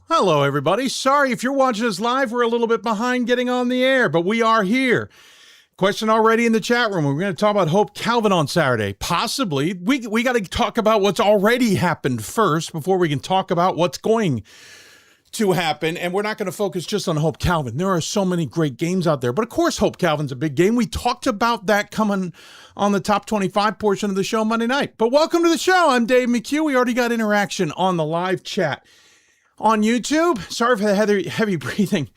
Hello, everybody. Sorry if you're watching us live, we're a little bit behind getting on the air, but we are here. Question already in the chat room. We're going to talk about Hope Calvin on Saturday. Possibly. We got to talk about what's already happened first before we can talk about what's going to happen. And we're not going to focus just on Hope Calvin. There are so many great games out there. But of course, Hope Calvin's a big game. We talked about that coming on the top 25 portion of the show Monday night. But welcome to the show. I'm Dave McHugh. We already got interaction on the live chat on YouTube. Sorry for the heavy breathing.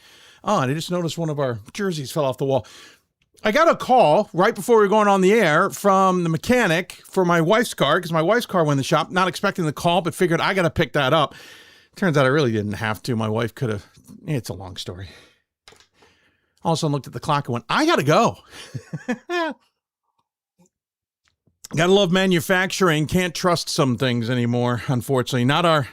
Oh, and I just noticed one of our jerseys fell off the wall. I got a call right before we were going on the air from the mechanic for my wife's car, because my wife's car went in the shop. Not expecting the call, but figured I got to pick that up. Turns out I really didn't have to. My wife could have. It's a long story. All of a sudden looked at the clock and went, I got to go. Gotta love manufacturing. Can't trust some things anymore, unfortunately. Not our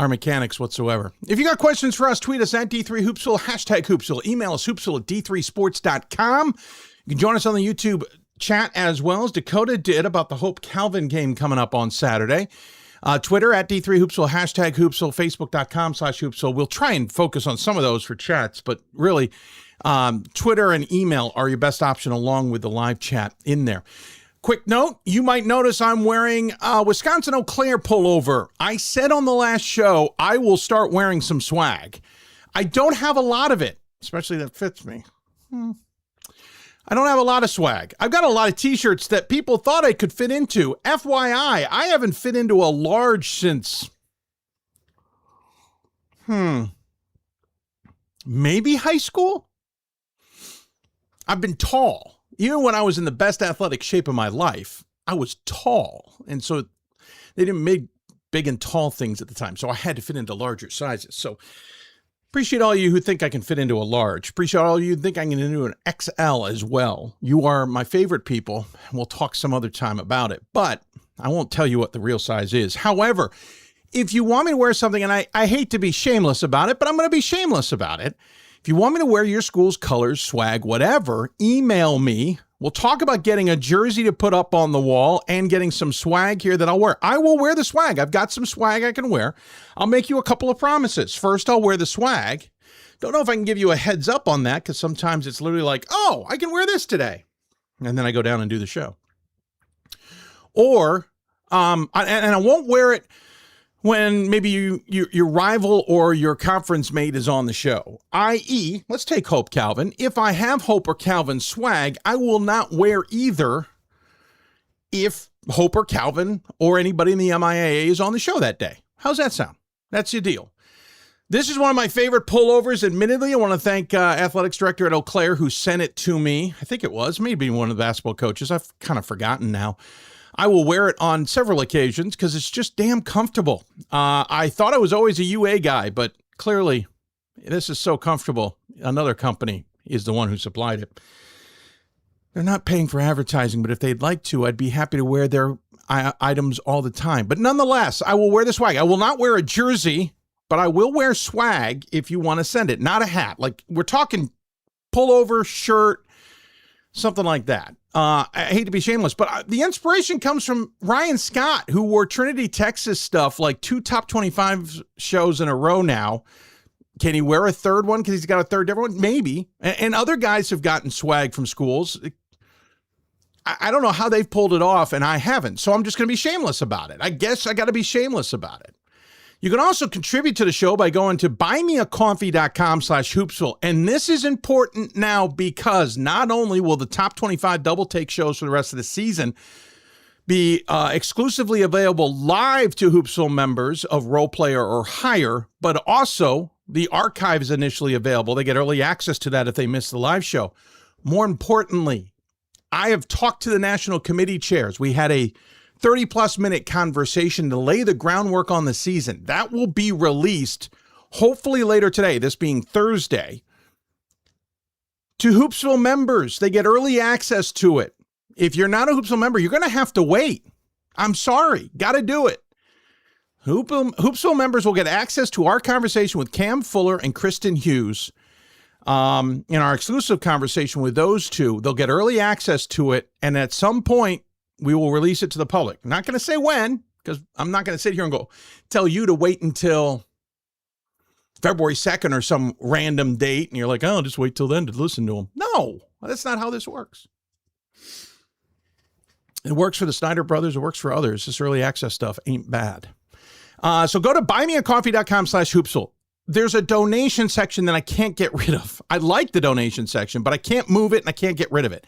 mechanics whatsoever. If you got questions for us, tweet us at D3Hoopsville, hashtag Hoopsville. Email us, hoopsville at D3sports.com. You can join us on the YouTube chat as well, as Dakota did, about the Hope Calvin game coming up on Saturday. Twitter at D3Hoopsville, hashtag Hoopsville, Facebook.com/Hoopsville. We'll try and focus on some of those for chats, but really, Twitter and email are your best option along with the live chat in there. Quick note, you might notice I'm wearing a Wisconsin Eau Claire pullover. I said on the last show I will start wearing some swag. I don't have a lot of it, especially that fits me. I don't have a lot of swag. I've got a lot of t-shirts that people thought I could fit into. FYI, I haven't fit into a large since, maybe high school? I've been tall. Even when I was in the best athletic shape of my life, I was tall. And so they didn't make big and tall things at the time. So I had to fit into larger sizes. So appreciate all you who think I can fit into a large. Appreciate all you who think I can get into an XL as well. You are my favorite people. We'll talk some other time about it. But I won't tell you what the real size is. However, if you want me to wear something, and I hate to be shameless about it, but I'm going to be shameless about it. If you want me to wear your school's colors, swag, whatever, email me. We'll talk about getting a jersey to put up on the wall and getting some swag here that I'll wear. I will wear the swag. I've got some swag I can wear. I'll make you a couple of promises. First, I'll wear the swag. Don't know if I can give you a heads up on that, because sometimes it's literally like, oh, I can wear this today. And then I go down and do the show. Or, and I won't wear it when maybe your rival or your conference mate is on the show, i.e., let's take Hope Calvin. If I have Hope or Calvin swag, I will not wear either if Hope or Calvin or anybody in the MIAA is on the show that day. How's that sound? That's your deal. This is one of my favorite pullovers. Admittedly, I want to thank athletics director at Eau Claire who sent it to me. I think it was maybe one of the basketball coaches. I've kind of forgotten now. I will wear it on several occasions because it's just damn comfortable. I thought I was always a UA guy, but clearly this is so comfortable. Another company is the one who supplied it. They're not paying for advertising, but if they'd like to, I'd be happy to wear their items all the time. But nonetheless, I will wear the swag. I will not wear a jersey, but I will wear swag if you want to send it. Not a hat. Like, we're talking pullover, shirt, something like that. I hate to be shameless, but the inspiration comes from Ryan Scott, who wore Trinity, Texas stuff like 2 top 25 shows in a row now. Can he wear a third one because he's got a third different one? Maybe. And other guys have gotten swag from schools. I don't know how they've pulled it off, and I haven't. So I'm just going to be shameless about it. I guess I got to be shameless about it. You can also contribute to the show by going to buymeacoffee.com/Hoopsville. And this is important now because not only will the top 25 double take shows for the rest of the season be exclusively available live to Hoopsville members of role player or higher, but also the archive is initially available. They get early access to that if they miss the live show. More importantly, I have talked to the national committee chairs. We had a 30-plus minute conversation to lay the groundwork on the season. That will be released hopefully later today, this being Thursday, to Hoopsville members. They get early access to it. If you're not a Hoopsville member, you're going to have to wait. I'm sorry. Got to do it. Hoopsville members will get access to our conversation with Cam Fuller and Kristen Hughes. In our exclusive conversation with those two, they'll get early access to it, and at some point, we will release it to the public. I'm not going to say when, because I'm not going to sit here and go tell you to wait until February 2nd or some random date. And you're like, oh, just wait till then to listen to them. No, that's not how this works. It works for the Snyder brothers. It works for others. This early access stuff ain't bad. So go to buymeacoffee.com/Hoopsville. There's a donation section that I can't get rid of. I like the donation section, but I can't move it and I can't get rid of it.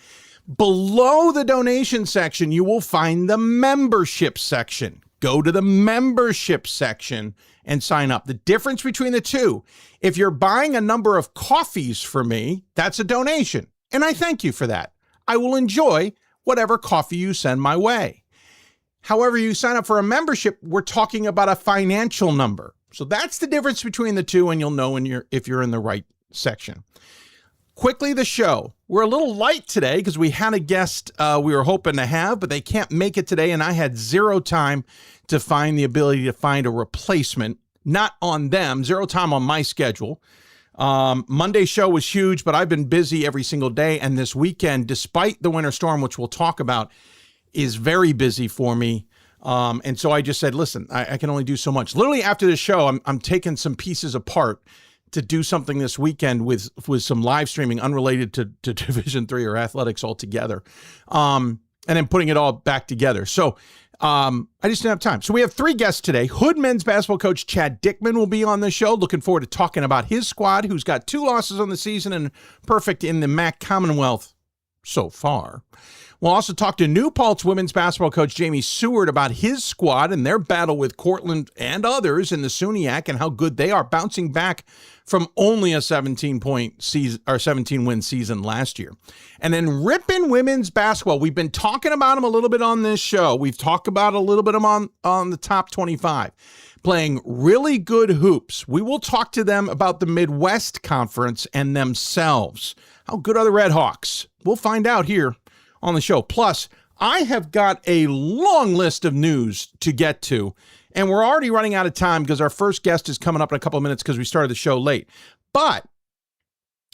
Below the donation section, you will find the membership section. Go to the membership section and sign up. The difference between the two, if you're buying a number of coffees for me, that's a donation. And I thank you for that. I will enjoy whatever coffee you send my way. However, you sign up for a membership, we're talking about a financial number. So that's the difference between the two, and you'll know if you're in the right section. Quickly, the show. We're a little light today because we had a guest we were hoping to have, but they can't make it today, and I had zero time to find the ability to find a replacement. Not on them, zero time on my schedule. Monday's show was huge, but I've been busy every single day, and this weekend, despite the winter storm, which we'll talk about, is very busy for me. And so I just said, listen, I can only do so much. Literally after the show, I'm taking some pieces apart to do something this weekend with some live streaming unrelated to Division III or athletics altogether. And then putting it all back together. So I just didn't have time. So we have 3 guests today. Hood men's basketball coach Chad Dickman will be on the show. Looking forward to talking about his squad, who's got 2 losses on the season and perfect in the MAC Commonwealth so far. We'll also talk to New Paltz women's basketball coach Jamie Seward about his squad and their battle with Cortland and others in the SUNY and how good they are, bouncing back from only a 17-point season or 17-win season last year. And then Ripon women's basketball. We've been talking about them a little bit on this show. We've talked about a little bit of them on the top 25, playing really good hoops. We will talk to them about the Midwest Conference and themselves. How good are the Red Hawks? We'll find out here on the show. Plus, I have got a long list of news to get to, and we're already running out of time because our first guest is coming up in a couple of minutes because we started the show late. But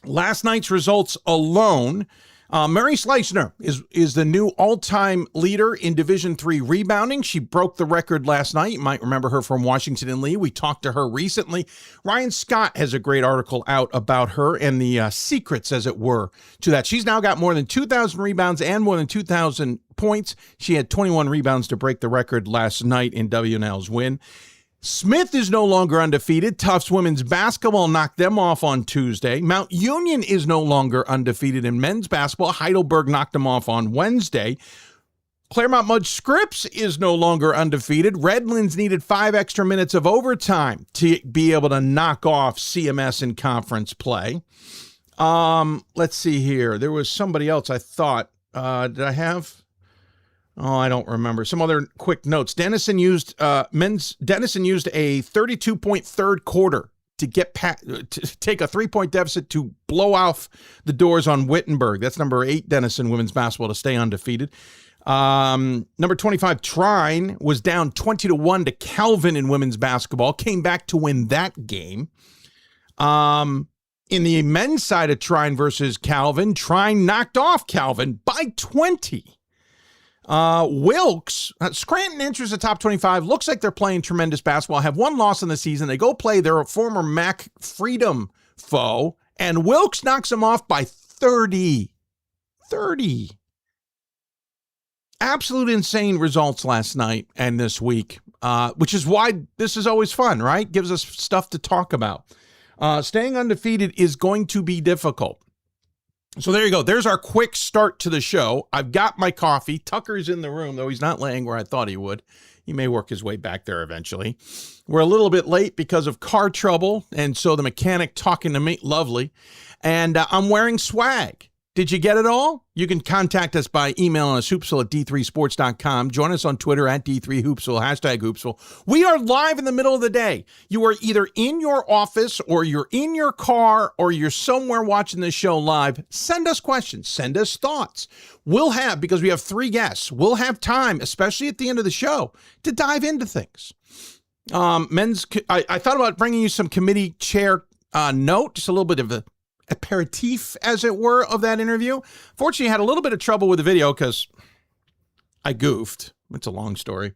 last night's results alone, Mary Schleisner is the new all-time leader in Division III rebounding. She broke the record last night. You might remember her from Washington and Lee. We talked to her recently. Ryan Scott has a great article out about her and the secrets, as it were, to that. She's now got more than 2,000 rebounds and more than 2,000 points. She had 21 rebounds to break the record last night in W&L's win. Smith is no longer undefeated. Tufts women's basketball knocked them off on Tuesday. Mount Union is no longer undefeated in men's basketball. Heidelberg knocked them off on Wednesday. Claremont Mudge Scripps is no longer undefeated. Redlands needed 5 extra minutes of overtime to be able to knock off CMS in conference play. Let's see here. There was somebody else I thought. Did I have? Oh, I don't remember. Some other quick notes. Denison used a 32-point third quarter to take a 3-point deficit to blow off the doors on Wittenberg. That's number 8 Denison women's basketball to stay undefeated. Number 25 Trine was down 20-1 to Calvin in women's basketball. Came back to win that game. In the men's side of Trine versus Calvin, Trine knocked off Calvin by 20. Wilkes, Scranton enters the top 25. Looks like they're playing tremendous basketball. Have 1 loss in the season. They go play their former MAC Freedom foe, and Wilkes knocks them off by 30. 30. Absolute insane results last night and this week, which is why this is always fun, right? Gives us stuff to talk about. Staying undefeated is going to be difficult. So there you go. There's our quick start to the show. I've got my coffee. Tucker's in the room, though he's not laying where I thought he would. He may work his way back there eventually. We're a little bit late because of car trouble, and so the mechanic talking to me, lovely. And I'm wearing swag. Did you get it all? You can contact us by emailing us, hoopsville at d3sports.com. Join us on Twitter at D3Hoopsville, hashtag Hoopsville. We are live in the middle of the day. You are either in your office or you're in your car or you're somewhere watching this show live. Send us questions. Send us thoughts. Because we have 3 guests, we'll have time, especially at the end of the show, to dive into things. I thought about bringing you some committee chair note, just a little bit of a aperitif, as it were, of that interview. Fortunately, I had a little bit of trouble with the video because I goofed. It's a long story.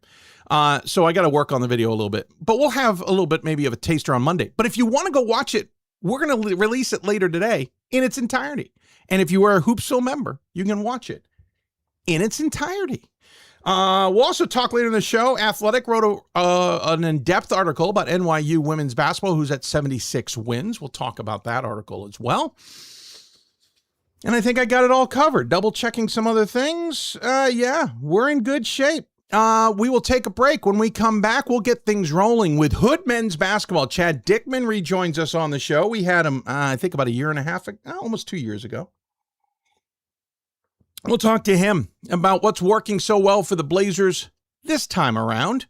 So I got to work on the video a little bit. But we'll have a little bit maybe of a taster on Monday. But if you want to go watch it, we're going to release it later today in its entirety. And if you are a Hoopsville member, you can watch it in its entirety. We'll also talk later in the show. Athletic wrote an in-depth article about NYU women's basketball, who's at 76 wins. We'll talk about that article as well. And I think I got it all covered. Double checking some other things. Yeah, we're in good shape. We will take a break. When we come back, we'll get things rolling with Hood men's basketball. Chad Dickman rejoins us on the show. We had him, I think, about a year and a half, almost 2 years ago. We'll talk to him about what's working so well for the Blazers this time around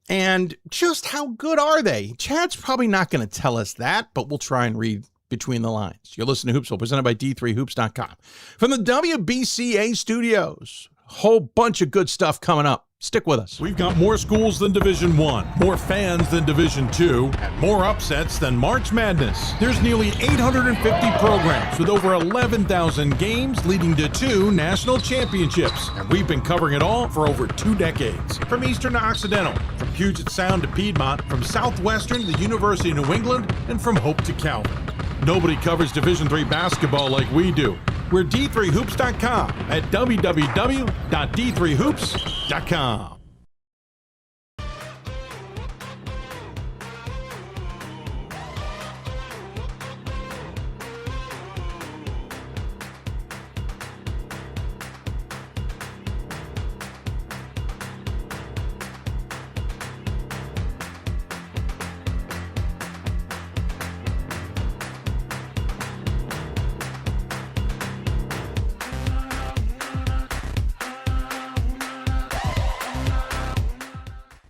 and just how good are they. Chad's probably not going to tell us that, but we'll try and read between the lines. You're listening to Hoopsville, presented by D3Hoops.com. From the WBCA studios, whole bunch of good stuff coming up. Stick with us. We've got more schools than Division I, more fans than Division II, and more upsets than March Madness. There's nearly 850 programs with over 11,000 games leading to 2 national championships. And we've been covering it all for over 2 decades. From Eastern to Occidental, from Puget Sound to Piedmont, from Southwestern to the University of New England, and from Hope to Calvin. Nobody covers Division III basketball like we do. We're D3Hoops.com at www.D3Hoops.com.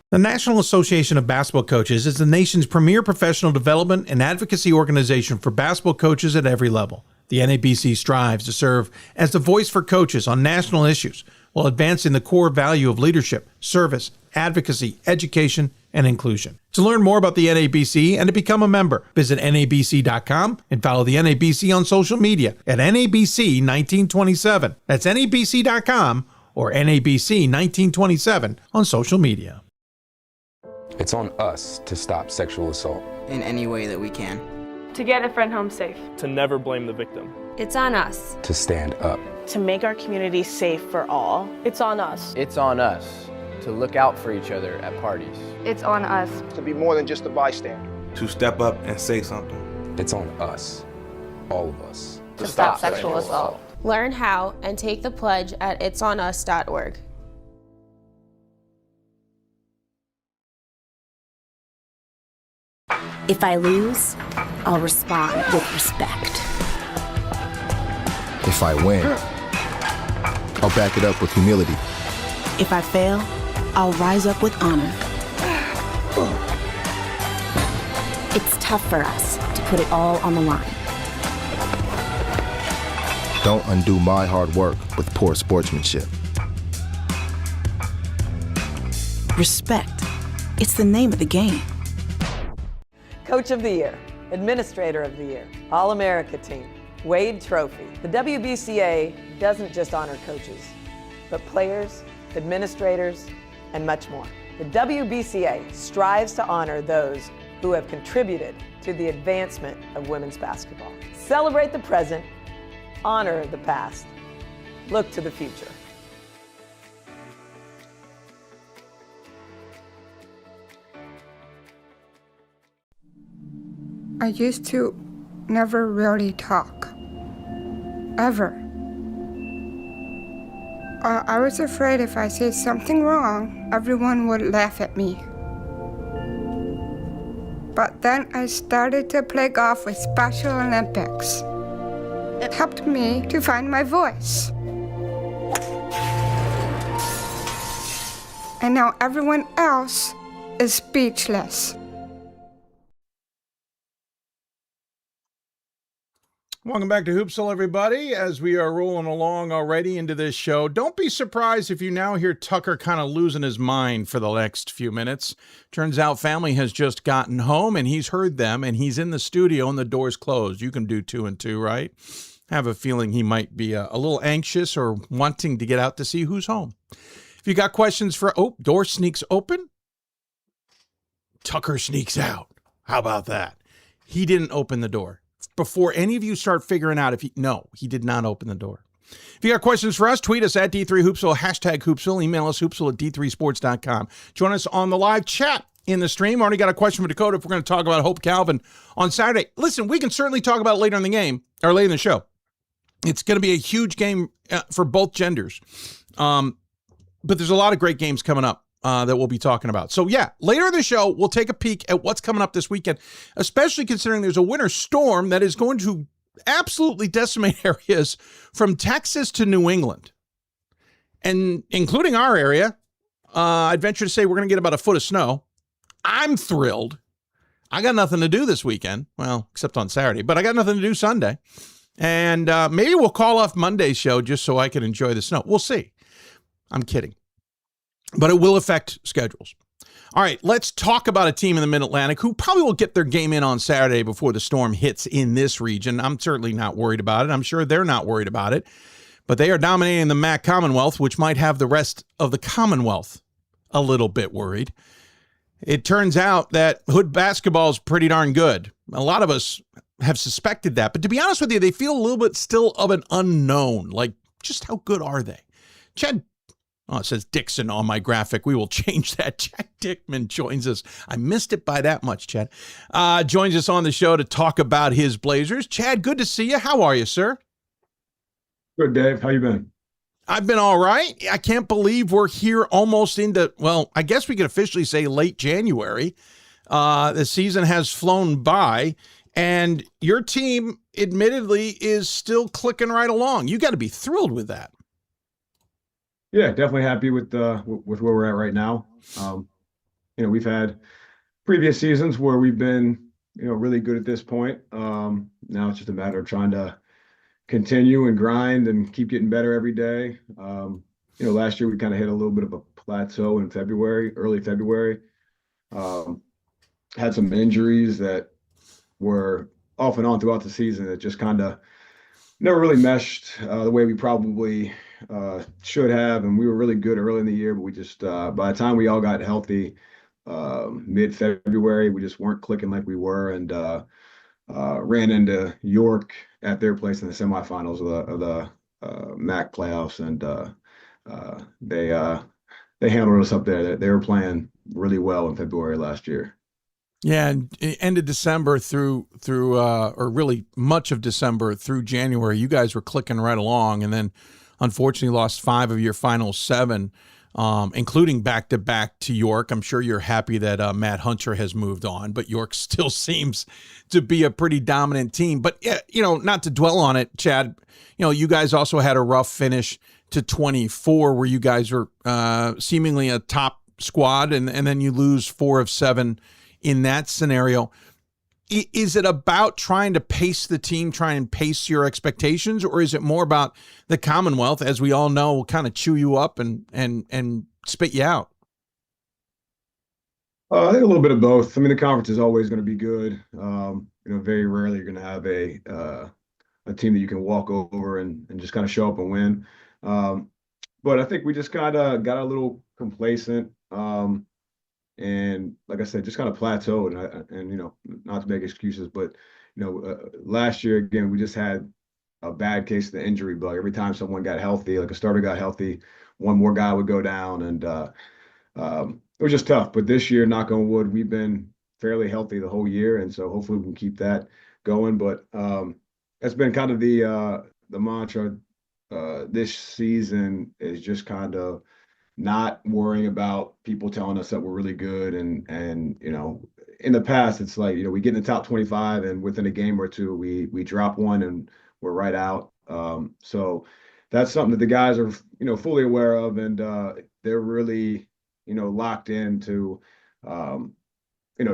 The National Association of Basketball Coaches is the nation's premier professional development and advocacy organization for basketball coaches at every level. The NABC strives to serve as the voice for coaches on national issues while advancing the core value of leadership, service, advocacy, education, and inclusion. To learn more about the NABC and to become a member, visit NABC.com and follow the NABC on social media at NABC1927. That's NABC.com or NABC1927 on social media. It's on us to stop sexual assault. In any way that we can. To get a friend home safe. To never blame the victim. It's on us. To stand up. To make our community safe for all. It's on us. It's on us to look out for each other at parties. It's on us. To be more than just a bystander. To step up and say something. It's on us, all of us. To stop sexual assault. Learn how and take the pledge at itsonus.org. If I lose, I'll respond with respect. If I win, I'll back it up with humility. If I fail, I'll rise up with honor. It's tough for us to put it all on the line. Don't undo my hard work with poor sportsmanship. Respect. It's the name of the game. Coach of the Year, Administrator of the Year, All-America Team, Wade Trophy. The WBCA doesn't just honor coaches, but players, administrators, and much more. The WBCA strives to honor those who have contributed to the advancement of women's basketball. Celebrate the present, honor the past, look to the future. I used to never really talk, ever. I was afraid if I said something wrong, everyone would laugh at me. But then I started to play golf with Special Olympics. It helped me to find my voice. And now everyone else is speechless. Welcome back to Hoopsville, everybody. As we are rolling along already into this show, don't be surprised if you now hear Tucker kind of losing his mind for the next few minutes. Turns out family has just gotten home and he's heard them and he's in the studio and the door's closed. You can do 2 and 2, right? I have a feeling he might be a little anxious or wanting to get out to see who's home. If If you got questions for, door sneaks open, Tucker sneaks out. How about that? He didn't open the door. Before any of you start figuring out he did not open the door. If you got questions for us, tweet us at D3Hoopsville, hashtag Hoopsville, email us hoopsville at d3sports.com. Join us on the live chat in the stream. Already got a question for Dakota if we're going to talk about Hope Calvin on Saturday. Listen, we can certainly talk about it later in the game, or later in the show. It's going to be a huge game for both genders. But there's a lot of great games coming up that we'll be talking about. So yeah, later in the show, we'll take a peek at what's coming up this weekend, especially considering there's a winter storm that is going to absolutely decimate areas from Texas to New England, and including our area. I'd venture to say we're going to get about a foot of snow. I'm thrilled. I got nothing to do this weekend. Well, except on Saturday, but I got nothing to do Sunday. And maybe we'll call off Monday's show just so I can enjoy the snow. We'll see. I'm kidding. But it will affect schedules. All right, let's talk about a team in the Mid-Atlantic who probably will get their game in on Saturday before the storm hits in this region. I'm certainly not worried about it. I'm sure they're not worried about it. But they are dominating the MAC Commonwealth, which might have the rest of the Commonwealth a little bit worried. It turns out that Hood basketball is pretty darn good. A lot of us have suspected that. But to be honest with you, they feel a little bit still of an unknown. Like, just how good are they? Chad, it says Dixon on my graphic. We will change that. Chad Dickman joins us. I missed it by that much, Chad. Joins us on the show to talk about his Blazers. Chad, good to see you. How are you, sir? Good, Dave. How you been? I've been all right. I can't believe we're here almost into, well, I guess we could officially say late January. The season has flown by, and your team, admittedly, is still clicking right along. You got to be thrilled with that. Yeah, definitely happy with where we're at right now. We've had previous seasons where we've been, really good at this point. Now it's just a matter of trying to continue and grind and keep getting better every day. Last year we kind of hit a little bit of a plateau in February, early February. Had some injuries that were off and on throughout the season that just kind of never really meshed the way we probably should have. And we were really good early in the year, but we just, by the time we all got healthy, mid-February, we just weren't clicking like we were, and ran into York at their place in the semifinals of the MAC playoffs, and they handled us up there. They were playing really well in February last year. Yeah, and end of December through or really much of December through January, you guys were clicking right along, and then unfortunately lost 5 of your final 7, including back-to-back to York. I'm sure you're happy that Matt Hunter has moved on, but York still seems to be a pretty dominant team. But, not to dwell on it, Chad, you guys also had a rough finish to 24 where you guys were seemingly a top squad, and then you lose 4 of 7 in that scenario. Is it about trying to pace the team, try and pace your expectations, or is it more about the Commonwealth, as we all know, will kind of chew you up and spit you out? I think a little bit of both. I mean, the conference is always going to be good. Very rarely you're going to have a team that you can walk over and just kind of show up and win. But I think we just kind of got a little complacent. And like I said, just kind of plateaued, and not to make excuses, but last year again we just had a bad case of the injury bug. Every time someone got healthy, like a starter got healthy, one more guy would go down, and it was just tough. But this year, knock on wood, we've been fairly healthy the whole year, and so hopefully we can keep that going. But that's been kind of the mantra this season, is just kind of not worrying about people telling us that we're really good. And in the past, it's like, we get in the top 25 and within a game or two, we drop one and we're right out. So that's something that the guys are, fully aware of. And they're really, locked into,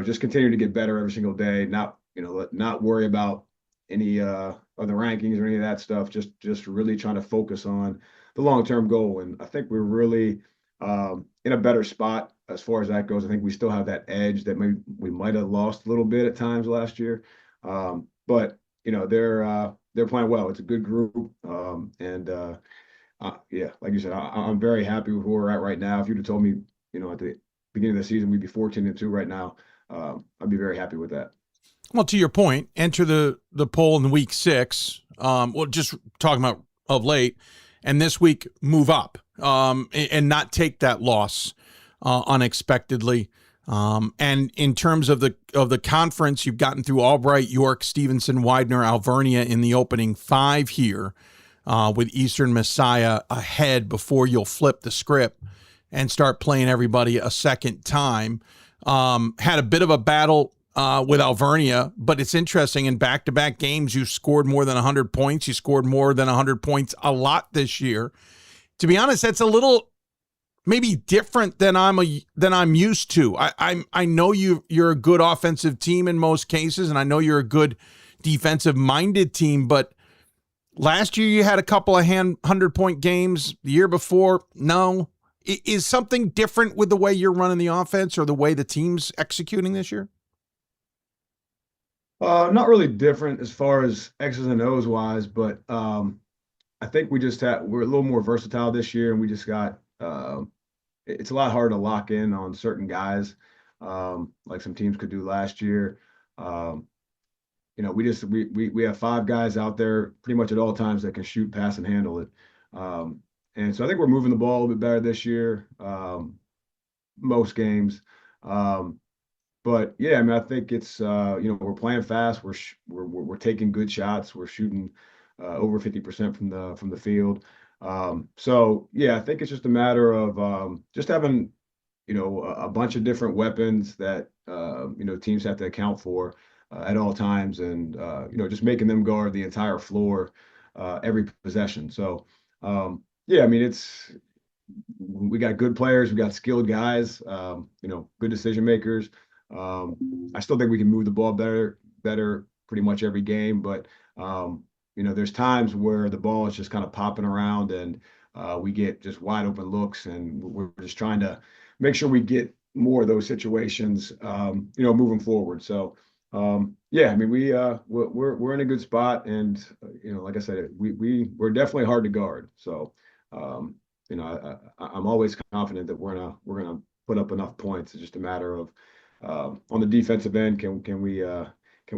just continue to get better every single day. Not worry about any of the rankings or any of that stuff. Just really trying to focus on the long-term goal. And I think we're really in a better spot as far as that goes. I think we still have that edge that maybe we might have lost a little bit at times last year. But they're playing well. It's a good group, and yeah, like you said, I'm very happy with where we're at right now. If you'd have told me, at the beginning of the season we'd be 14-2 right now, I'd be very happy with that. Well, to your point, enter the poll in week 6. Well, just talking about of late, and this week move up and not take that loss unexpectedly. And in terms of the conference, you've gotten through Albright, York, Stevenson, Widener, Alvernia in the opening 5 here, with Eastern Messiah ahead before you'll flip the script and start playing everybody a second time. Had a bit of a battle with Alvernia, but it's interesting. In back-to-back games, you scored more than 100 points. You scored more than 100 points a lot this year. To be honest, that's a little maybe different than I'm used to. I know you're a good offensive team in most cases, and I know you're a good defensive-minded team, but last year you had a couple of 100-point games. The year before, no. Is something different with the way you're running the offense or the way the team's executing this year? Not really different as far as X's and O's wise, but I think we're a little more versatile this year, and we just got it's a lot harder to lock in on certain guys, like some teams could do last year. We have 5 guys out there pretty much at all times that can shoot, pass, and handle it. And so I think we're moving the ball a little bit better this year, most games. But yeah, I mean, I think it's we're playing fast. We're taking good shots. We're shooting over 50% from the field. So yeah, I think it's just a matter of just having a bunch of different weapons that teams have to account for at all times, and just making them guard the entire floor every possession. So yeah, I mean, we got good players, we got skilled guys, good decision makers. I still think we can move the ball better pretty much every game, but there's times where the ball is just kind of popping around and we get just wide open looks, and we're just trying to make sure we get more of those situations, moving forward. So yeah, I mean, we're in a good spot, and like I said, we're definitely hard to guard. So I'm always confident that we're gonna put up enough points. It's just a matter of on the defensive end, can we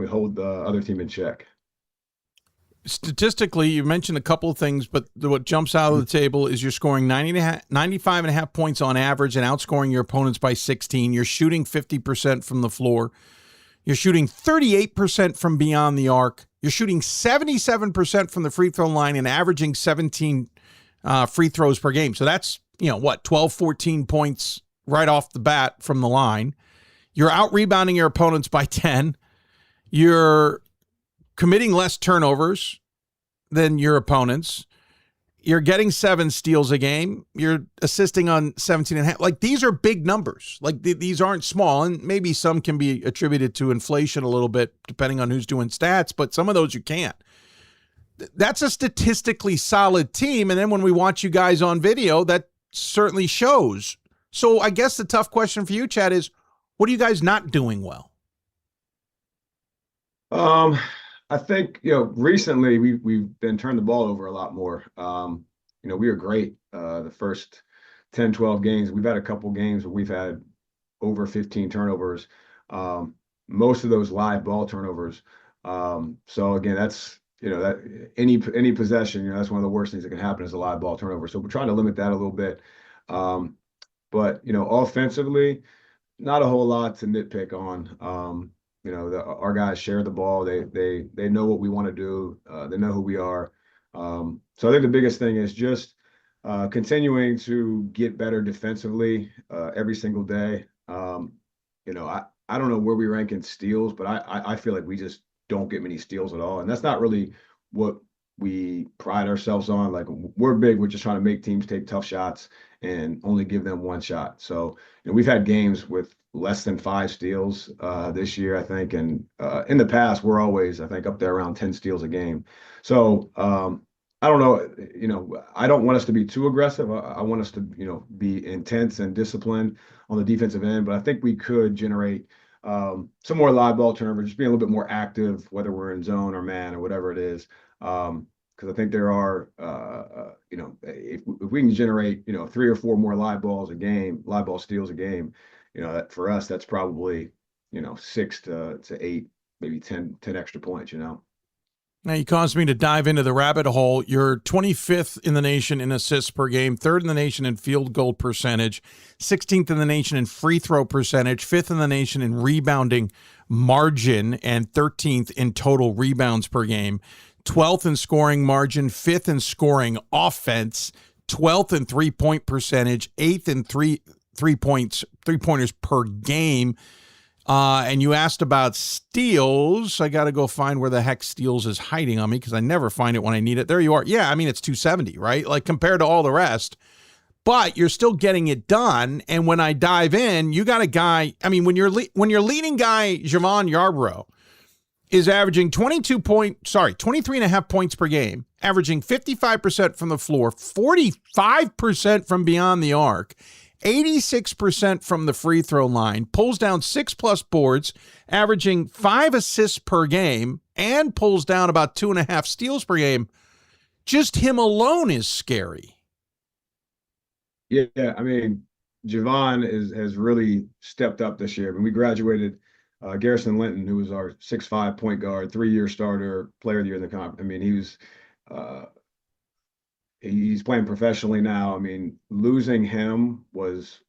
hold the other team in check? Statistically, you mentioned a couple of things, but what jumps out of the table is you're scoring 95.5 points on average and outscoring your opponents by 16. You're shooting 50% from the floor. You're shooting 38% from beyond the arc. You're shooting 77% from the free throw line and averaging 17 free throws per game. So that's, 12, 14 points right off the bat from the line. You're out-rebounding your opponents by 10. You're committing less turnovers than your opponents. You're getting 7 steals a game. You're assisting on 17.5. Like, these are big numbers. Like, these aren't small, and maybe some can be attributed to inflation a little bit, depending on who's doing stats, but some of those you can't. That's a statistically solid team, and then when we watch you guys on video, that certainly shows. So I guess the tough question for you, Chad, is what are you guys not doing well? I think, recently we've been turning the ball over a lot more. We were great the first 10, 12 games. We've had a couple games where we've had over 15 turnovers. Most of those live ball turnovers. So again, that's, that any possession, that's one of the worst things that can happen is a live ball turnover. So we're trying to limit that a little bit. But, offensively, not a whole lot to nitpick on. Our guys share the ball. They know what we want to do. They know who we are. So I think the biggest thing is just continuing to get better defensively every single day. I don't know where we rank in steals, but I feel like we just don't get many steals at all. And that's not really what we pride ourselves on. Like, we're big. We're just trying to make teams take tough shots and only give them one shot. So we've had games with less than 5 steals this year, I think. And in the past, we're always, I think, up there around 10 steals a game. So I don't know, I don't want us to be too aggressive. I want us to, be intense and disciplined on the defensive end. But I think we could generate some more live ball turnover, just being a little bit more active, whether we're in zone or man or whatever it is. I think there are, if we can generate, 3 or 4 more live ball steals a game, that for us, that's probably, 6 to 8, maybe 10 extra points, Now, you caused me to dive into the rabbit hole. You're 25th in the nation in assists per game, 3rd in the nation in field goal percentage, 16th in the nation in free throw percentage, 5th in the nation in rebounding margin, and 13th in total rebounds per game, 12th in scoring margin, 5th in scoring offense, 12th in three-point percentage, 8th in three-pointers per game. And you asked about steals. I got to go find where the heck steals is hiding on me because I never find it when I need it. There you are. Yeah, I mean, it's 270, right? Like compared to all the rest. But you're still getting it done. And when I dive in, you got a guy. I mean, when your leading guy, Javon Yarbrough, is averaging 23.5 points per game, averaging 55% from the floor, 45% from beyond the arc, 86% from the free throw line, pulls down 6+ boards, averaging 5 assists per game, and pulls down about 2.5 steals per game. Just him alone is scary. Yeah, I mean, Javon has really stepped up this year. I mean, we graduated Garrison Linton, who was our 6'5" point guard, 3-year starter, player of the year in the comp. I mean, he's playing professionally now. I mean, losing him was,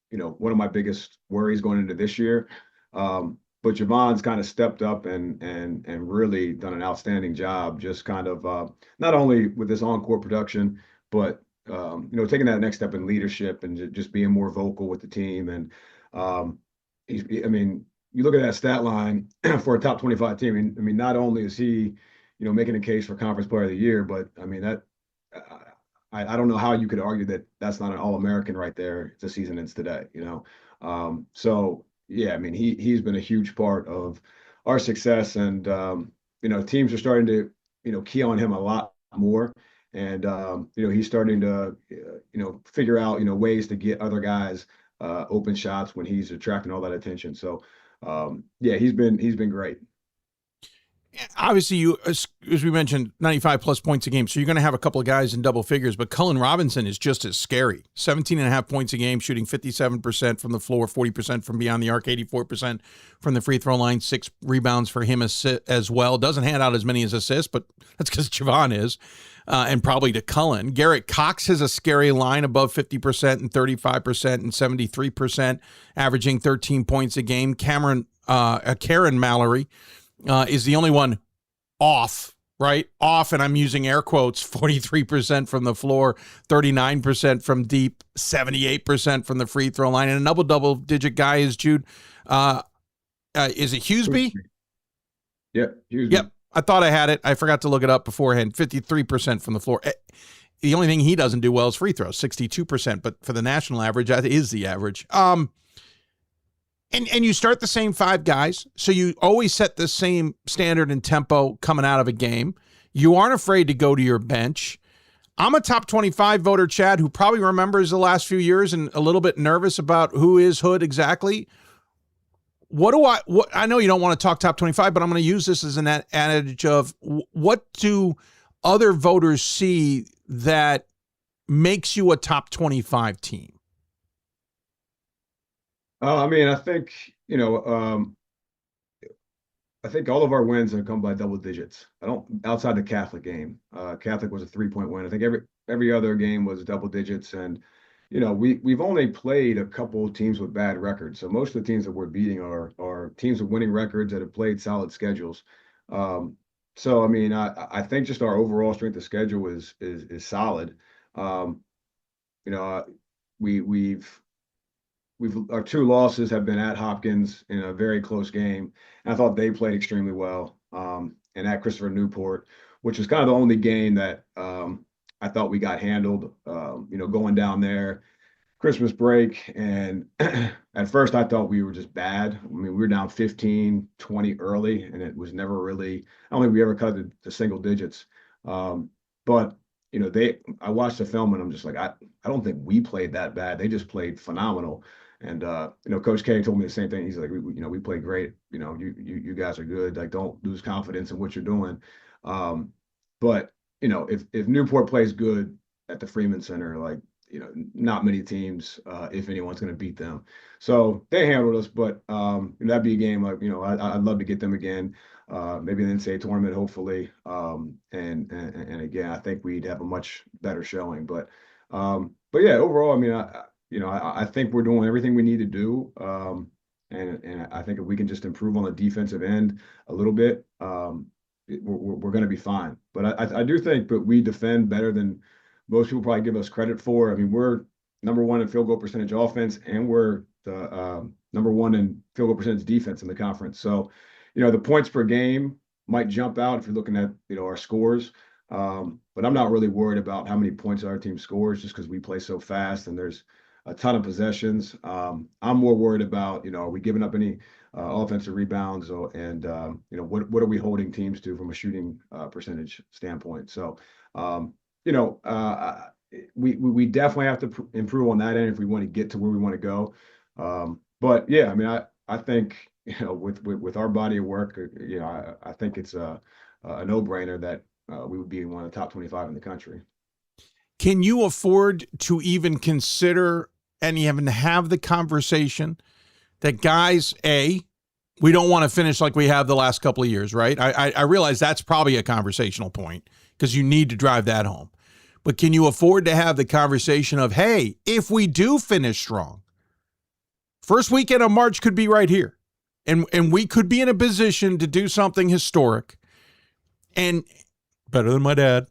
one of my biggest worries going into this year. But Javon's kind of stepped up and really done an outstanding job, just kind of not only with his on-court production, but taking that next step in leadership and just being more vocal with the team. And you look at that stat line for a top 25 team. I mean, not only is he, making a case for conference player of the year, but I mean that. I don't know how you could argue that that's not an All-American right there. The season ends today, So yeah, I mean, he's been a huge part of our success, and teams are starting to key on him a lot more, and he's starting to figure out ways to get other guys open shots when he's attracting all that attention. So yeah, he's been great. Obviously, you, as we mentioned, 95+ points a game. So you're going to have a couple of guys in double figures, but Cullen Robinson is just as scary. 17.5 points a game, shooting 57% from the floor, 40% from beyond the arc, 84% from the free throw line, 6 rebounds for him as well. Doesn't hand out as many as assists, but that's because Javon is, and probably to Cullen. Garrett Cox has a scary line above 50% and 35% and 73%, averaging 13 points a game. Karen Mallory is the only one off, right? Off, and I'm using air quotes, 43% from the floor, 39% from deep, 78% from the free throw line. And another double-digit guy is Jude. Is it Hughesby? Yep, Hughesby. Yep, I thought I had it. I forgot to look it up beforehand. 53% from the floor. The only thing he doesn't do well is free throws, 62%. But for the national average, that is the average. And you start the same 5 guys, so you always set the same standard and tempo coming out of a game. You aren't afraid to go to your bench. I'm a top 25 voter, Chad, who probably remembers the last few years and a little bit nervous about who is Hood exactly. I know you don't want to talk top 25, but I'm going to use this as an adage of what do other voters see that makes you a top 25 team? I mean, I think, I think all of our wins have come by double digits. Outside the Catholic game. Catholic was a 3-point win. I think every other game was double digits. And, we've only played a couple of teams with bad records. So most of the teams that we're beating are teams with winning records that have played solid schedules. So, I mean, I think just our overall strength of schedule is solid. Our 2 losses have been at Hopkins in a very close game. And I thought they played extremely well. And at Christopher Newport, which was kind of the only game that I thought we got handled, going down there, Christmas break. And at first I thought we were just bad. I mean, we were down 15-20 early, and it was never really, I don't think we ever cut the single digits. But I watched the film and I'm just like, I don't think we played that bad. They just played phenomenal. And, Coach K told me the same thing. He's like, we played great. You guys are good. Like, don't lose confidence in what you're doing. But, if Newport plays good at the Freeman Center, like, not many teams, if anyone's going to beat them. So they handled us, but that'd be a game like, I'd love to get them again, maybe in the NCAA tournament, hopefully. And again, I think we'd have a much better showing. But yeah, overall, I mean, I think we're doing everything we need to do. And I think if we can just improve on the defensive end a little bit, we're going to be fine. But I do think that we defend better than most people probably give us credit for. I mean, we're number one in field goal percentage offense, and we're the number one in field goal percentage defense in the conference. So, the points per game might jump out if you're looking at, our scores. But I'm not really worried about how many points our team scores just because we play so fast and there's a ton of possessions. I'm more worried about, are we giving up any offensive rebounds and what are we holding teams to from a shooting percentage standpoint? So, we definitely have to improve on that end if we want to get to where we want to go. But yeah, I mean, I think, with our body of work, I think it's a no-brainer that we would be one of the top 25 in the country. Can you afford to even consider and even have the conversation that guys, we don't want to finish like we have the last couple of years, right? I realize that's probably a conversational point because you need to drive that home. But can you afford to have the conversation of, hey, if we do finish strong, first weekend of March could be right here. And we could be in a position to do something historic and better than my dad.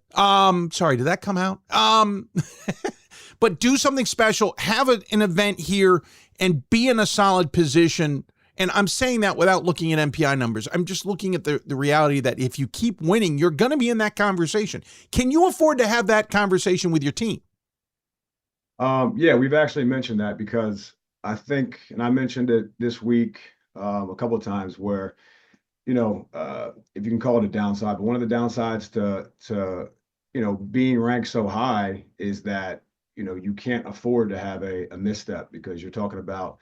Sorry, did that come out? But do something special, have an event here and be in a solid position. And I'm saying that without looking at MPI numbers. I'm just looking at the reality that if you keep winning, you're going to be in that conversation. Can you afford to have that conversation with your team? Yeah, we've actually mentioned that because I think, and I mentioned it this week a couple of times where, if you can call it a downside, but one of the downsides to being ranked so high is that, you can't afford to have a misstep because you're talking about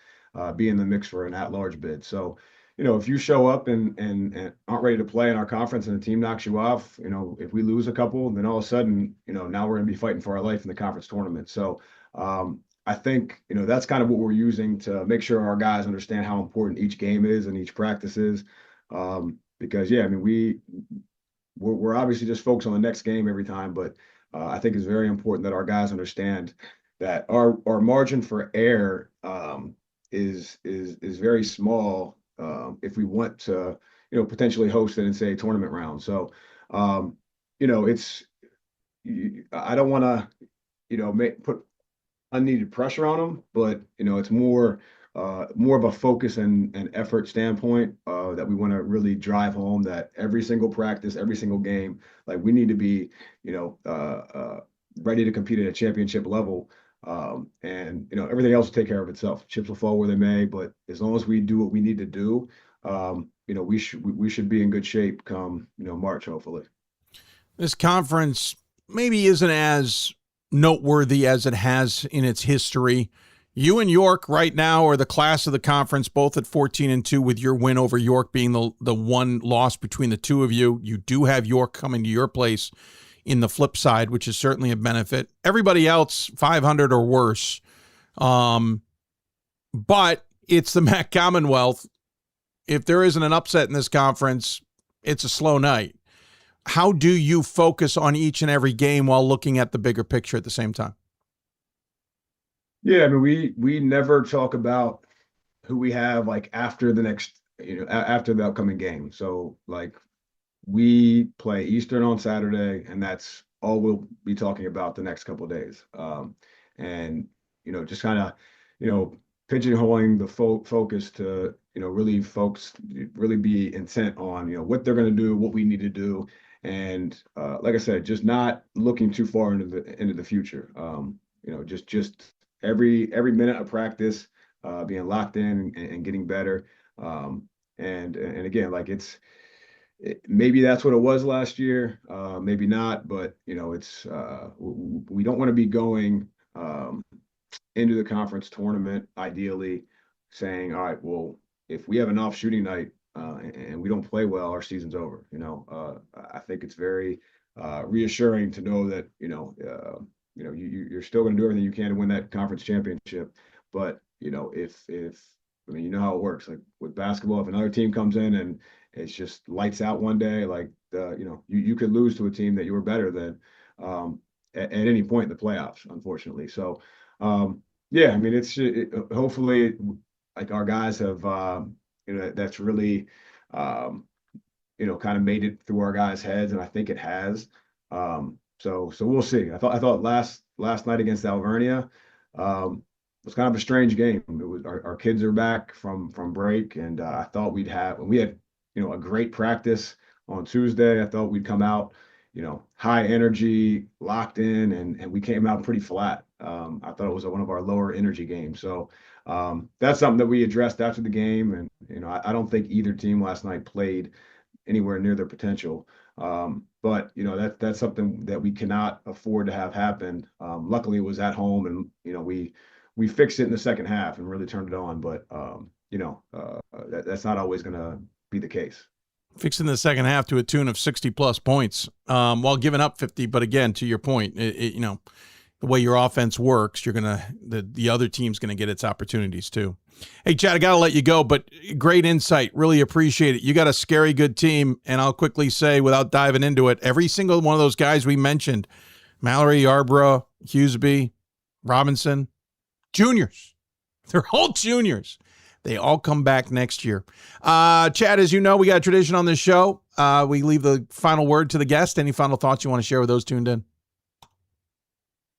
be in the mix for an at-large bid. So, if you show up and aren't ready to play in our conference and the team knocks you off, if we lose a couple, then all of a sudden, now we're going to be fighting for our life in the conference tournament. So, I think, that's kind of what we're using to make sure our guys understand how important each game is and each practice is. Because, yeah, I mean, we're obviously just focused on the next game every time, but I think it's very important that our guys understand that our margin for error is very small if we want to, potentially host an NCAA tournament round. So, it's I don't want to, put unneeded pressure on them, but it's more of a focus and effort standpoint that we want to really drive home that every single practice, every single game, like we need to be, ready to compete at a championship level. And everything else will take care of itself. Chips will fall where they may, but as long as we do what we need to do, we should be in good shape come March, hopefully. This conference maybe isn't as noteworthy as it has in its history. You and York right now are the class of the conference, both at 14-2, with your win over York being the one loss between the two of you. You do have York coming to your place in the flip side, which is certainly a benefit. Everybody else 500 or worse. But it's the MAC Commonwealth. If there isn't an upset in this conference, it's a slow night. How do you focus on each and every game while looking at the bigger picture at the same time? Yeah, I mean, we never talk about who we have like after the next, after the upcoming game. So like we play Eastern on Saturday, and that's all we'll be talking about the next couple of days. And just kind of pigeonholing the focus to really folks really be intent on what they're going to do, what we need to do, and like I said, just not looking too far into the future. Just every minute of practice, being locked in and getting better. And again, like maybe that's what it was last year, maybe not, but it's we don't want to be going into the conference tournament ideally saying, all right, well, if we have an off shooting night and we don't play well, our season's over. I think it's very reassuring to know that, you're still going to do everything you can to win that conference championship. But, I mean, you know how it works. Like with basketball, if another team comes in and it's just lights out one day, like, you could lose to a team that you were better than at any point in the playoffs, unfortunately. So, yeah, I mean, hopefully, like our guys have, that's really, kind of made it through our guys' heads, and I think it has. So we'll see. I thought last night against Alvernia was kind of a strange game. It was our kids are back from break, and I thought we had a great practice on Tuesday. I thought we'd come out, high energy, locked in, and we came out pretty flat. I thought it was one of our lower energy games. So that's something that we addressed after the game, and I don't think either team last night played anywhere near their potential. But that's something that we cannot afford to have happen. Luckily, it was at home, and we fixed it in the second half and really turned it on. But that's not always going to be the case. Fixing the second half to a tune of 60-plus points while giving up 50. But again, to your point, the way your offense works, the other team's going to get its opportunities too. Hey, Chad, I got to let you go, but great insight. Really appreciate it. You got a scary good team, and I'll quickly say, without diving into it, every single one of those guys we mentioned, Mallory, Yarbrough, Hughesby, Robinson, juniors. They're all juniors. They all come back next year. Chad, as you know, we got a tradition on this show. We leave the final word to the guest. Any final thoughts you want to share with those tuned in?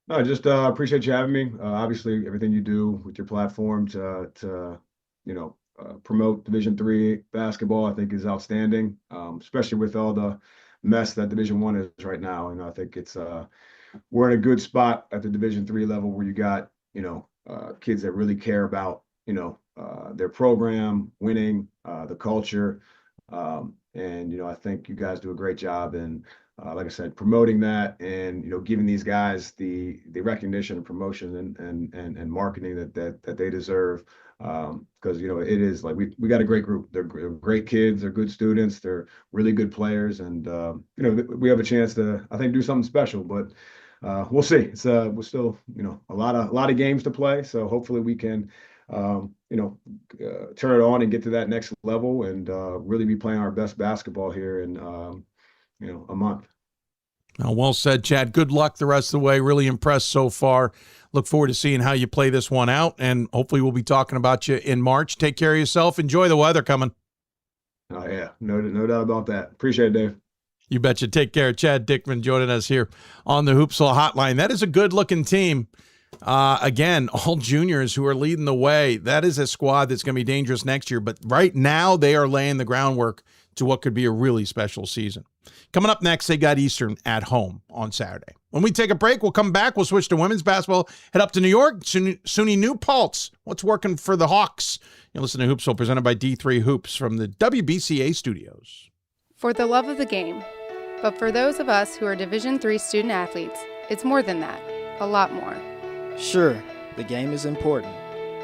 No, just appreciate you having me. Obviously, everything you do with your platform to promote Division III basketball, I think is outstanding, especially with all the mess that Division I is right now. I think it's we're in a good spot at the Division III level where you got kids that really care about their program, winning, the culture, and I think you guys do a great job in. Like I said, promoting that and giving these guys the recognition and promotion and marketing that they deserve, because it is like we got a great group. They're great kids. They're good students. They're really good players, and we have a chance to, I think, do something special. But we'll see. It's we're still a lot of games to play. So hopefully we can turn it on and get to that next level and really be playing our best basketball here in a month. Well said, Chad. Good luck the rest of the way. Really impressed so far. Look forward to seeing how you play this one out, and hopefully we'll be talking about you in March. Take care of yourself. Enjoy the weather coming. Oh, yeah. No doubt about that. Appreciate it, Dave. You betcha. Take care. Chad Dickman joining us here on the Hoopsville Hotline. That is a good-looking team. Again, all juniors who are leading the way. That is a squad that's going to be dangerous next year, but right now they are laying the groundwork to what could be a really special season. Coming up next, they got Eastern at home on Saturday. When we take a break, we'll come back. We'll switch to women's basketball, head up to New York, SUNY New Paltz. What's working for the Hawks? You'll listen to Hoopsville, presented by D3 Hoops from the WBCA studios. For the love of the game. But for those of us who are Division III student athletes, it's more than that. A lot more. Sure, the game is important.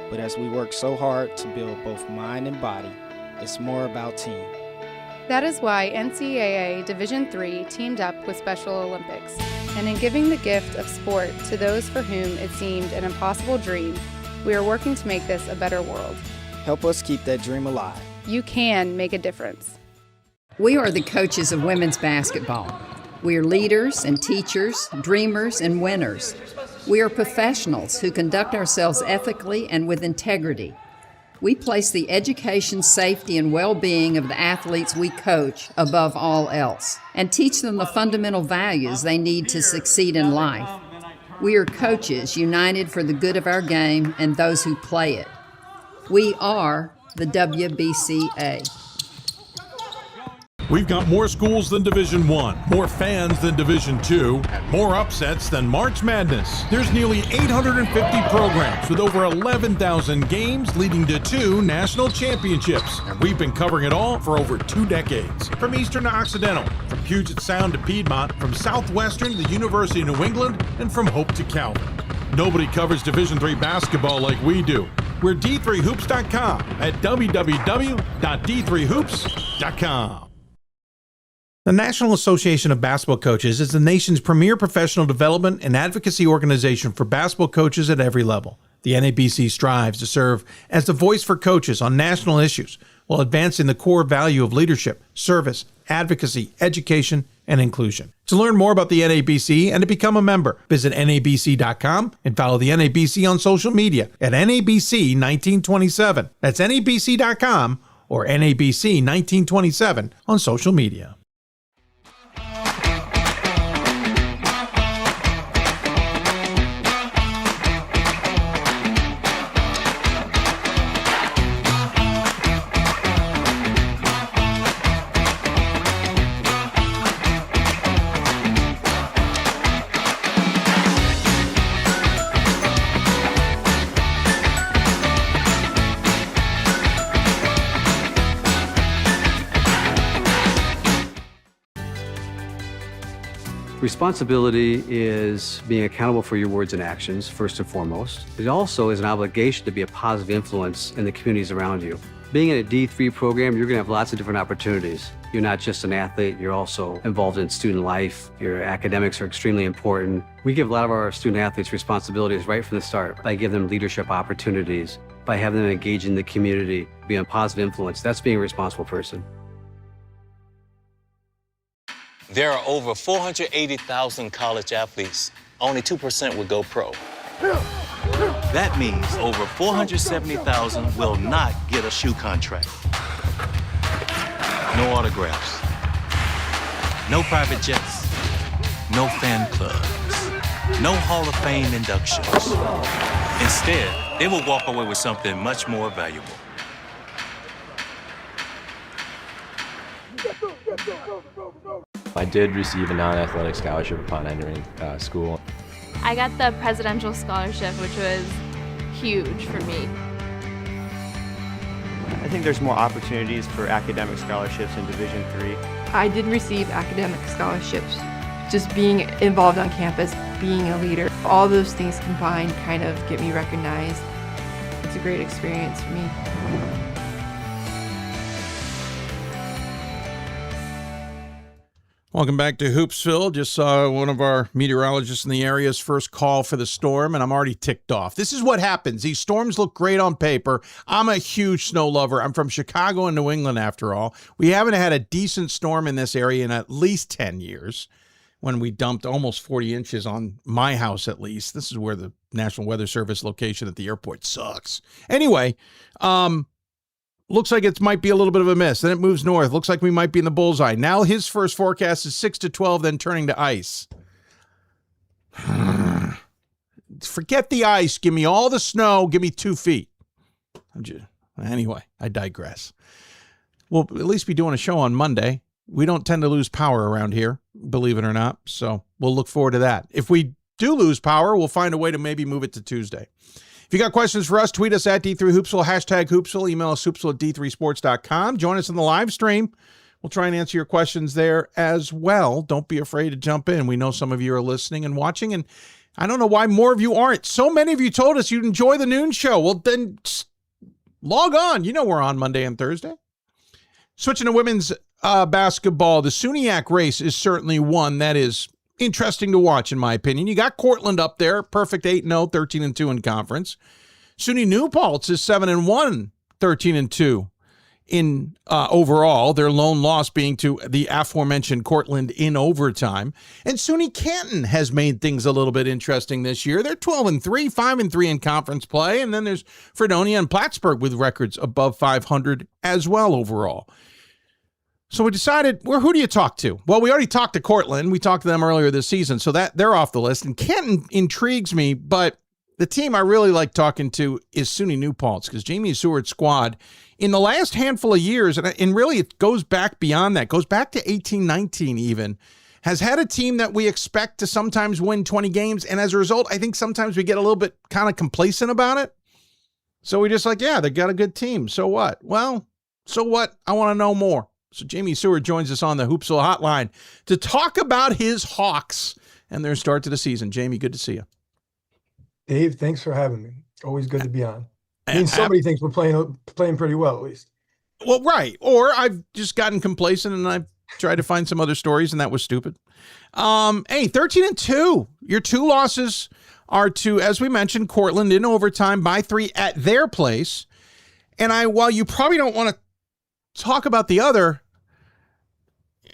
But as we work so hard to build both mind and body, it's more about team. That is why NCAA Division III teamed up with Special Olympics. And in giving the gift of sport to those for whom it seemed an impossible dream, we are working to make this a better world. Help us keep that dream alive. You can make a difference. We are the coaches of women's basketball. We are leaders and teachers, dreamers and winners. We are professionals who conduct ourselves ethically and with integrity. We place the education, safety, and well-being of the athletes we coach above all else and teach them the fundamental values they need to succeed in life. We are coaches united for the good of our game and those who play it. We are the WBCA. We've got more schools than Division I, more fans than Division II, and more upsets than March Madness. There's nearly 850 programs with over 11,000 games leading to 2 national championships. And we've been covering it all for over 2 decades. From Eastern to Occidental, from Puget Sound to Piedmont, from Southwestern to the University of New England, and from Hope to Calvin. Nobody covers Division III basketball like we do. We're D3Hoops.com at www.d3hoops.com. The National Association of Basketball Coaches is the nation's premier professional development and advocacy organization for basketball coaches at every level. The NABC strives to serve as the voice for coaches on national issues while advancing the core value of leadership, service, advocacy, education, and inclusion. To learn more about the NABC and to become a member, visit nabc.com and follow the NABC on social media at NABC 1927. That's nabc.com or NABC 1927 on social media. Responsibility is being accountable for your words and actions, first and foremost. It also is an obligation to be a positive influence in the communities around you. Being in a D3 program, you're going to have lots of different opportunities. You're not just an athlete, you're also involved in student life. Your academics are extremely important. We give a lot of our student athletes responsibilities right from the start by giving them leadership opportunities, by having them engage in the community, be a positive influence. That's being a responsible person. There are over 480,000 college athletes. Only 2% would go pro. That means over 470,000 will not get a shoe contract. No autographs. No private jets. No fan clubs. No Hall of Fame inductions. Instead, they will walk away with something much more valuable. I did receive a non-athletic scholarship upon entering school. I got the presidential scholarship, which was huge for me. I think there's more opportunities for academic scholarships in Division III. I did receive academic scholarships. Just being involved on campus, being a leader, all those things combined kind of get me recognized. It's a great experience for me. Welcome back to Hoopsville. Just saw one of our meteorologists in the area's first call for the storm, and I'm already ticked off. This is what happens. These storms look great on paper. I'm a huge snow lover. I'm from Chicago and New England, after all. We haven't had a decent storm in this area in at least 10 years, when we dumped almost 40 inches on my house, at least. This is where the National Weather Service location at the airport sucks. Anyway, looks like it might be a little bit of a miss. Then it moves north. Looks like we might be in the bullseye. Now his first forecast is 6 to 12, then turning to ice. Forget the ice. Give me all the snow. Give me 2 feet. Anyway, I digress. We'll at least be doing a show on Monday. We don't tend to lose power around here, believe it or not. So we'll look forward to that. If we do lose power, we'll find a way to maybe move it to Tuesday. If you got questions for us, tweet us at D3Hoopsville, hashtag Hoopsville, email us hoopsville@d3sports.com. Join us in the live stream. We'll try and answer your questions there as well. Don't be afraid to jump in. We know some of you are listening and watching, and I don't know why more of you aren't. So many of you told us you'd enjoy the noon show. Well, then log on. You know we're on Monday and Thursday. Switching to women's basketball, the SUNY race is certainly one that is interesting to watch, in my opinion. You got Cortland up there, perfect 8-0, 13-2 in conference. SUNY New Paltz is 7-1, 13-2 in overall. Their lone loss being to the aforementioned Cortland in overtime. And SUNY Canton has made things a little bit interesting this year. They're 12-3, 5-3 in conference play. And then there's Fredonia and Plattsburgh with records above 500 as well overall. So we decided, who do you talk to? Well, we already talked to Cortland. We talked to them earlier this season, so that they're off the list. And Canton intrigues me, but the team I really like talking to is SUNY New Paltz, because Jamie Seward's squad, in the last handful of years, and really it goes back beyond that, goes back to 18-19 even, has had a team that we expect to sometimes win 20 games. And as a result, I think sometimes we get a little bit kind of complacent about it. So we're just like, yeah, they got a good team. So what? Well, so what? I want to know more. So Jamie Seward joins us on the Hoopsville Hotline to talk about his Hawks and their start to the season. Jamie, good to see you. Dave, thanks for having me. Always good to be on. I mean, somebody thinks we're playing pretty well, at least. Well, right. Or I've just gotten complacent and I've tried to find some other stories, and that was stupid. Hey, 13-2. Your 2 losses are to, as we mentioned, Cortland in overtime by 3 at their place. And while you probably don't want to talk about the other,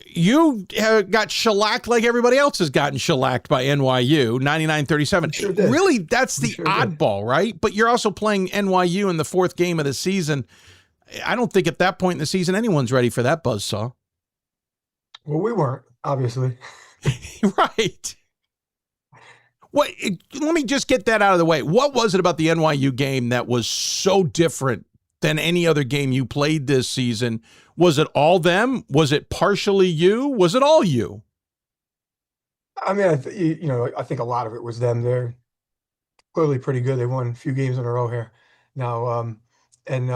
you got shellacked like everybody else has gotten shellacked by NYU, 99-37. Sure did. Really, that's the oddball, right? But you're also playing NYU in the 4th game of the season. I don't think at that point in the season anyone's ready for that buzzsaw. Well, we weren't, obviously. Right. Let me just get that out of the way. What was it about the NYU game that was so different than any other game you played this season? Was it all them? Was it partially you? Was it all you? I mean, I think a lot of it was them. They're clearly pretty good. They won a few games in a row here now, and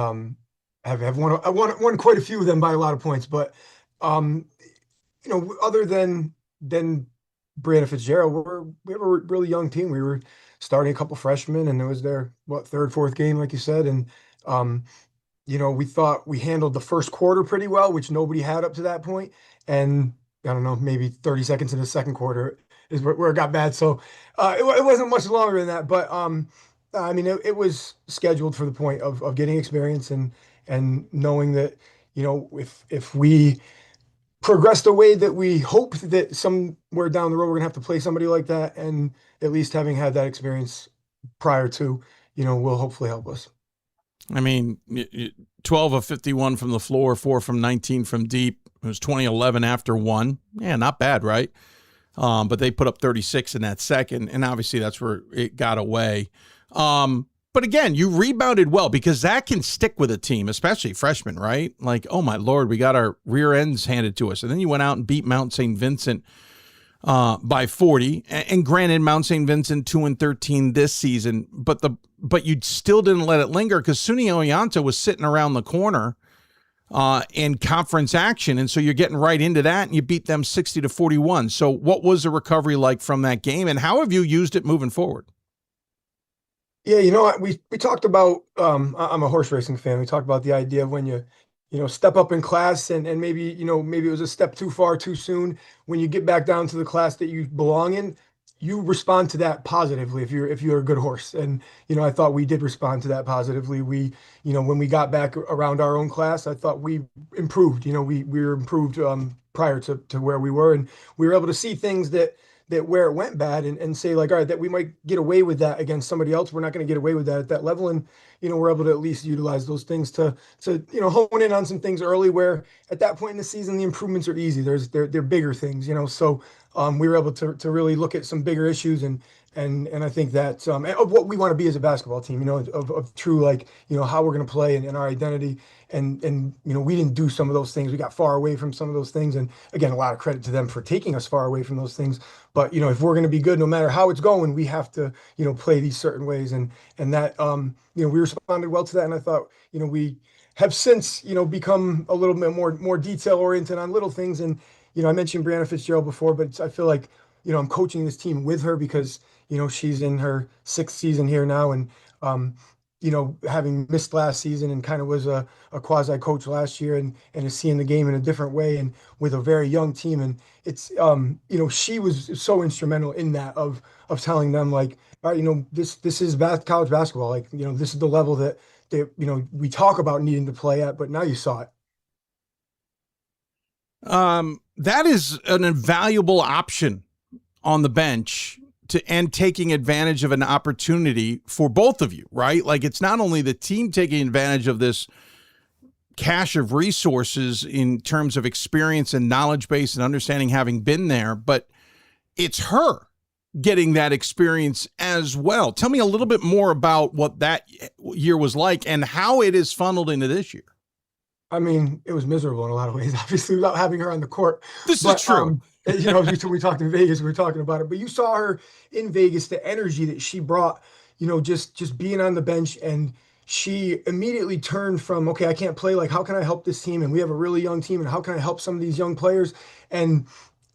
have won quite a few of them by a lot of points. But other than Brianna Fitzgerald, we have a really young team. We were starting a couple freshmen, and it was their 3rd, 4th game, like you said, and we thought we handled the first quarter pretty well, which nobody had up to that point. And I don't know, maybe 30 seconds in the second quarter is where it got bad. So it wasn't much longer than that. But I mean, it was scheduled for the point of getting experience and knowing that, if we progress the way that we hoped, that somewhere down the road we're gonna have to play somebody like that, and at least having had that experience prior to, will hopefully help us. I mean, 12 of 51 from the floor, 4 from 19 from deep. It was 20-11 after 1. Yeah, not bad, right? But they put up 36 in that second, and obviously that's where it got away. But again, you rebounded well, because that can stick with a team, especially freshmen, right? Like, oh my Lord, we got our rear ends handed to us. And then you went out and beat Mount St. Vincent by 40. And granted, Mount St. Vincent 2-13 this season, but you still didn't let it linger, because SUNY Oneonta was sitting around the corner in conference action. And so you're getting right into that, and you beat them 60-41. So what was the recovery like from that game, and how have you used it moving forward? Yeah, we talked about, I'm a horse racing fan. We talked about the idea of when you step up in class and maybe, maybe it was a step too far too soon. When you get back down to the class that you belong in, you respond to that positively if you're a good horse. And, I thought we did respond to that positively. We, when we got back around our own class, I thought we improved. We were improved prior to where we were, and we were able to see things that where it went bad and say, like, all right, that we might get away with that against somebody else. We're not going to get away with that at that level. And, we're able to at least utilize those things to hone in on some things early, where at that point in the season, the improvements are easy. They're bigger things, so we were able to really look at some bigger issues and I think that of what we want to be as a basketball team, of true, like, how we're going to play and our identity. And we didn't do some of those things. We got far away from some of those things. And again, a lot of credit to them for taking us far away from those things. But, if we're going to be good, no matter how it's going, we have to, play these certain ways. And that, we responded well to that. And I thought, we have since, become a little bit more detail oriented on little things. And, I mentioned Brianna Fitzgerald before, but I feel like, I'm coaching this team with her because, she's in her 6th season here now. And, having missed last season and kind of was a quasi coach last year and is seeing the game in a different way and with a very young team. And it's, she was so instrumental in that of telling them, like, all right, this is college basketball. Like, this is the level that we talk about needing to play at, but now you saw it. That is an invaluable option on the bench and taking advantage of an opportunity for both of you, right? Like, it's not only the team taking advantage of this cache of resources in terms of experience and knowledge base and understanding, having been there, but it's her getting that experience as well. Tell me a little bit more about what that year was like and how it is funneled into this year. I mean, it was miserable in a lot of ways, obviously, without having her on the court. This is true. We talked in Vegas, we were talking about it, but you saw her in Vegas, the energy that she brought, just being on the bench, and she immediately turned from, okay, I can't play, like, how can I help this team? And we have a really young team, and how can I help some of these young players? And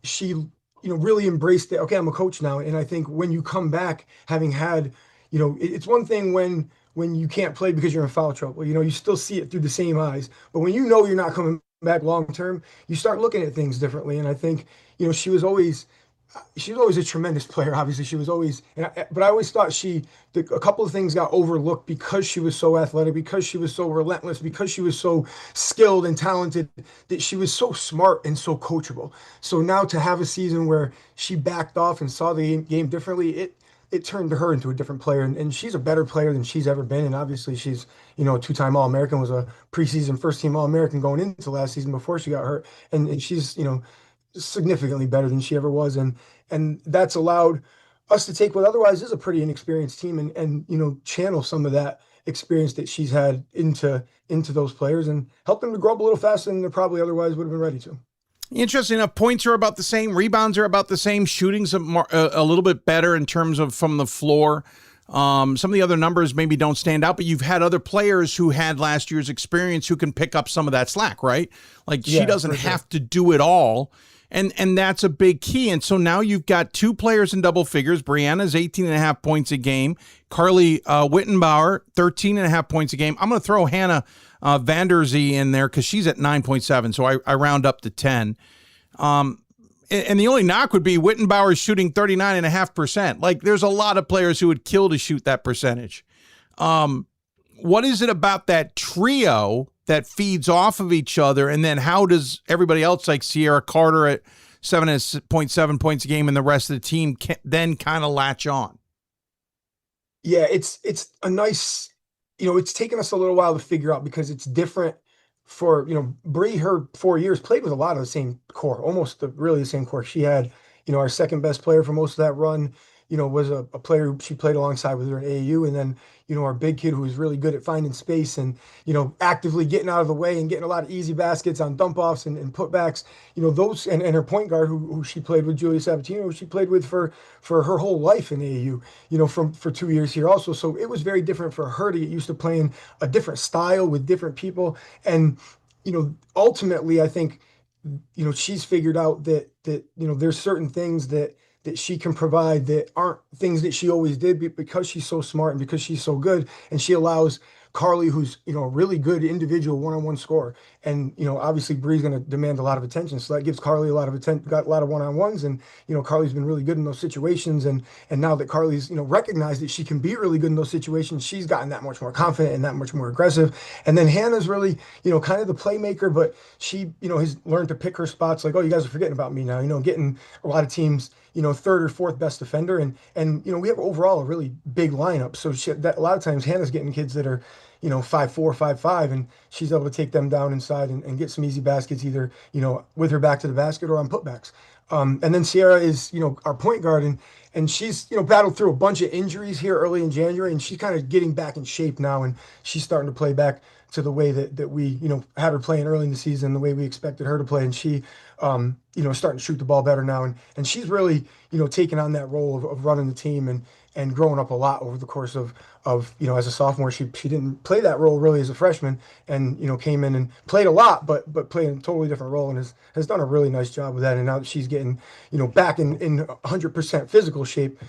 she, really embraced it. Okay, I'm a coach now. And I think when you come back, having had, it's one thing when you can't play because you're in foul trouble, you still see it through the same eyes, but when you're not coming back long term, you start looking at things differently. And I think, she was always a tremendous player. Obviously, she was always, but I always thought a couple of things got overlooked because she was so athletic, because she was so relentless, because she was so skilled and talented, that she was so smart and so coachable. So now to have a season where she backed off and saw the game differently, it turned her into a different player. And she's a better player than she's ever been. And obviously she's, a two-time All-American, was a preseason first-team All-American going into last season before she got hurt. And she's, significantly better than she ever was. And that's allowed us to take what otherwise is a pretty inexperienced team and channel some of that experience that she's had into those players and help them to grow up a little faster than they probably otherwise would have been ready to. Interesting enough, points are about the same, rebounds are about the same, shooting's a little bit better in terms of from the floor. Some of the other numbers maybe don't stand out, but you've had other players who had last year's experience who can pick up some of that slack, right? Like she doesn't have to do it all. And that's a big key. And so now you've got two players in double figures. Brianna's 18.5 points a game. Carly Wittenbauer, 13.5 points a game. I'm going to throw Hannah Vanderzee in there because she's at 9.7. So I round up to 10. And the only knock would be Wittenbauer shooting 39.5%. Like there's a lot of players who would kill to shoot that percentage. What is it about that trio that feeds off of each other? And then how does everybody else, like Sierra Carter at 7.7 points a game and the rest of the team then kind of latch on? Yeah, it's a nice, it's taken us a little while to figure out because it's different for, Bree, her 4 years played with a lot of the same core, almost really the same core. She had, our second best player for most of that run, was a player who she played alongside with her in AAU. And then, our big kid who was really good at finding space and, actively getting out of the way and getting a lot of easy baskets on dump offs and putbacks, those, and her point guard who she played with, Julia Sabatino, who she played with for her whole life in AAU, for 2 years here also. So it was very different for her to get used to playing a different style with different people. And, ultimately, I think, she's figured out that there's certain things that she can provide that aren't things that she always did because she's so smart and because she's so good. And she allows Carly, who's, a really good individual one-on-one scorer. And, obviously Bree's going to demand a lot of attention. So that gives Carly a lot of attention, got a lot of one-on-ones. And, Carly's been really good in those situations. And now that Carly's, recognized that she can be really good in those situations, she's gotten that much more confident and that much more aggressive. And then Hannah's really, kind of the playmaker, but she, has learned to pick her spots like, oh, you guys are forgetting about me now, getting a lot of teams, third or fourth best defender. And we have overall a really big lineup. So a lot of times Hannah's getting kids that are, 5'4", 5'5", and she's able to take them down inside and get some easy baskets either, with her back to the basket or on putbacks. And then Sierra is, our point guard, and she's, battled through a bunch of injuries here early in January, and she's kind of getting back in shape now, and she's starting to play back to the way that we, had her playing early in the season, the way we expected her to play. And she, starting to shoot the ball better now. And she's really, taken on that role of running the team and growing up a lot over the course of as a sophomore. She didn't play that role really as a freshman and, came in and played a lot, but played in a totally different role and has done a really nice job with that. And now that she's getting, back in 100% physical shape,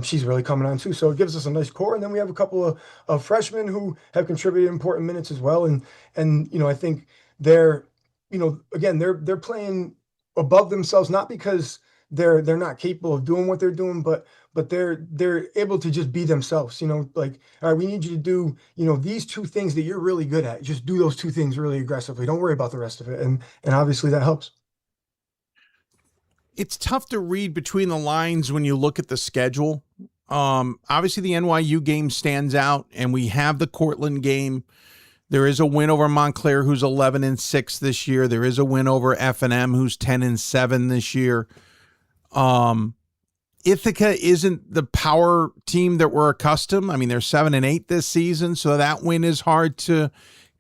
she's really coming on too. So it gives us a nice core. And then we have a couple of freshmen who have contributed important minutes as well. And I think they're, again, they're playing above themselves, not because they're not capable of doing what they're doing, but they're able to just be themselves, like, all right, we need you to do, these two things that you're really good at. Just do those two things really aggressively. Don't worry about the rest of it. And obviously that helps. It's tough to read between the lines when you look at the schedule. Obviously the NYU game stands out, and we have the Cortland game. There is a win over Montclair, who's 11-6 this year. There is a win over F&M, who's 10-7 this year. Ithaca isn't the power team that we're accustomed. I mean, they're 7-8 this season, so that win is hard to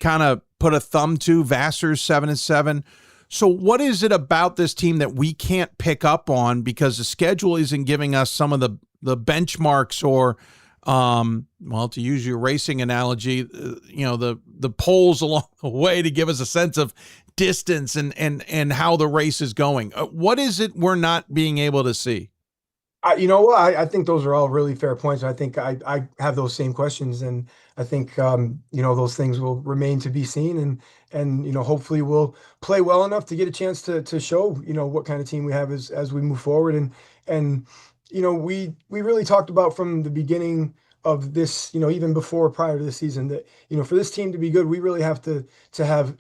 kind of put a thumb to. Vassar's 7-7. So what is it about this team that we can't pick up on because the schedule isn't giving us some of the benchmarks or, well, to use your racing analogy, the poles along the way to give us a sense of distance and how the race is going? What is it we're not being able to see? You know what? I think those are all really fair points. I think I have those same questions, and I think those things will remain to be seen, and hopefully we'll play well enough to get a chance to show what kind of team we have as we move forward, and we really talked about from the beginning of this, even prior to the season, that for this team to be good, we really have to have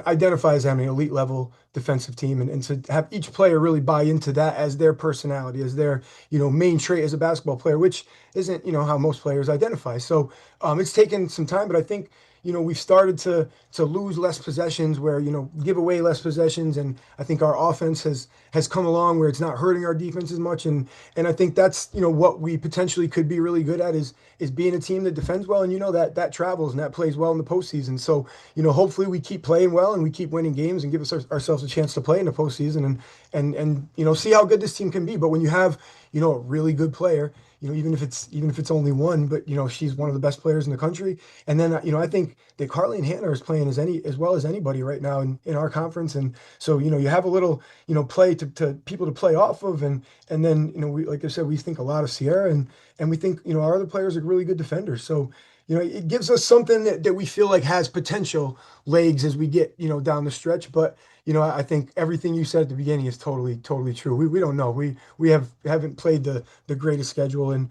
identify as having an elite level defensive team, and to have each player really buy into that as their personality, as their main trait as a basketball player, which isn't how most players identify. So it's taken some time, but I think we've started to lose less possessions, where give away less possessions, and I think our offense has come along where it's not hurting our defense as much, and I think that's what we potentially could be really good at is being a team that defends well, and that travels and that plays well in the postseason. So hopefully we keep playing well and we keep winning games and give ourselves a chance to play in the postseason, and see how good this team can be. But when you have a really good player, even if it's only one, but she's one of the best players in the country. And then I think that Carly Hannah is playing as well as anybody right now in our conference. And so you have a little play to people to play off of, and then we, like I said, we think a lot of Sierra, and we think our other players are really good defenders. So it gives us something that we feel like has potential legs as we get down the stretch. But I think everything you said at the beginning is totally true. We don't know. We haven't played the greatest schedule, and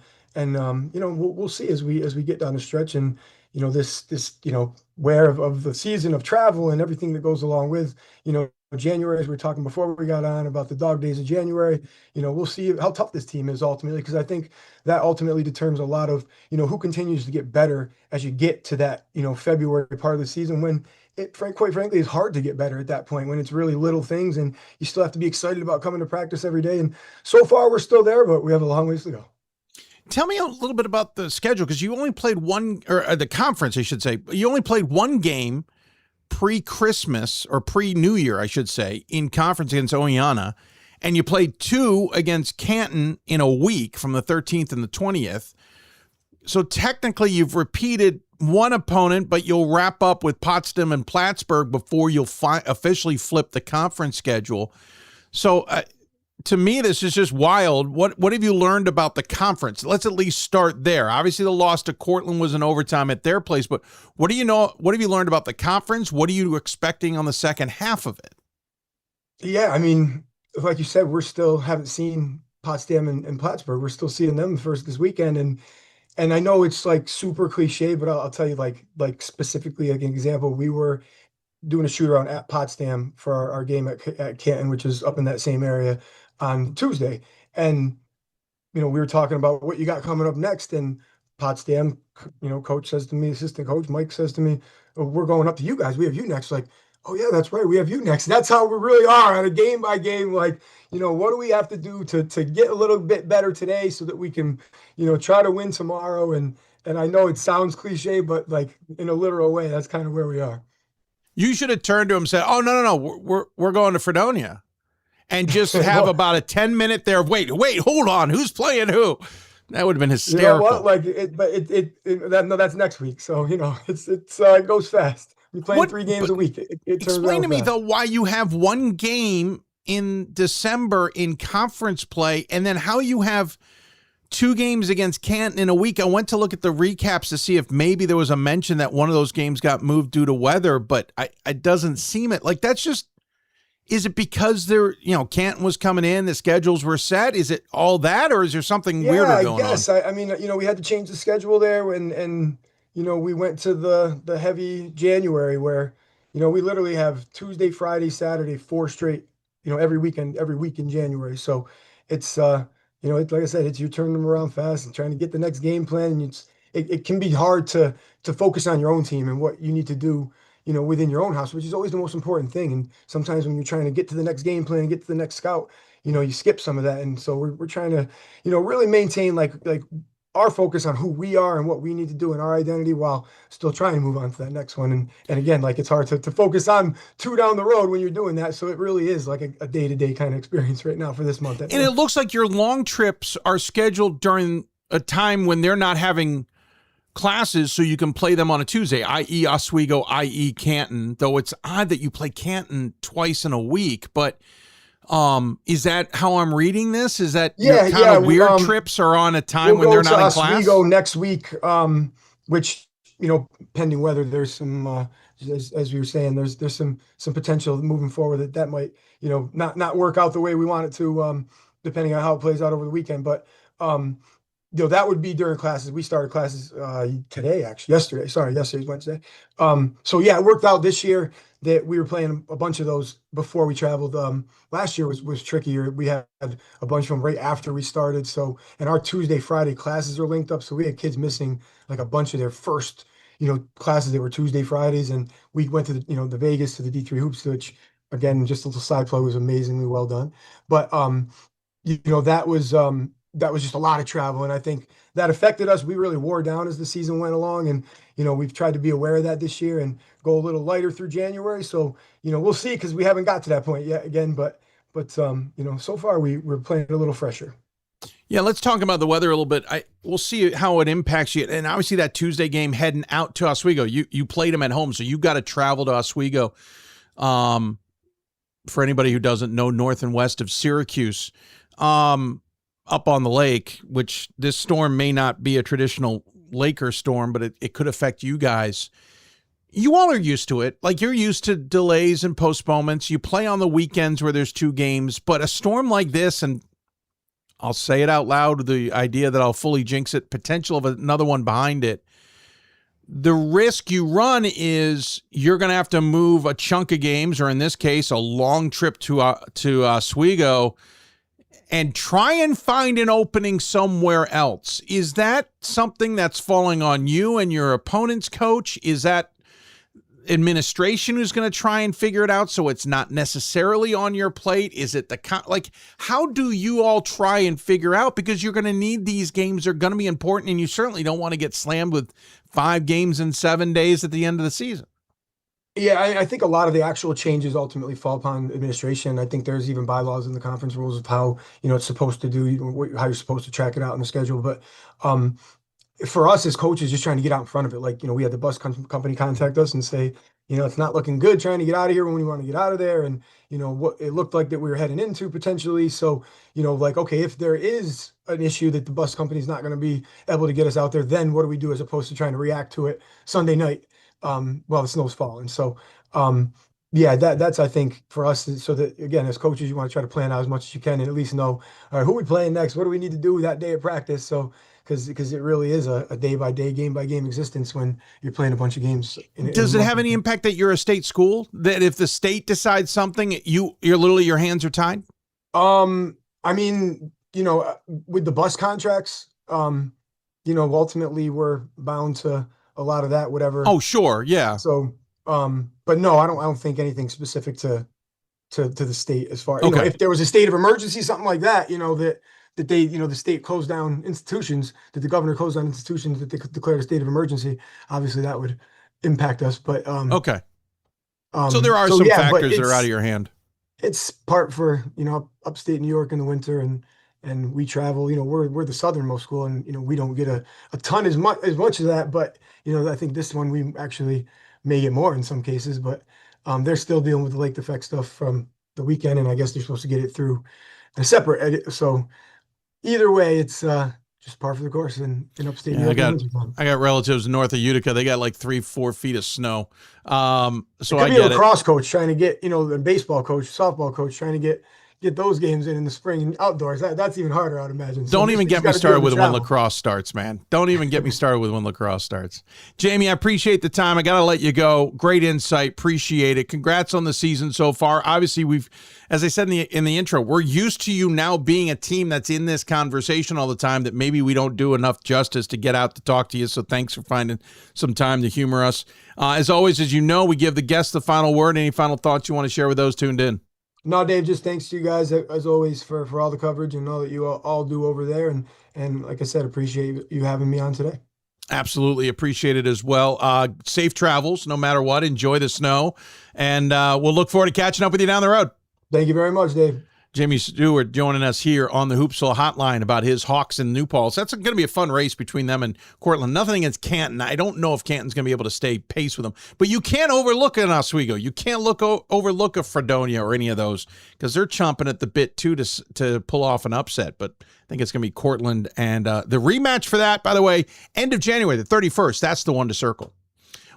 we'll see as we get down the stretch, and this where of the season of travel and everything that goes along with January, as we were talking before we got on about the dog days of January. We'll see how tough this team is ultimately, because I think that ultimately determines a lot of who continues to get better as you get to that February part of the season, when quite frankly, it's hard to get better at that point, when it's really little things and you still have to be excited about coming to practice every day. And so far we're still there, but we have a long ways to go. Tell me a little bit about the schedule, because you only played the conference, I should say. You only played one game pre-Christmas, or pre-New Year, I should say, in conference against Oneonta, and you played 2 against Canton in a week from the 13th and the 20th. So technically you've repeated one opponent, but you'll wrap up with Potsdam and Plattsburgh before you'll officially flip the conference schedule. So to me, this is just wild. What have you learned about the conference? Let's at least start there. Obviously, the loss to Cortland was in overtime at their place, but what have you learned about the conference? What are you expecting on the second half of it? Yeah, I mean, like you said, we're still haven't seen Potsdam and Plattsburgh. We're still seeing them first this weekend, and I know it's like super cliche, but I'll tell you like specifically, like an example. We were doing a shoot around at Potsdam for our game at Canton, which is up in that same area, on Tuesday. And, we were talking about what you got coming up next, and Potsdam, coach says to me, assistant coach Mike says to me, oh, we're going up to you guys. We have you next. Like, oh yeah, that's right. We have you next. That's how we really are on a game by game. Like, what do we have to do to get a little bit better today so that we can, try to win tomorrow. And I know it sounds cliche, but like in a literal way, that's kind of where we are. You should have turned to him and said, oh, no, we're going to Fredonia, and just have about a 10-minute there of, wait, hold on, who's playing who? That would have been hysterical. You know what? That's next week. So, it goes fast. We play 3 games a week. It explain to me, though, why you have one game in December in conference play, and then how you have 2 games against Canton in a week. I went to look at the recaps to see if maybe there was a mention that one of those games got moved due to weather, but it doesn't seem it. Like, that's just, is it because Canton was coming in, the schedules were set? Is it all that, or is there something weirder going on? I guess. I mean, we had to change the schedule there, and we went to the heavy January where, we literally have Tuesday, Friday, Saturday, 4 straight, every week in January. So it's, like I said, you're turning them around fast and trying to get the next game plan. And it can be hard to focus on your own team and what you need to do, within your own house, which is always the most important thing. And sometimes when you're trying to get to the next game plan and get to the next scout, you skip some of that. And so we're trying to, really maintain like our focus on who we are and what we need to do in our identity, while still trying to move on to that next one. And again, like, it's hard to focus on 2 down the road when you're doing that. So it really is like a day-to-day kind of experience right now for this month. And it looks like your long trips are scheduled during a time when they're not having classes, so you can play them on a Tuesday, i.e. Oswego, i.e. Canton, though it's odd that you play Canton twice in a week. But Is that how I'm reading this? Is that Yeah, your kind of weird trips are on a time when they're not in class? We go next week, which, pending weather, there's some, as we were saying, there's some potential moving forward that might, not work out the way we want it to, depending on how it plays out over the weekend. But, that would be during classes. We started classes today, actually, yesterday. Sorry, yesterday's Wednesday. So yeah, it worked out this year that we were playing a bunch of those before we traveled. Last year was trickier. We had a bunch of them right after we started. So, and our Tuesday, Friday classes are linked up. So we had kids missing like a bunch of their first, classes that were Tuesday, Fridays. And we went to the Vegas to the D3 Hoops, which again, just a little side play, was amazingly well done. But, that was just a lot of travel. And I think that affected us. We really wore down as the season went along. And, we've tried to be aware of that this year and go a little lighter through January. So, we'll see, because we haven't got to that point yet again. But so far we're playing a little fresher. Yeah, let's talk about the weather a little bit. We'll see how it impacts you. And obviously that Tuesday game heading out to Oswego, you played them at home, so you got to travel to Oswego. For anybody who doesn't know, north and west of Syracuse. Up on the lake, which this storm may not be a traditional Laker storm, but it could affect you guys. You all are used to it. Like, you're used to delays and postponements. You play on the weekends where there's 2 games, but a storm like this, and I'll say it out loud, the idea that I'll fully jinx it, potential of another one behind it. The risk you run is you're going to have to move a chunk of games, or in this case, a long trip to Oswego, and try and find an opening somewhere else. Is that something that's falling on you and your opponent's coach? Is that administration who's going to try and figure it out so it's not necessarily on your plate? Is it how do you all try and figure out? Because you're going to need these games. They're going to be important, and you certainly don't want to get slammed with 5 games in 7 days at the end of the season. Yeah, I think a lot of the actual changes ultimately fall upon administration. I think there's even bylaws in the conference rules of how, it's supposed to do, how you're supposed to track it out in the schedule. But for us as coaches, just trying to get out in front of it, we had the bus company contact us and say, it's not looking good trying to get out of here when we want to get out of there. And, what it looked like that we were heading into potentially. So, okay, if there is an issue that the bus company is not going to be able to get us out there, then what do we do as opposed to trying to react to it Sunday night? Well, the snow's falling. So, that's, I think, for us, so that, again, as coaches, you want to try to plan out as much as you can and at least know, all right, who we playing next? What do we need to do that day at practice? So, because it really is a day-by-day, game-by-game existence when you're playing a bunch of games. Does it have any impact that you're a state school? That if the state decides something, you're literally, your hands are tied? I mean, with the bus contracts, ultimately we're bound to a lot of that, whatever. Oh, sure. Yeah. So, but no, I don't think anything specific to the state as far, okay. If there was a state of emergency, something like that, that they, the state closed down institutions, that the governor closed down institutions, that they could declare a state of emergency, obviously that would impact us. But, okay. So there are some factors that are out of your hand. It's part for, upstate New York in the winter, and we travel, we're the southernmost school, and, we don't get a ton as much of that, but, I think this one, we actually may get more in some cases, but they're still dealing with the lake effect stuff from the weekend, and I guess they're supposed to get it through a separate edit. So either way, it's just par for the course in upstate New York. I got relatives north of Utica. They got like 3-4 feet of snow. So I get a lacrosse coach trying to get, the baseball coach, softball coach trying to get those games in the spring and outdoors. That's even harder, I'd imagine. So don't even get me started with when lacrosse starts, man. Don't even get me started with when lacrosse starts. Jamie, I appreciate the time. I got to let you go. Great insight. Appreciate it. Congrats on the season so far. Obviously, as I said in the intro, we're used to you now being a team that's in this conversation all the time that maybe we don't do enough justice to get out to talk to you. So thanks for finding some time to humor us. As always, as you know, we give the guests the final word. Any final thoughts you want to share with those tuned in? No, Dave, just thanks to you guys, as always, for all the coverage and all that you all do over there. And like I said, appreciate you having me on today. Absolutely appreciate it as well. Safe travels, no matter what. Enjoy the snow. And we'll look forward to catching up with you down the road. Thank you very much, Dave. Jamie Seward joining us here on the Hoopsville Hotline about his Hawks and New Paltz. That's going to be a fun race between them and Cortland. Nothing against Canton. I don't know if Canton's going to be able to stay pace with them. But you can't overlook an Oswego. You can't overlook a Fredonia or any of those because they're chomping at the bit, too, to pull off an upset. But I think it's going to be Cortland. And the rematch for that, by the way, end of January, the 31st. That's the one to circle.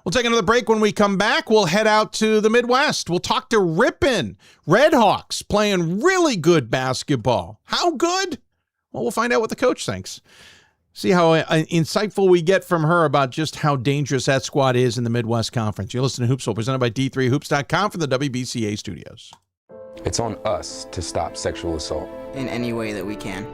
We'll take another break. When we come back, we'll head out to the Midwest. We'll talk to Ripon. Redhawks playing really good basketball. How good? Well, we'll find out what the coach thinks. See how insightful we get from her about just how dangerous that squad is in the Midwest Conference. You're listening to Hoopsville, presented by D3Hoops.com from the WBCA studios. It's on us to stop sexual assault. In any way that we can.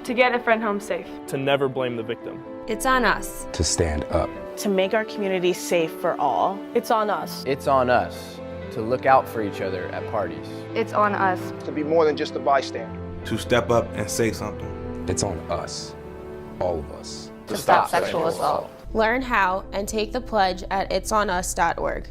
To get a friend home safe. To never blame the victim. It's on us. To stand up. To make our community safe for all. It's on us. It's on us to look out for each other at parties. It's on us. To be more than just a bystander. To step up and say something. It's on us, all of us. To stop sexual assault. Learn how and take the pledge at itsonus.org.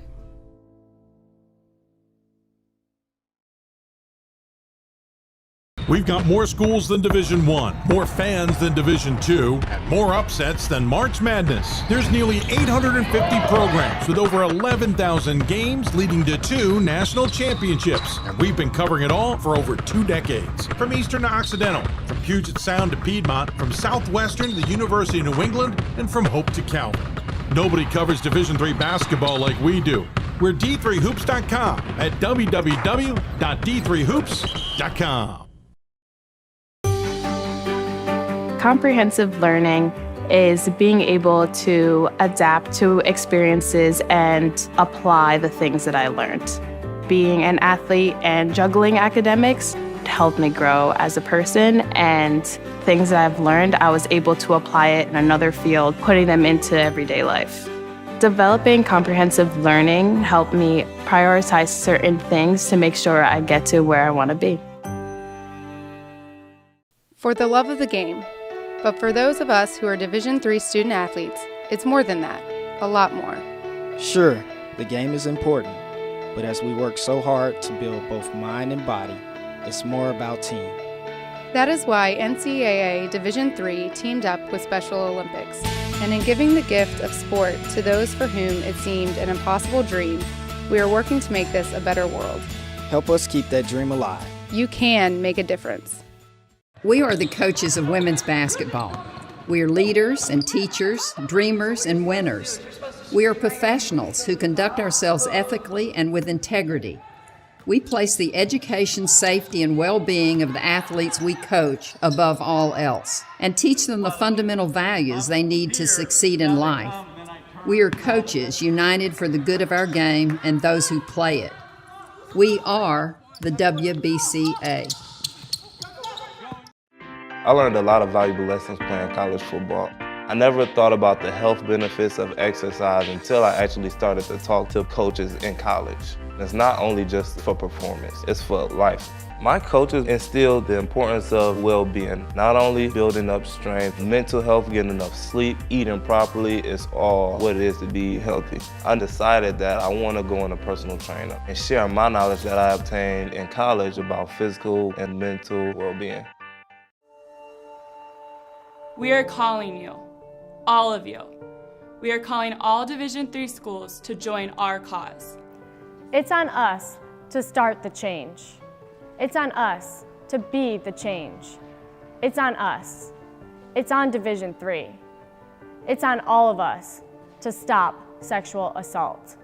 We've got more schools than Division I, more fans than Division II, and more upsets than March Madness. There's nearly 850 programs with over 11,000 games leading to 2 national championships. And we've been covering it all for over 2 decades. From Eastern to Occidental, from Puget Sound to Piedmont, from Southwestern to the University of New England, and from Hope to Calvin. Nobody covers Division III basketball like we do. We're D3Hoops.com at www.d3hoops.com. Comprehensive learning is being able to adapt to experiences and apply the things that I learned. Being an athlete and juggling academics helped me grow as a person, and things that I've learned, I was able to apply it in another field, putting them into everyday life. Developing comprehensive learning helped me prioritize certain things to make sure I get to where I want to be. For the love of the game. But for those of us who are Division III student athletes, it's more than that, a lot more. Sure, the game is important, but as we work so hard to build both mind and body, it's more about team. That is why NCAA Division III teamed up with Special Olympics, and in giving the gift of sport to those for whom it seemed an impossible dream, we are working to make this a better world. Help us keep that dream alive. You can make a difference. We are the coaches of women's basketball. We are leaders and teachers, dreamers and winners. We are professionals who conduct ourselves ethically and with integrity. We place the education, safety, and well-being of the athletes we coach above all else and teach them the fundamental values they need to succeed in life. We are coaches united for the good of our game and those who play it. We are the WBCA. I learned a lot of valuable lessons playing college football. I never thought about the health benefits of exercise until I actually started to talk to coaches in college. It's not only just for performance, it's for life. My coaches instilled the importance of well-being, not only building up strength, mental health, getting enough sleep, eating properly is all what it is to be healthy. I decided that I want to go on a personal trainer and share my knowledge that I obtained in college about physical and mental well-being. We are calling you, all of you. We are calling all Division III schools to join our cause. It's on us to start the change. It's on us to be the change. It's on us. It's on Division III. It's on all of us to stop sexual assault.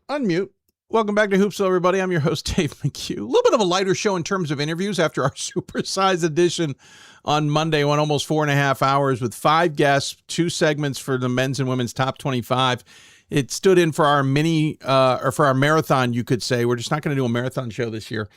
Unmute. Welcome back to Hoopsville, everybody. I'm your host, Dave McHugh. A little bit of a lighter show in terms of interviews after our supersized edition on Monday. Went almost 4.5 hours with 5 guests, 2 segments for the men's and women's top 25. It stood in for our or for our marathon, you could say. We're just not going to do a marathon show this year,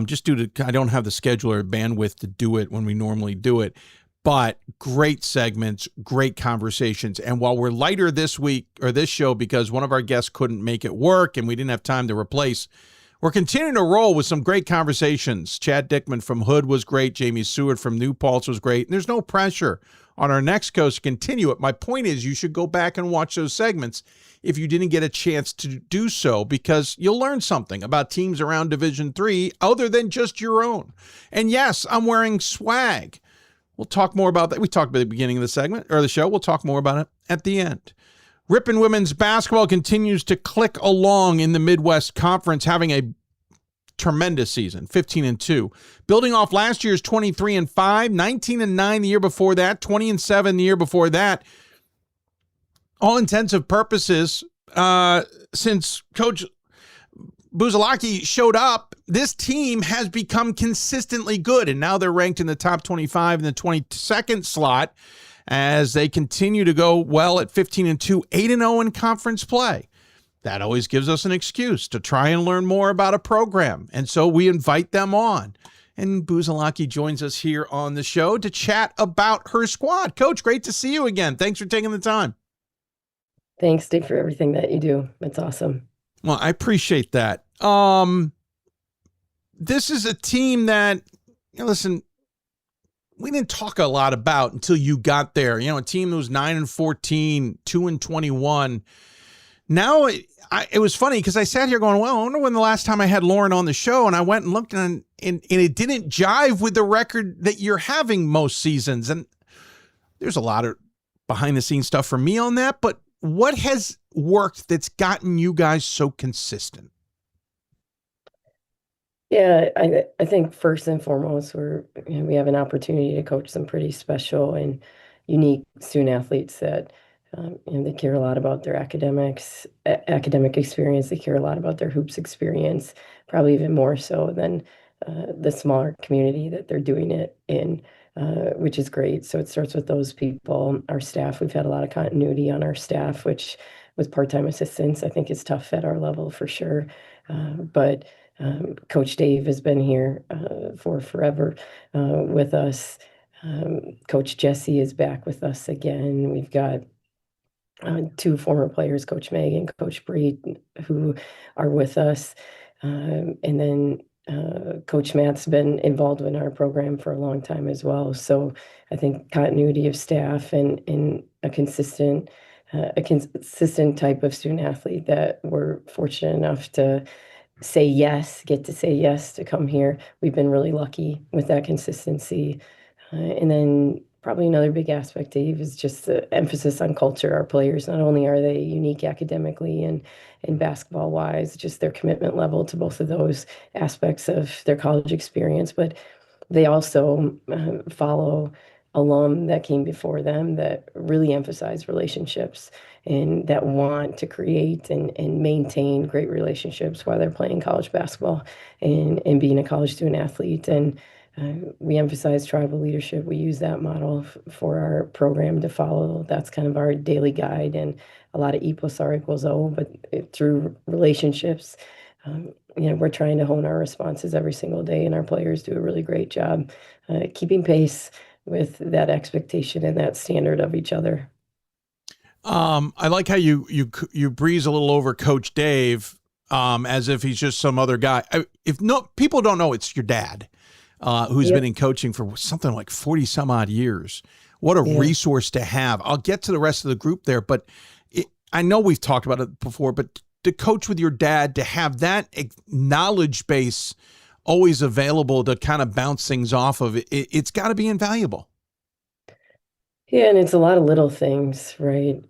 just due to I don't have the schedule or bandwidth to do it when we normally do it. But great segments, great conversations. And while we're lighter this week or this show because one of our guests couldn't make it work and we didn't have time to replace, we're continuing to roll with some great conversations. Chad Dickman from Hudl was great. Jamie Seward from New Paltz was great. And there's no pressure on our next coast to continue it. My point is you should go back and watch those segments if you didn't get a chance to do so, because you'll learn something about teams around Division III other than just your own. And yes, I'm wearing swag. We'll talk more about that. We talked about the beginning of the segment or the show. We'll talk more about it at the end. Ripon women's basketball continues to click along in the Midwest Conference, having a tremendous season, 15-2. Building off last year's 23-5, 19-9 the year before that, 20-7 the year before that. All intents and purposes, since Coach Busalacchi showed up, this team has become consistently good, and now they're ranked in the top 25 in the 22nd slot as they continue to go well at 15-2, 8-0 in conference play. That always gives us an excuse to try and learn more about a program, and so we invite them on. And Busalacchi joins us here on the show to chat about her squad. Coach, great to see you again. Thanks for taking the time. Thanks, Dave, for everything that you do. It's awesome. Well, I appreciate that. This is a team that, listen, we didn't talk a lot about until you got there. A team that was 9-14, 2-21. Now it was funny because I sat here going, well, I wonder when the last time I had Lauren on the show, and I went and looked and it didn't jive with the record that you're having most seasons. And there's a lot of behind the scenes stuff for me on that, but what has worked that's gotten you guys so consistent? Yeah, I think first and foremost, we have an opportunity to coach some pretty special and unique student athletes that they care a lot about their academic experience. They care a lot about their hoops experience, probably even more so than the smaller community that they're doing it in, which is great. So it starts with those people. Our staff, we've had a lot of continuity on our staff, which with part-time assistants, I think is tough at our level for sure. But Coach Dave has been here for forever with us. Coach Jesse is back with us again. We've got 2 former players, Coach Meg and Coach Bree, who are with us. And then Coach Matt's been involved in our program for a long time as well. So I think continuity of staff and a consistent type of student athlete that we're fortunate enough to get to say yes to come here. We've been really lucky with that consistency. And then probably another big aspect, Dave, is just the emphasis on culture. Our players, not only are they unique academically and basketball wise, just their commitment level to both of those aspects of their college experience, but they also follow alum that came before them that really emphasize relationships and that want to create and maintain great relationships while they're playing college basketball and being a college student athlete. And we emphasize tribal leadership. We use that model for our program to follow. That's kind of our daily guide, and a lot of E plus R equals O, but through relationships, we're trying to hone our responses every single day, and our players do a really great job keeping pace with that expectation and that standard of each other. I like how you breeze a little over Coach Dave as if he's just some other guy. People don't know it's your dad who's been in coaching for something like 40 some odd years. What a resource to have. I'll get to the rest of the group there, but I know we've talked about it before, but to coach with your dad, to have that knowledge base always available to kind of bounce things off of, it's got to be invaluable. Yeah, and it's a lot of little things, right?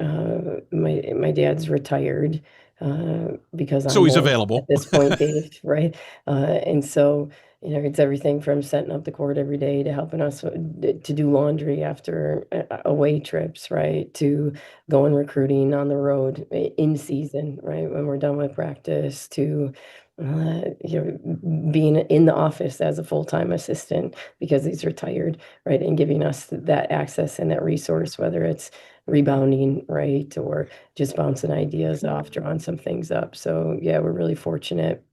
My dad's retired, because So I'm he's more available at this point, Dave, right? And so, it's everything from setting up the court every day to helping us to do laundry after away trips, right? To going recruiting on the road in season, right? When we're done with practice, to being in the office as a full-time assistant because he's retired, right? And giving us that access and that resource, whether it's rebounding, right? Or just bouncing ideas off, drawing some things up. So yeah, we're really fortunate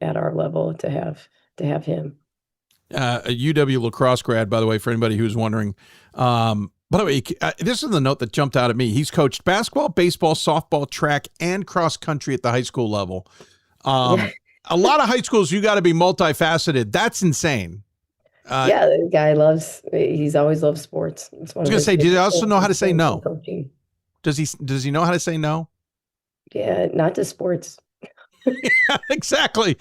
at our level to have him. A UW lacrosse grad, by the way, for anybody who's wondering. By the way, this is the note that jumped out at me. He's coached basketball, baseball, softball, track, and cross country at the high school level. A lot of high schools, you got to be multifaceted. That's insane. Yeah, the guy he's always loved sports. I was going to say, do you also know how to say no? Coaching. Does he know how to say no? Yeah, not to sports. Yeah, exactly.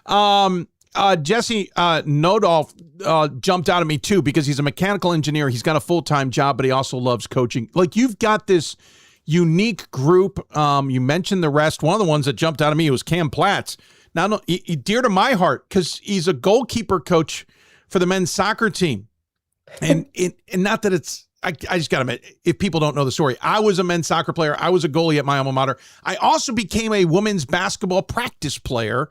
Jesse Nodolf jumped out at me too because he's a mechanical engineer. He's got a full-time job, but he also loves coaching. Like, you've got this unique group. You mentioned the rest. One of the ones that jumped out at me was Cam Platts. Now, dear to my heart because he's a goalkeeper coach for the men's soccer team. And not that it's, I just got to admit, if people don't know the story, I was a men's soccer player. I was a goalie at my alma mater. I also became a women's basketball practice player.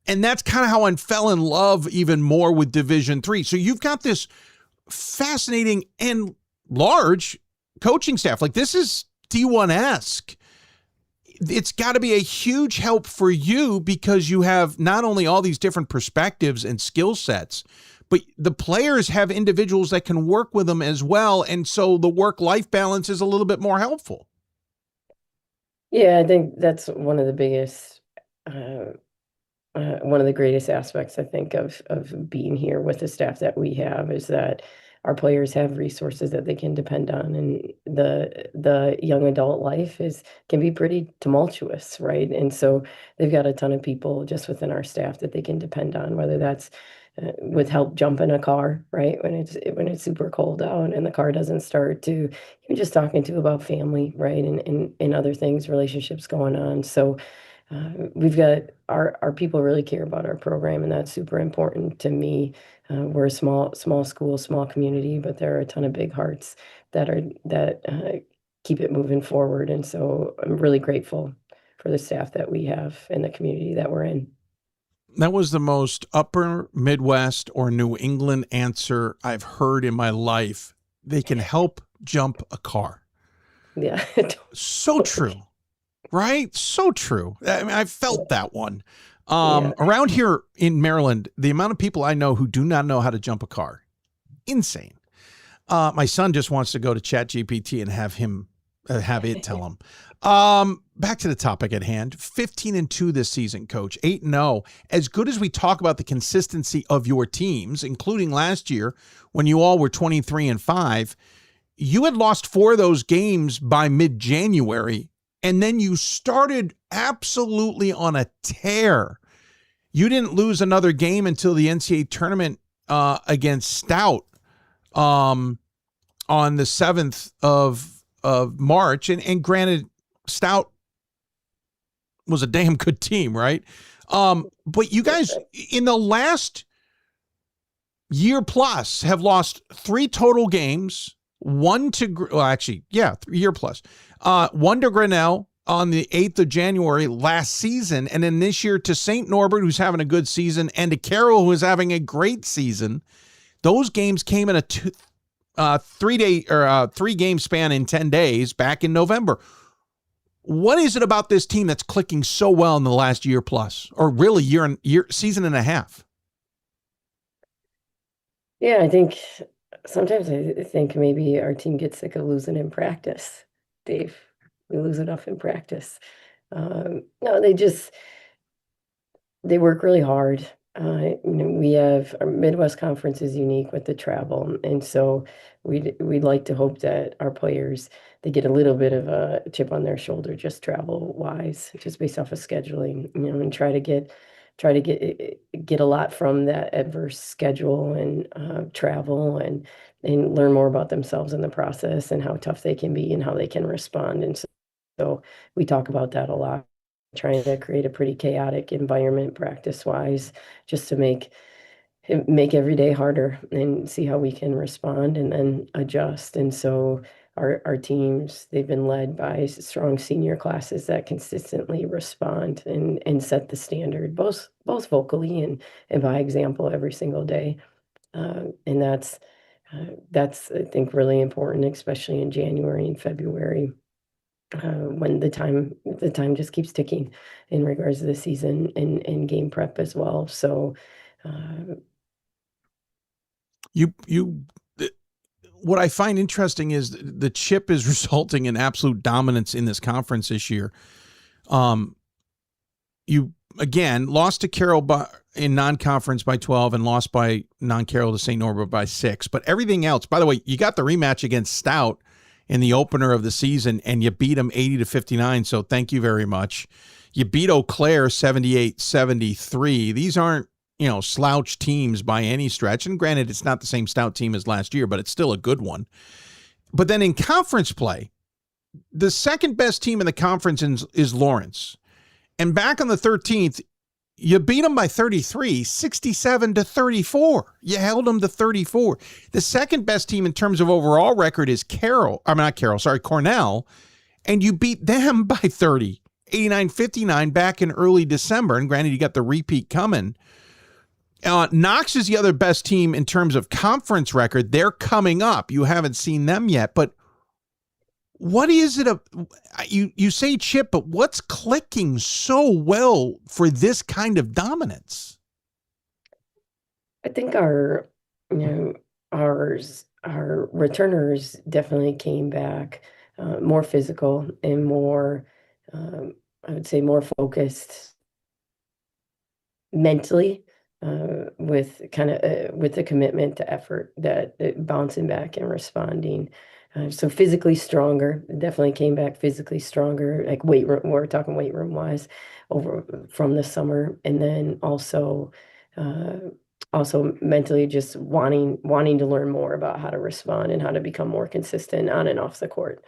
And that's kind of how I fell in love even more with Division III. So you've got this fascinating and large coaching staff. Like, this is D1-esque. It's got to be a huge help for you because you have not only all these different perspectives and skill sets, but the players have individuals that can work with them as well. And so the work-life balance is a little bit more helpful. Yeah, I think that's one of the biggest, one of the greatest aspects, I think, of being here with the staff that we have is that our players have resources that they can depend on, and the young adult life can be pretty tumultuous, right? And so they've got a ton of people just within our staff that they can depend on, whether that's with help jump in a car, right? When it's super cold out and the car doesn't start, to even just talking to about family, right? And other things, relationships going on. So we've got our people really care about our program, and that's super important to me. We're a small school, small community, but there are a ton of big hearts that keep it moving forward. And so I'm really grateful for the staff that we have and the community that we're in. That was the most upper Midwest or New England answer I've heard in my life. They can help jump a car. Yeah. So true. Right? So true. I mean, I felt that one. Around here in Maryland, the amount of people I know who do not know how to jump a car, insane. My son just wants to go to ChatGPT and have it tell him. Back to the topic at hand. 15-2 this season, Coach. 8-0. As good as we talk about the consistency of your teams, including last year when you all were 23-5, you had lost 4 of those games by mid-January. And then you started absolutely on a tear. You didn't lose another game until the NCAA tournament against Stout on the 7th of March. And granted, Stout was a damn good team, right? But you guys, in the last year plus, have lost 3 total games. One to, year plus. One to Grinnell on the 8th of January last season, and then this year to St. Norbert, who's having a good season, and to Carroll, who is having a great season. Those games came in a 3-game span in 10 days back in November. What is it about this team that's clicking so well in the last year plus, or really season and a half? Yeah, I think sometimes I think maybe our team gets sick of losing in practice, Dave. We lose enough in practice. No, they work really hard. We have our Midwest Conference is unique with the travel, and so we'd like to hope that our players, they get a little bit of a chip on their shoulder, just travel wise, just based off of scheduling, and try to get a lot from that adverse schedule and travel and learn more about themselves in the process and how tough they can be and how they can respond. And so So we talk about that a lot, trying to create a pretty chaotic environment practice-wise, just to make every day harder and see how we can respond and then adjust. And so our teams, they've been led by strong senior classes that consistently respond and set the standard, both vocally and by example every single day. And that's I think really important, especially in January and February, when the time just keeps ticking in regards to the season and game prep as well. So what I find interesting is the chip is resulting in absolute dominance in this conference this year. You again lost to Carroll in non-conference by 12 and lost by non-Carroll to St. Norbert by 6. But everything else, by the way, you got the rematch against Stout in the opener of the season and you beat them 80-59. So thank you very much. You beat Eau Claire 78-73. These aren't, slouch teams by any stretch. And granted, it's not the same Stout team as last year, but it's still a good one. But then in conference play, the second best team in the conference is Lawrence. And back on the 13th, you beat them by 33, 67-34. You held them to 34. The second best team in terms of overall record is Cornell. And you beat them by 30, 89-59 back in early December. And granted, you got the repeat coming. Knox is the other best team in terms of conference record. They're coming up. You haven't seen them yet, but what is it? You say chip, but what's clicking so well for this kind of dominance? I think our returners definitely came back more physical and more, I would say, more focused mentally. With the commitment to effort, that bouncing back and responding. So physically stronger, definitely came back physically stronger, like weight room, we're talking weight room wise over from the summer. And then also mentally just wanting to learn more about how to respond and how to become more consistent on and off the court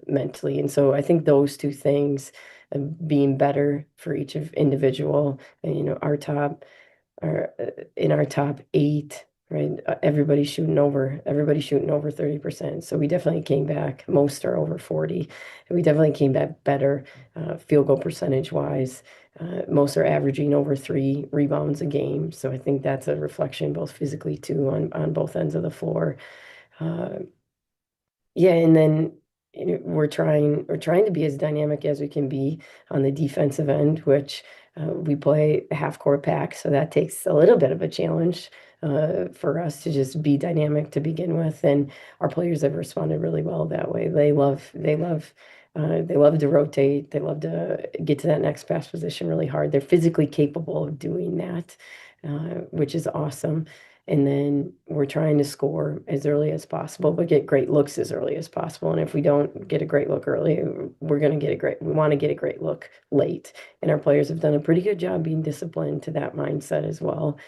mentally. And so I think those two things, being better for each of individual, and, our top 8, right? Everybody's shooting over 30%. So we definitely came back. Most are over 40. And we definitely came back better field goal percentage wise. Most are averaging over 3 rebounds a game. So I think that's a reflection both physically too on both ends of the floor. And then we're trying to be as dynamic as we can be on the defensive end, which we play half court pack, so that takes a little bit of a challenge for us to just be dynamic to begin with. And our players have responded really well that way. They love to rotate. They love to get to that next pass position really hard. They're physically capable of doing that, which is awesome. And then we're trying to score as early as possible, but get great looks as early as possible. And if we don't get a great look early, we want to get a great look late. And our players have done a pretty good job being disciplined to that mindset as well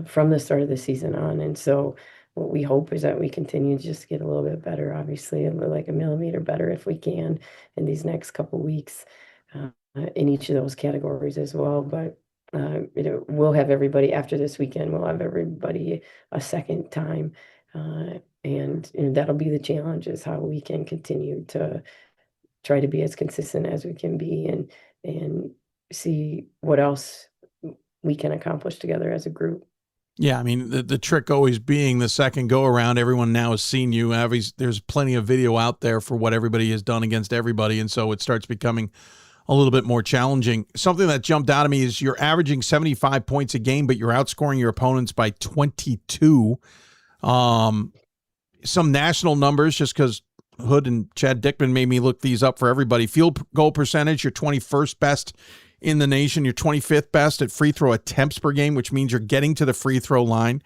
from the start of the season on. And so what we hope is that we continue to just get a little bit better, obviously, and we're like a millimeter better if we can in these next couple weeks in each of those categories as well. But we'll have everybody after this weekend. We'll have everybody a second time, and that'll be the challenge: is how we can continue to try to be as consistent as we can be, and see what else we can accomplish together as a group. Yeah, I mean, the trick always being the second go around. Everyone now has seen you. There's plenty of video out there for what everybody has done against everybody, and so it starts becoming a little bit more challenging. Something that jumped out at me is you're averaging 75 points a game, but you're outscoring your opponents by 22. Some national numbers, just because Hood and Chad Dickman made me look these up for everybody. Field goal percentage, you're 21st best in the nation. You're 25th best at free throw attempts per game, which means you're getting to the free throw line.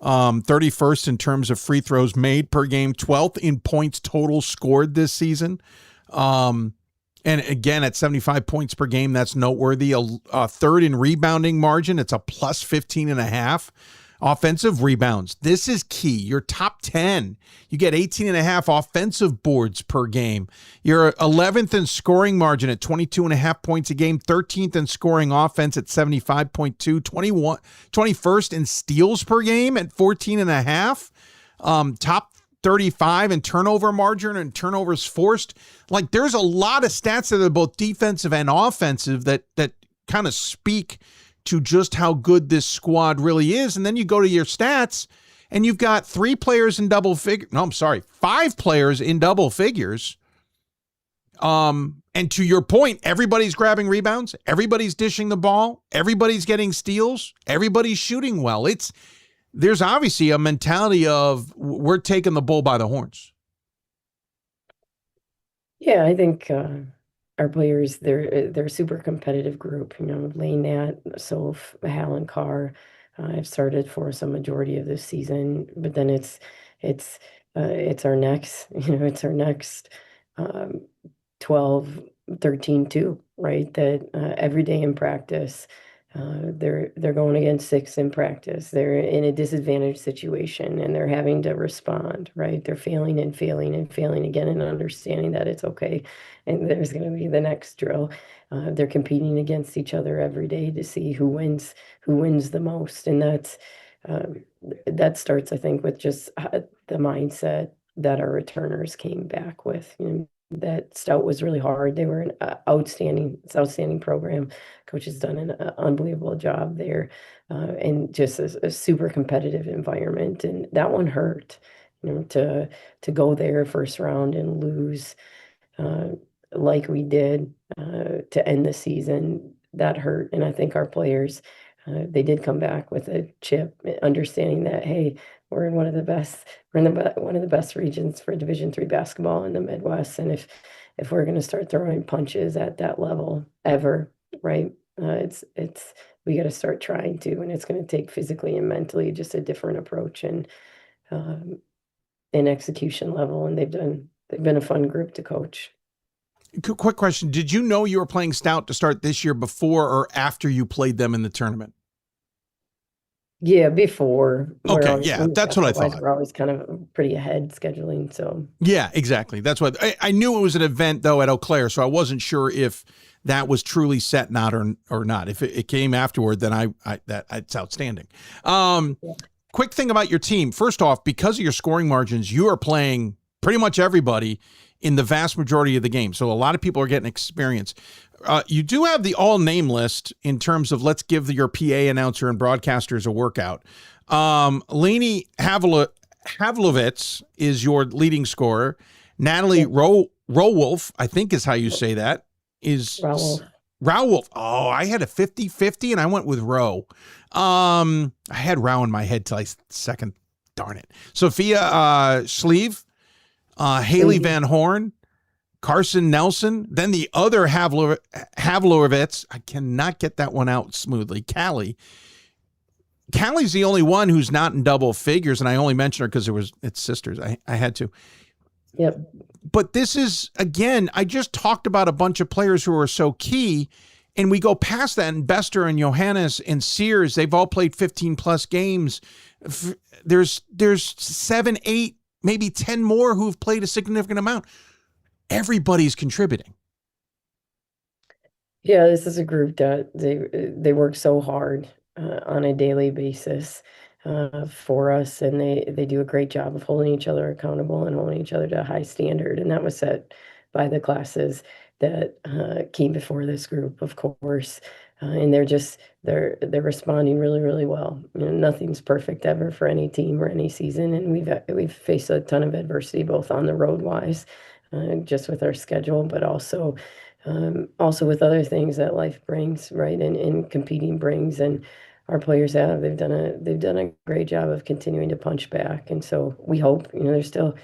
31st in terms of free throws made per game. 12th in points total scored this season. And again, at 75 points per game, that's noteworthy. Third in rebounding margin, it's a plus 15.5. Offensive rebounds. This is key. You're top 10. You get 18.5 offensive boards per game. You're 11th in scoring margin at 22.5 points a game, 13th in scoring offense at 75.2, 21st in steals per game at 14.5. Top 35 in turnover margin and turnovers forced. Like, there's a lot of stats that are both defensive and offensive that kind of speak to just how good this squad really is. And then you go to your stats and you've got 5 players in double figures. And to your point, everybody's grabbing rebounds. Everybody's dishing the ball. Everybody's getting steals. Everybody's shooting well. There's obviously a mentality of we're taking the bull by the horns. Yeah, I think our players, they're a super competitive group. Lane Nat, Soph, Hal, and Carr have started for us a majority of this season, but then it's our next, it's our next 12, 13 too, right? That every day in practice, they're going against 6 in practice. They're in a disadvantaged situation and they're having to respond, right? They're failing and failing and failing again and understanding that it's okay. And there's going to be the next drill. They're competing against each other every day to see who wins the most. And that starts, I think, with just the mindset that our returners came back with. That Stout was really hard. They were an outstanding program. Coach has done an unbelievable job there, and just a super competitive environment. And that one hurt, to go there first round and lose like we did to end the season. That hurt, and I think our players they did come back with a chip, understanding that, hey, we're in one of the best. We're in one of the best regions for Division III basketball in the Midwest, and if we're going to start throwing punches at that level ever, right? It's we got to start trying to, and it's going to take physically and mentally just a different approach and an execution level. And they've been a fun group to coach. Quick question: did you know you were playing Stout to start this year before or after you played them in the tournament? Yeah, before. Okay, yeah, that's what I thought. We're always kind of pretty ahead scheduling, so. Yeah, exactly. That's what I knew. It was an event though at Eau Claire, so I wasn't sure if that was truly set or not. If it came afterward, then it's outstanding. Quick thing about your team. First off, because of your scoring margins, you are playing pretty much everybody in the vast majority of the game. So a lot of people are getting experience. You do have the all-name list in terms of let's give your PA announcer and broadcasters a workout. Lainey Havlovitz is your leading scorer. Natalie Rowolf, I think is how you say that, is Rowolf. Oh, I had a 50-50 and I went with Row. I had Row in my head till I second. Darn it. Sophia Sleeve, Haley Van Horn, Carson Nelson, then the other Havlovitz. I cannot get that one out smoothly. Callie. Callie's the only one who's not in double figures, and I only mentioned her because it's sisters. I had to. Yep. But this is, again, I just talked about a bunch of players who are so key, and we go past that, and Bester and Johannes and Sears, they've all played 15-plus games. There's 7, 8, maybe 10 more who've played a significant amount. Everybody's contributing. Yeah, this is a group that they work so hard on a daily basis for us, and they do a great job of holding each other accountable and holding each other to a high standard. And that was set by the classes that came before this group, of course. And they're responding really, really well. Nothing's perfect ever for any team or any season, and we've faced a ton of adversity, both on the road wise, just with our schedule, but also with other things that life brings, right? And competing brings, and our players they've done a great job of continuing to punch back. And so we hope, there's still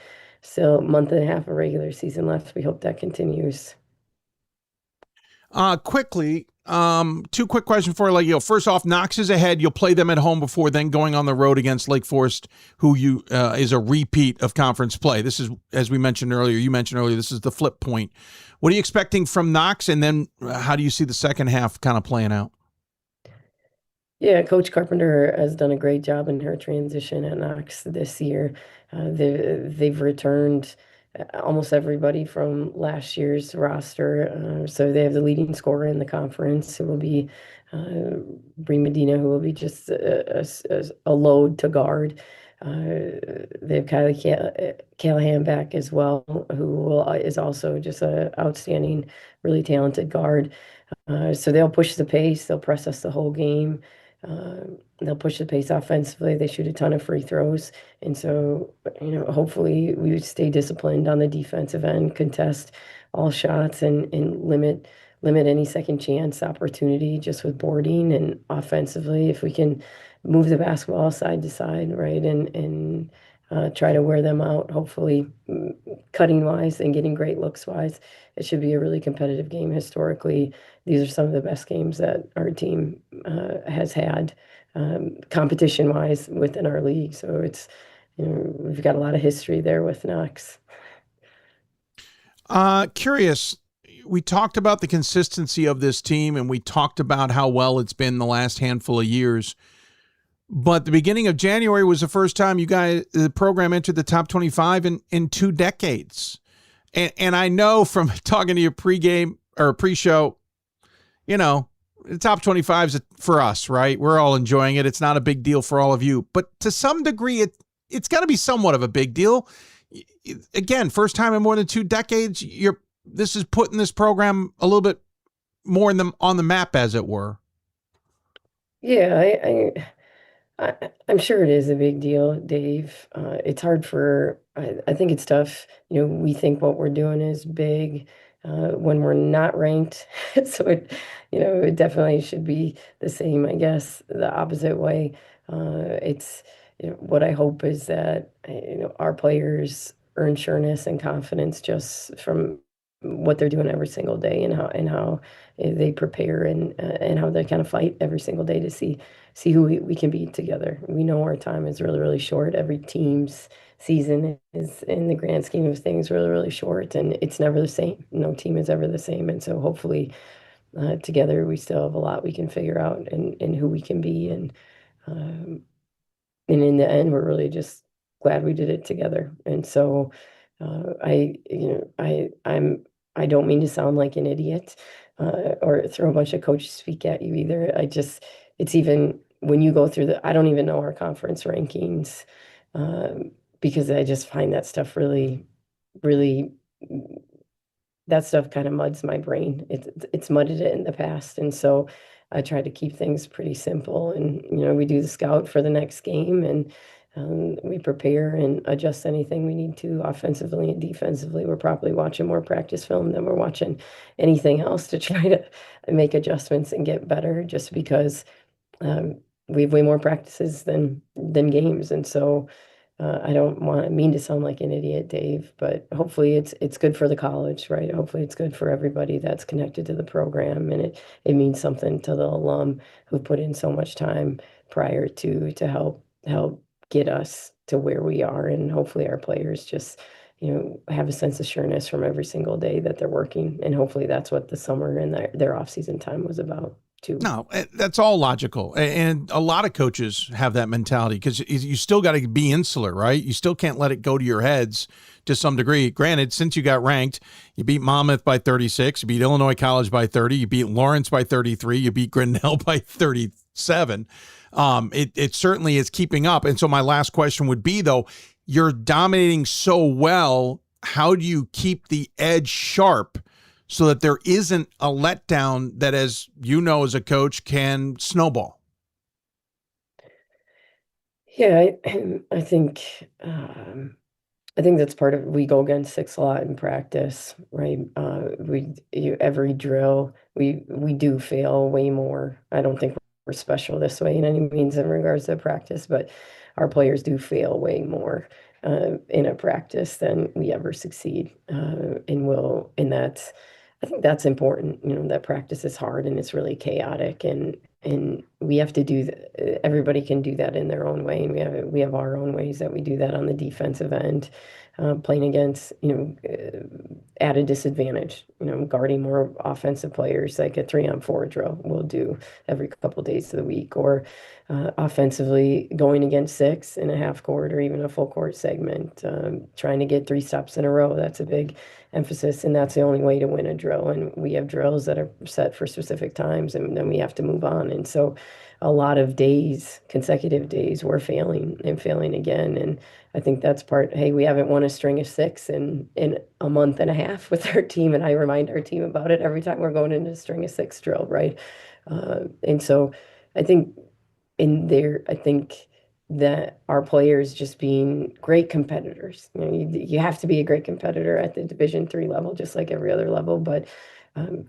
a month and a half of regular season left. We hope that continues. Quickly, 2 quick questions for you. First off, Knox is ahead. You'll play them at home before then going on the road against Lake Forest, who is a repeat of conference play. This is, as you mentioned earlier, this is the flip point. What are you expecting from Knox? And then how do you see the second half kind of playing out? Yeah, Coach Carpenter has done a great job in her transition at Knox this year. They've returned almost everybody from last year's roster. So they have the leading scorer in the conference, who will be Bree Medina, who will be just a load to guard. They have Kylie Callahan back as well, is also just an outstanding, really talented guard. So they'll push the pace. They'll press us the whole game. They'll push the pace offensively. They shoot a ton of free throws. And so, hopefully we stay disciplined on the defensive end, contest all shots and limit any second chance opportunity just with boarding. And offensively, if we can move the basketball side to side, right, and try to wear them out, hopefully cutting wise and getting great looks wise, it should be a really competitive game. Historically, these are some of the best games that our team has had competition wise within our league. So it's, we've got a lot of history there with Knox. Curious, we talked about the consistency of this team, and we talked about how well it's been the last handful of years. But the beginning of January was the first time the program entered the top 25 in 2 decades. And I know from talking to you pregame or pre-show, the top 25 is for us, right? We're all enjoying it. It's not a big deal for all of you. But to some degree, it's got to be somewhat of a big deal. Again, first time in more than 2 decades, this is putting this program a little bit more on the map, as it were. Yeah, I'm sure it is a big deal, Dave. It's hard I think it's tough. We think what we're doing is big when we're not ranked. So it definitely should be the same, I guess, the opposite way. It's, what I hope is that, our players earn sureness and confidence just from what they're doing every single day, and how they prepare and how they kind of fight every single day to see who we can beat together. We know our time is really, really short. Every team's season is, in the grand scheme of things, really, really short, and it's never the same. No team is ever the same. And so hopefully together we still have a lot we can figure out and who we can be. And in the end, we're really just glad we did it together. And so I don't mean to sound like an idiot or throw a bunch of coach speak at you either. It's even when you go through I don't even know our conference rankings because I just find that stuff really, really, that stuff kind of muds my brain. It's mudded it in the past. And so I try to keep things pretty simple. And, we do the scout for the next game, and we prepare and adjust anything we need to offensively and defensively. We're probably watching more practice film than we're watching anything else to try to make adjustments and get better, just because we have way more practices than games. And so I don't mean to sound like an idiot, Dave, but hopefully it's good for the college, right? Hopefully it's good for everybody that's connected to the program, and it means something to the alum who put in so much time prior to help get us to where we are. And hopefully our players just, have a sense of sureness from every single day that they're working. And hopefully that's what the summer and their off-season time was about too. No, that's all logical. And a lot of coaches have that mentality, because you still got to be insular, right? You still can't let it go to your heads to some degree. Granted, since you got ranked, you beat Monmouth by 36, you beat Illinois College by 30, you beat Lawrence by 33, you beat Grinnell by 37. It certainly is keeping up. And so my last question would be, though, you're dominating so well, how do you keep the edge sharp so that there isn't a letdown that, as you know, as a coach, can snowball? Yeah, I think that's part of, we go against 6 a lot in practice, right? Every drill, we do fail way more. I don't think we're special this way in any means in regards to practice, but our players do fail way more in a practice than we ever succeed. I think that's important, that practice is hard and it's really chaotic, and and we have to do everybody can do that in their own way, and we have our own ways that we do that on the defensive end, playing against, at a disadvantage, guarding more offensive players, like a 3-on-4 drill we'll do every couple days of the week, or offensively going against 6 in a half court or even a full court segment, trying to get 3 stops in a row. That's a big emphasis, and that's the only way to win a drill. And we have drills that are set for specific times, and then we have to move on. And so a lot of days, consecutive days, we're failing and failing again. And I think that's part, hey, we haven't won a string of 6 in a month and a half with our team, and I remind our team about it every time we're going into a string of 6 drill, right? And so I think I think that our players just being great competitors. You have to be a great competitor at the Division III level, just like every other level, but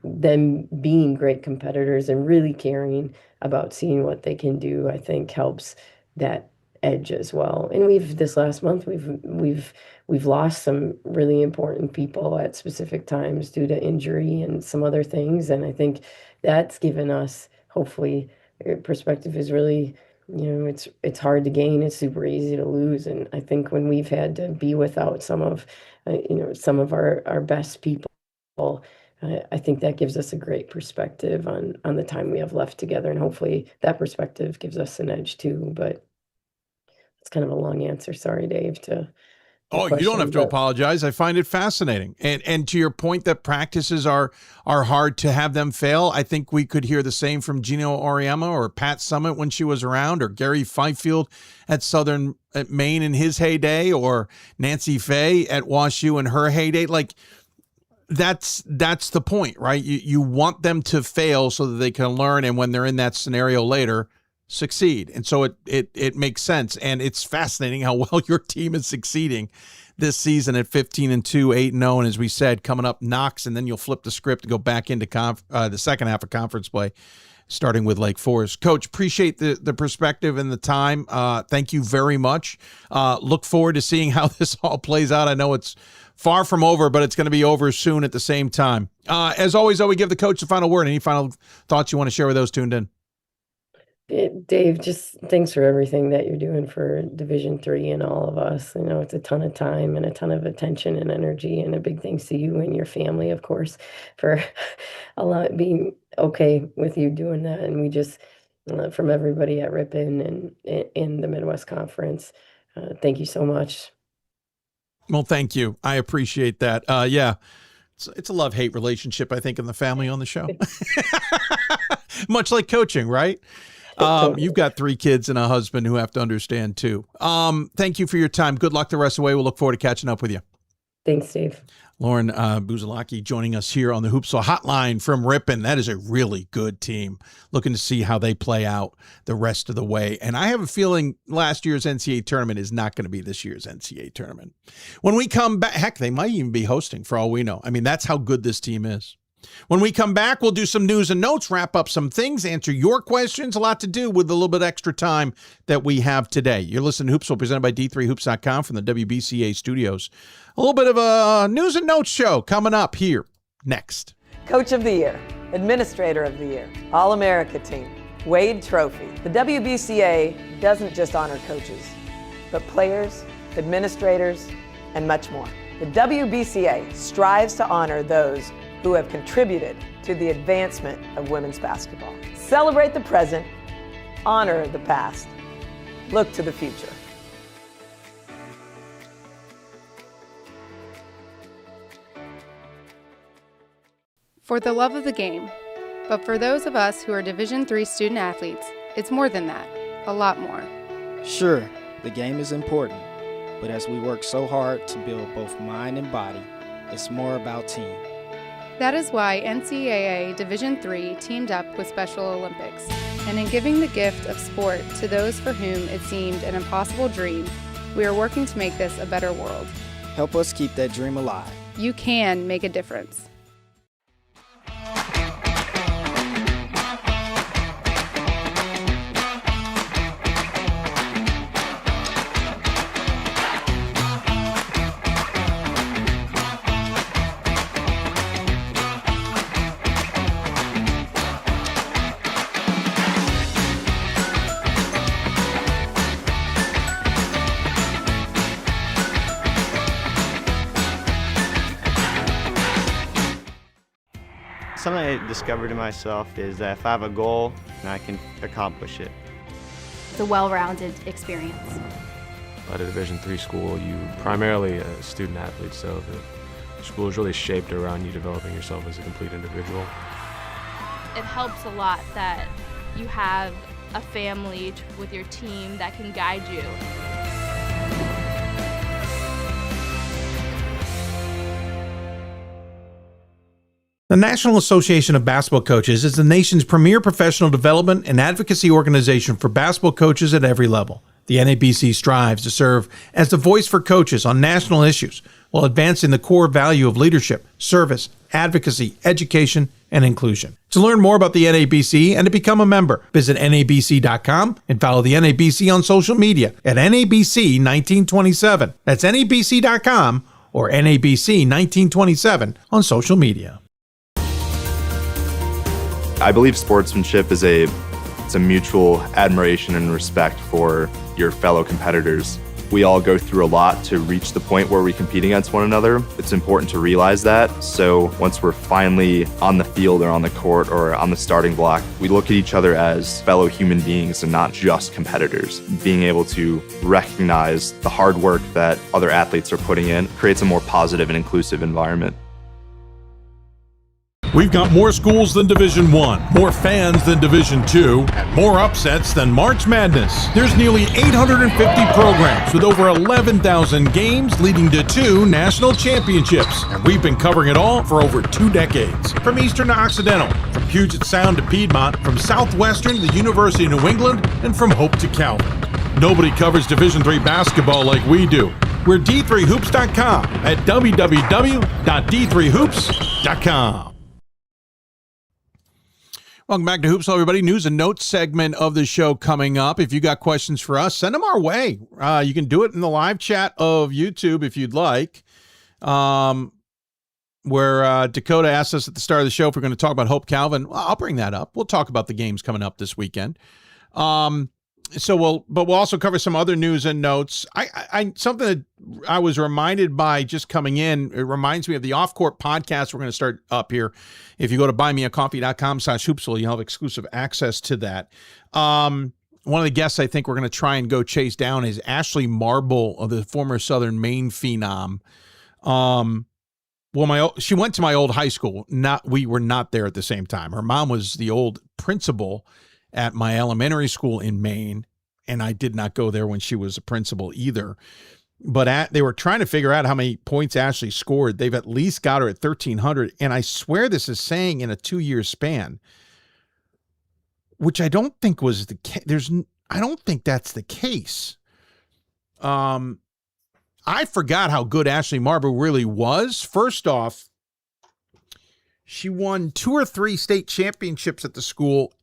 them being great competitors and really caring about seeing what they can do, I think helps that edge as well. And this last month we've lost some really important people at specific times due to injury and some other things, and I think that's given us, hopefully, perspective is really, it's hard to gain, it's super easy to lose. And I think when we've had to be without some of our best people, I think that gives us a great perspective on the time we have left together, and hopefully that perspective gives us an edge too. But it's kind of a long answer. Sorry, Dave. Oh, you don't have to apologize. I find it fascinating. And to your point that practices are hard to have them fail, I think we could hear the same from Gino Auriemma or Pat Summitt when she was around, or Gary Fifield at Maine in his heyday, or Nancy Fay at WashU in her heyday. Like, that's the point, right? You want them to fail so that they can learn, and when they're in that scenario later, succeed. And so it makes sense. And it's fascinating how well your team is succeeding this season at 15-2, 8-0. And as we said, coming up Knox, and then you'll flip the script and go back into the second half of conference play, starting with Lake Forest. Coach, appreciate the perspective and the time. Thank you very much. Look forward to seeing how this all plays out. I know it's far from over, but it's going to be over soon at the same time. As always, we give the coach the final word. Any final thoughts you want to share with those tuned in? Dave, just thanks for everything that you're doing for Division III and all of us. It's a ton of time and a ton of attention and energy, and a big thanks to you and your family, of course, for being okay with you doing that. And we just, from everybody at Ripon and in the Midwest Conference, thank you so much. Well, thank you. I appreciate that. Yeah, it's a love-hate relationship, I think, in the family on the show. Much like coaching, right? You've got 3 kids and a husband who have to understand too. Thank you for your time. Good luck the rest of the way. We'll look forward to catching up with you. Thanks, Dave. Lauren Busalacchi joining us here on the Hoopsville Hotline from Ripon. That is a really good team. Looking to see how they play out the rest of the way. And I have a feeling last year's NCAA tournament is not going to be this year's NCAA tournament. When we come back, heck, they might even be hosting for all we know. I mean, that's how good this team is. When we come back, we'll do some news and notes, wrap up some things, answer your questions. A lot to do with a little bit extra time that we have today. You're listening to Hoopsville, presented by D3Hoops.com from the WBCA studios. A little bit of a news and notes show coming up here next. Coach of the Year, Administrator of the Year, All-America Team, Wade Trophy. The WBCA doesn't just honor coaches, but players, administrators, and much more. The WBCA strives to honor those who have contributed to the advancement of women's basketball. Celebrate the present, honor the past, look to the future. For the love of the game, but for those of us who are Division III student athletes, it's more than that, a lot more. Sure, the game is important, but as we work so hard to build both mind and body, it's more about team. That is why NCAA Division III teamed up with Special Olympics, and in giving the gift of sport to those for whom it seemed an impossible dream, we are working to make this a better world. Help us keep that dream alive. You can make a difference. Something I discovered in myself is that if I have a goal, then I can accomplish it. It's a well-rounded experience. At a Division III school, you primarily a student athlete, so the school is really shaped around you developing yourself as a complete individual. It helps a lot that you have a family with your team that can guide you. The National Association of Basketball Coaches is the nation's premier professional development and advocacy organization for basketball coaches at every level. The NABC strives to serve as the voice for coaches on national issues while advancing the core value of leadership, service, advocacy, education, and inclusion. To learn more about the NABC and to become a member, visit NABC.com and follow the NABC on social media at NABC 1927. That's NABC.com or NABC 1927 on social media. I believe sportsmanship is a mutual admiration and respect for your fellow competitors. We all go through a lot to reach the point where we compete against one another. It's important to realize that. So once we're finally on the field or on the court or on the starting block, we look at each other as fellow human beings and not just competitors. Being able to recognize the hard work that other athletes are putting in creates a more positive and inclusive environment. We've got more schools than Division I, more fans than Division II, and more upsets than March Madness. There's nearly 850 programs with over 11,000 games leading to 2 national championships. And we've been covering it all for over 2 decades. From Eastern to Occidental, from Puget Sound to Piedmont, from Southwestern to the University of New England, and from Hope to Calvin. Nobody covers Division III basketball like we do. We're D3Hoops.com at www.d3hoops.com. Welcome back to Hoopsville, everybody. News and notes segment of the show coming up. If you got questions for us, send them our way. You can do it in the live chat of YouTube if you'd like, where Dakota asked us at the start of the show if we're going to talk about Hope Calvin. Well, I'll bring that up. We'll talk about the games coming up this weekend. We'll also cover some other news and notes. Something that I was reminded by just coming in, it reminds me of the Off-Court podcast we're going to start up here. If you go to buymeacoffee.com/hoopsville, you'll have exclusive access to that. One of the guests I think we're going to try and go chase down is Ashley Marble, of the former Southern Maine phenom. She went to my old high school. We were not there at the same time. Her mom was the old principal at my elementary school in Maine, and I did not go there when she was a principal either. But they were trying to figure out how many points Ashley scored. They've at least got her at 1,300, and I swear this is saying in a 2-year span, which I don't think was the case. I don't think that's the case. I forgot how good Ashley Marble really was. First off, she won 2 or 3 state championships at the school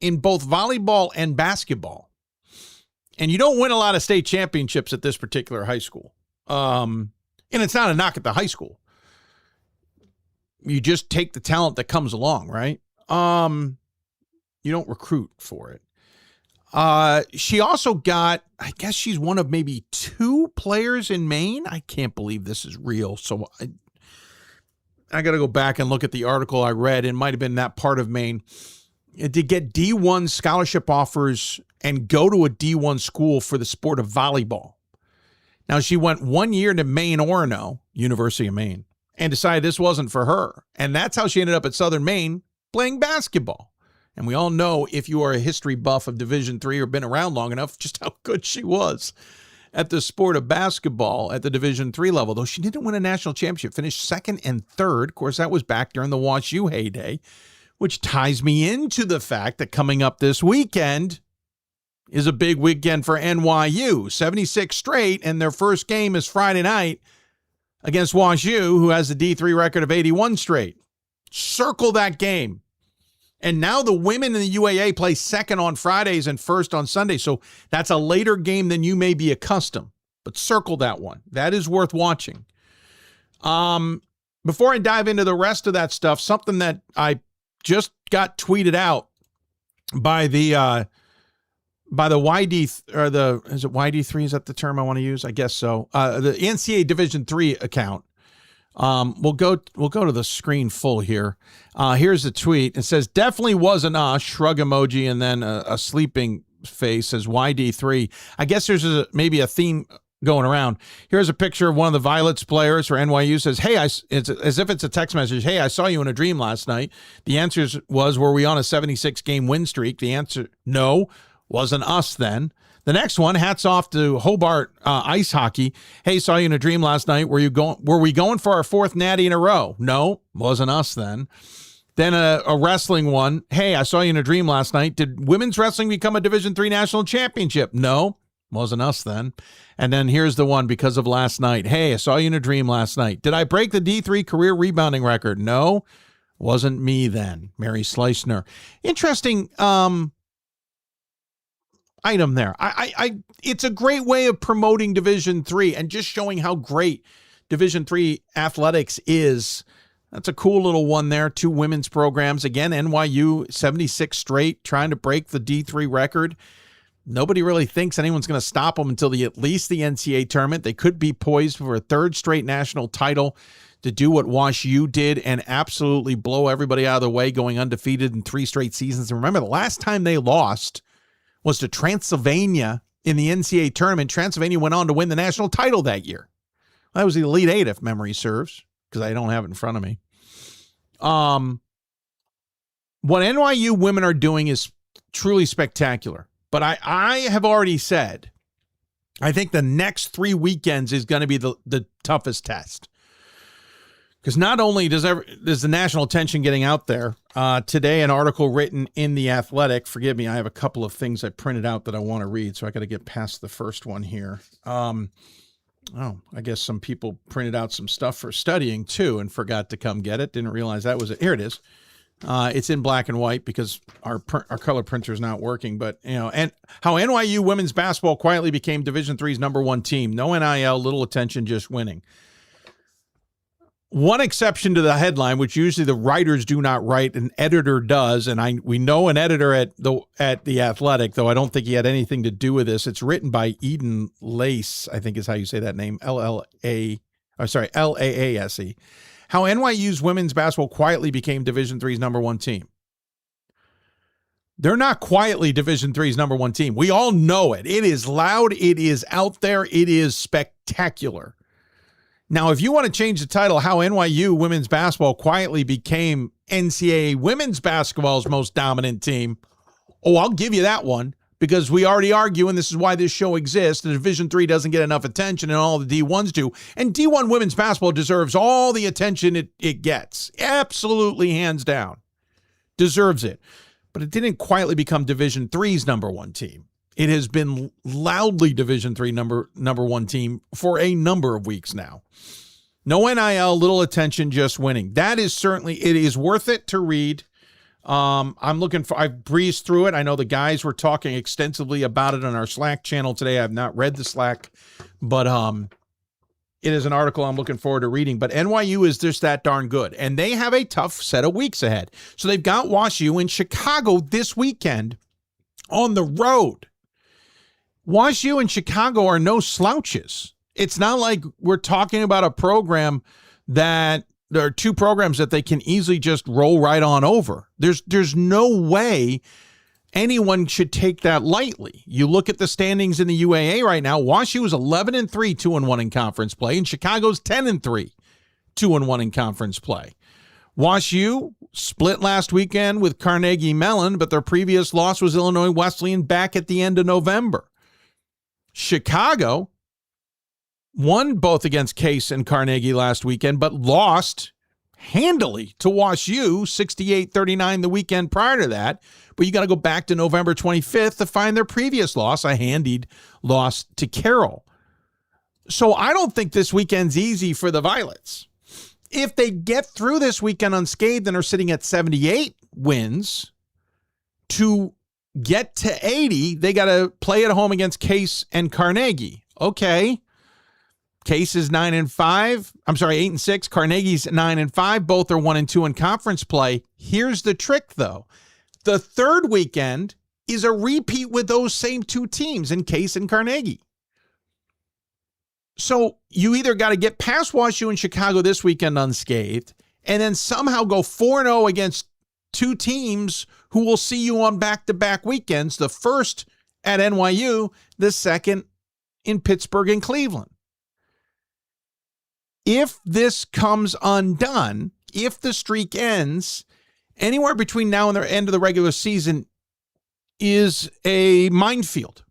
in both volleyball and basketball. And you don't win a lot of state championships at this particular high school. And it's not a knock at the high school. You just take the talent that comes along, right? You don't recruit for it. She also got, I guess she's one of maybe 2 players in Maine. I can't believe this is real. So I got to go back and look at the article I read. It might have been that part of Maine. To get D1 scholarship offers and go to a D1 school for the sport of volleyball. Now, she went 1 year to Maine Orono, University of Maine, and decided this wasn't for her. And that's how she ended up at Southern Maine playing basketball. And we all know, if you are a history buff of Division III or been around long enough, just how good she was at the sport of basketball at the Division III level. Though she didn't win a national championship, finished 2nd and 3rd. Of course, that was back during the WashU heyday, which ties me into the fact that coming up this weekend is a big weekend for NYU. 76 straight, and their first game is Friday night against WashU, who has the D3 record of 81 straight. Circle that game. And now the women in the UAA play 2nd on Fridays and 1st on Sunday, so that's a later game than you may be accustomed. But circle that one. That is worth watching. Before I dive into the rest of that stuff, something that I just got tweeted out by the YD, or is it YD3? Is that the term I want to use? I guess so. The NCAA Division III account. We'll go to the screen full here. Here's the tweet. It says, definitely wasn't us, shrug emoji, and then a sleeping face says YD3. I guess there's maybe a theme going around. Here's a picture of one of the Violets players for NYU. Says, hey, it's as if it's a text message. Hey, I saw you in a dream last night. The answer was, were we on a 76-game win streak? The answer, no, wasn't us then. The next one, hats off to Hobart ice hockey. Hey, saw you in a dream last night. Were we going for our fourth natty in a row? No, wasn't us then. Then a wrestling one. Hey, I saw you in a dream last night. Did women's wrestling become a Division III national championship? No, wasn't us then. And then here's the one because of last night. Hey, I saw you in a dream last night. Did I break the D3 career rebounding record? No, wasn't me then. Mary Slicener. Interesting item there. It's a great way of promoting Division III and just showing how great Division III athletics is. That's a cool little one there. 2 women's programs. Again, NYU 76 straight, trying to break the D3 record. Nobody really thinks anyone's going to stop them until at least the NCAA tournament. They could be poised for a 3rd straight national title to do what Wash U did and absolutely blow everybody out of the way, going undefeated in 3 straight seasons. And remember, the last time they lost was to Transylvania in the NCAA tournament. Transylvania went on to win the national title that year. That was the Elite 8, if memory serves, because I don't have it in front of me. What NYU women are doing is truly spectacular. But I have already said, I think the next 3 weekends is going to be the toughest test. Because not only does the national attention getting out there, today an article written in The Athletic, forgive me, I have a couple of things I printed out that I want to read, so I got to get past the first one here. I guess some people printed out some stuff for studying too and forgot to come get it. Didn't realize that was it. Here it is. It's in black and white because our color printer is not working. But, and how NYU women's basketball quietly became Division III's #1 team. No NIL, little attention, just winning. One exception to the headline, which usually the writers do not write, an editor does, and we know an editor at the Athletic, though I don't think he had anything to do with this. It's written by Eden Lace, I think is how you say that name, Laase. How NYU's women's basketball quietly became Division III's #1 team. They're not quietly Division III's #1 team. We all know it. It is loud. It is out there. It is spectacular. Now, if you want to change the title, how NYU women's basketball quietly became NCAA women's basketball's most dominant team, I'll give you that one, because we already argue, and this is why this show exists, the Division III doesn't get enough attention, and all the D1s do. And D1 women's basketball deserves all the attention it gets. Absolutely, hands down. Deserves it. But it didn't quietly become Division III's #1 team. It has been loudly Division III number 1 team for a number of weeks now. No NIL, little attention, just winning. That is certainly, it is worth it to read. I've breezed through it. I know the guys were talking extensively about it on our Slack channel today. I've not read the Slack, but it is an article I'm looking forward to reading. But NYU is just that darn good, and they have a tough set of weeks ahead. So they've got WashU in Chicago this weekend on the road. WashU and Chicago are no slouches. It's not like we're talking about a program that there are 2 programs that they can easily just roll right on over. There's no way anyone should take that lightly. You look at the standings in the UAA right now. WashU is 11-3, 2-1 in conference play, and Chicago's 10-3, 2-1 in conference play. WashU split last weekend with Carnegie Mellon, but their previous loss was Illinois Wesleyan back at the end of November. Chicago won both against Case and Carnegie last weekend, but lost handily to WashU, 68-39 the weekend prior to that. But you got to go back to November 25th to find their previous loss, a handied loss to Carroll. So I don't think this weekend's easy for the Violets. If they get through this weekend unscathed and are sitting at 78 wins, to get to 80, they got to play at home against Case and Carnegie. Okay. Case is 9-5. I'm sorry, 8-6. Carnegie's 9-5. Both are 1-2 in conference play. Here's the trick, though. The third weekend is a repeat with those same 2 teams in Case and Carnegie. So you either got to get past WashU and Chicago this weekend unscathed and then somehow go 4-0 against two teams who will see you on back-to-back weekends, the first at NYU, the second in Pittsburgh and Cleveland. If this comes undone, if the streak ends, anywhere between now and the end of the regular season is a minefield.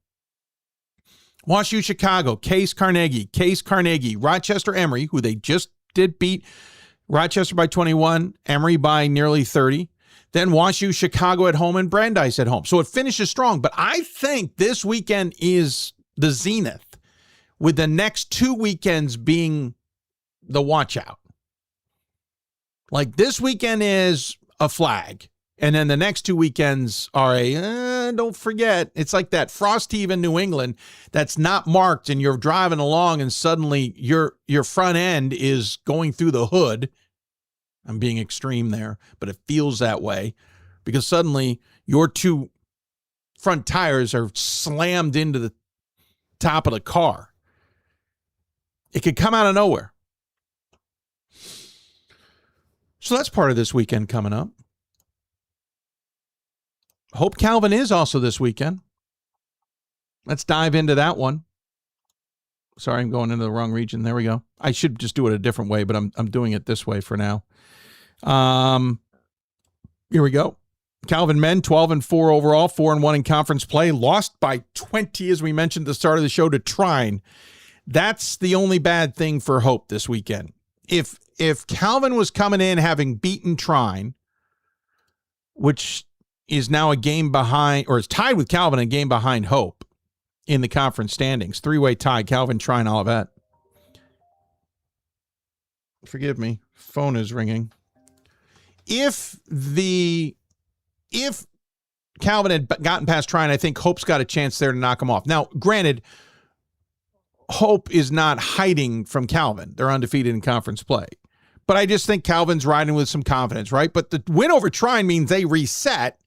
WashU Chicago, Case Carnegie, Rochester Emory, who they just did beat Rochester by 21, Emory by nearly 30. Then WashU Chicago at home and Brandeis at home. So it finishes strong. But I think this weekend is the zenith, with the next 2 weekends being the watch out. Like this weekend is a flag. And then the next 2 weekends are don't forget. It's like that frost heave in New England that's not marked, and you're driving along and suddenly your front end is going through the hood. I'm being extreme there, but it feels that way because suddenly your 2 front tires are slammed into the top of the car. It could come out of nowhere. So that's part of this weekend coming up. Hope Calvin is also this weekend. Let's dive into that one. Sorry, I'm going into the wrong region. There we go. I should just do it a different way, but I'm doing it this way for now. Here we go. Calvin men, 12-4 overall, 4-1 in conference play. Lost by 20, as we mentioned at the start of the show, to Trine. That's the only bad thing for Hope this weekend. If Calvin was coming in having beaten Trine, which is now a game behind, or is tied with Calvin, a game behind Hope in the conference standings. 3-way tie, Calvin, Trine, Olivet. Forgive me. Phone is ringing. If Calvin had gotten past Trine, I think Hope's got a chance there to knock him off. Now, granted, Hope is not hiding from Calvin. They're undefeated in conference play. But I just think Calvin's riding with some confidence, right? But the win over Trine means they reset,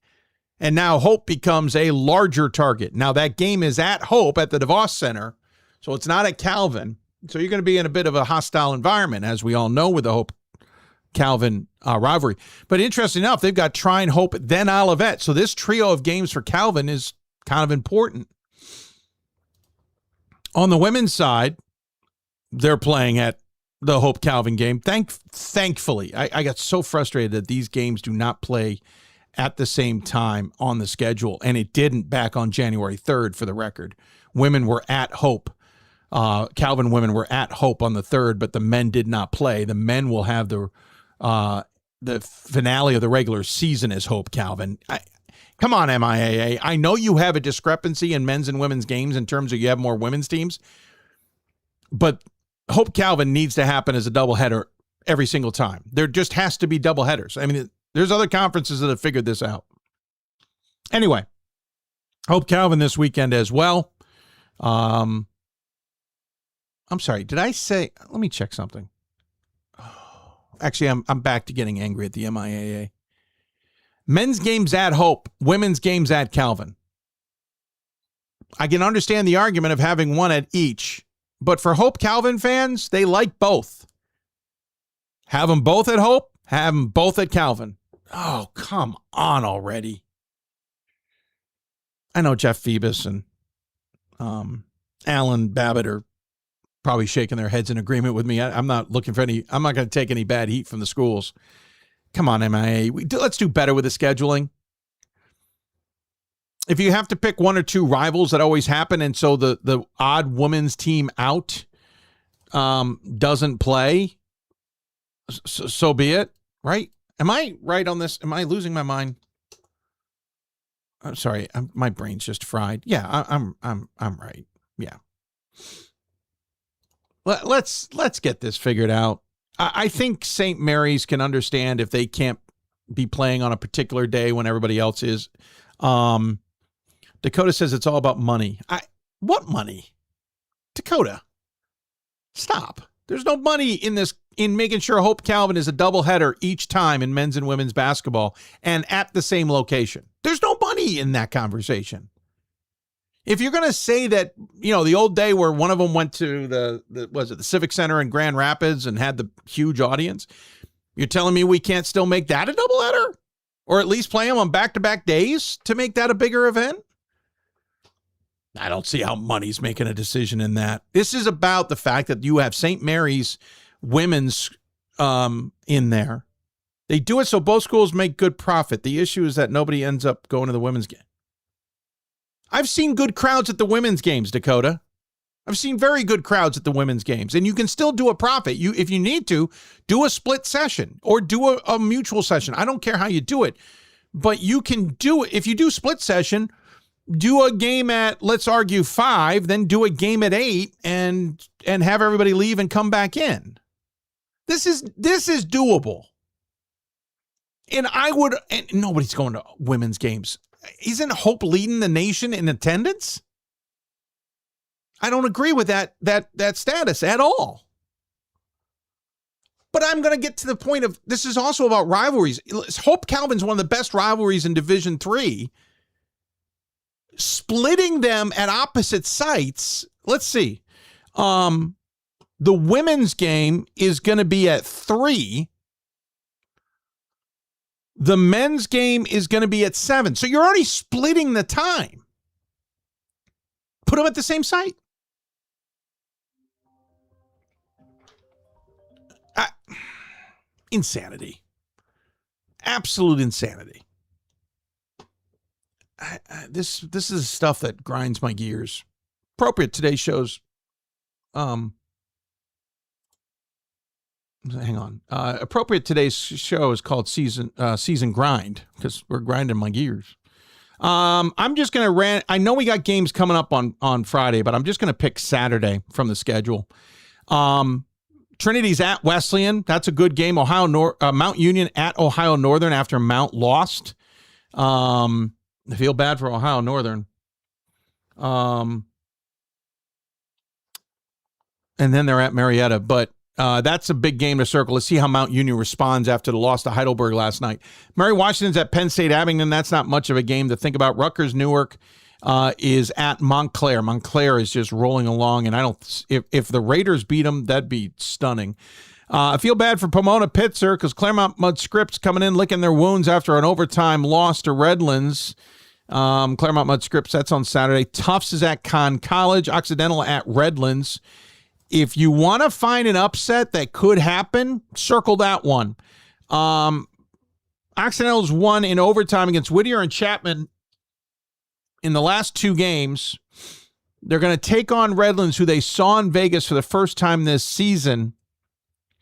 and now Hope becomes a larger target. Now, that game is at Hope at the DeVos Center, so it's not at Calvin. So you're going to be in a bit of a hostile environment, as we all know, with the Hope-Calvin rivalry. But interesting enough, they've got Trine, Hope, then Olivet. So this trio of games for Calvin is kind of important. On the women's side, they're playing at the Hope-Calvin game. Thankfully, I got so frustrated that these games do not play at the same time on the schedule, and it didn't back on January 3rd, for the record. Women were at Hope. Calvin women were at Hope on the 3rd, but the men did not play. The men will have the finale of the regular season as Hope Calvin. Come on, MIAA. I know you have a discrepancy in men's and women's games in terms of you have more women's teams, but Hope Calvin needs to happen as a doubleheader every single time. There just has to be doubleheaders. I mean, there's other conferences that have figured this out. Anyway, Hope Calvin this weekend as well. I'm sorry. Did I say? Let me check something. Actually, I'm back to getting angry at the MIAA. Men's games at Hope, women's games at Calvin. I can understand the argument of having one at each, but for Hope Calvin fans, they like both. Have them both at Hope, have them both at Calvin. Oh, come on already. I know Jeff Phoebus and Alan Babbitt are probably shaking their heads in agreement with me. I'm not looking for any, I'm not going to take any bad heat from the schools. Come on, MIA. Let's do better with the scheduling. If you have to pick one or two rivals that always happen, and so the odd women's team out doesn't play, so be it, right? Am I right on this? Am I losing my mind? I'm sorry, my brain's just fried. Yeah, I'm right. Yeah. Let's get this figured out. I think St. Mary's can understand if they can't be playing on a particular day when everybody else is. Dakota says it's all about money. What money? Dakota, stop. There's no money in making sure Hope Calvin is a doubleheader each time in men's and women's basketball and at the same location. There's no money in that conversation. If you're going to say that, the old day where one of them went to the Civic Center in Grand Rapids and had the huge audience, you're telling me we can't still make that a doubleheader? Or at least play them on back-to-back days to make that a bigger event? I don't see how money's making a decision in that. This is about the fact that you have St. Mary's women's in there. They do it so both schools make good profit. The issue is that nobody ends up going to the women's game. I've seen good crowds at the women's games, Dakota. I've seen very good crowds at the women's games, and you can still do a profit. If you need to, do a split session or do a mutual session. I don't care how you do it, but you can do it. If you do split session, do a game at, let's argue, 5, then do a game at 8 and have everybody leave and come back in. This is doable. And nobody's going to women's games. Isn't Hope leading the nation in attendance? I don't agree with that status at all. But I'm going to get to the point of, this is also about rivalries. Hope Calvin's one of the best rivalries in Division III. Splitting them at opposite sites. Let's see. The women's game is going to be at 3. The men's game is going to be at 7. So you're already splitting the time. Put them at the same site. Insanity. Absolute insanity. This is stuff that grinds my gears. Appropriate today's show's hang on. Appropriate today's show is called Season Grind, because we're grinding my gears. I'm just gonna rant. I know we got games coming up on Friday, but I'm just gonna pick Saturday from the schedule. Trinity's at Wesleyan. That's a good game. Mount Union at Ohio Northern after Mount lost. I feel bad for Ohio Northern. And then they're at Marietta. But that's a big game to circle. Let's see how Mount Union responds after the loss to Heidelberg last night. Mary Washington's at Penn State Abingdon. That's not much of a game to think about. Rutgers Newark is at Montclair. Montclair is just rolling along, and if the Raiders beat them, that'd be stunning. I feel bad for Pomona Pitzer because Claremont Mudd Scripps coming in licking their wounds after an overtime loss to Redlands. Claremont Mudd Scripps, that's on Saturday. Tufts is at Conn College. Occidental at Redlands. If you want to find an upset that could happen, circle that one. Occidental's won in overtime against Whittier and Chapman in the last 2 games. They're going to take on Redlands, who they saw in Vegas for the first time this season.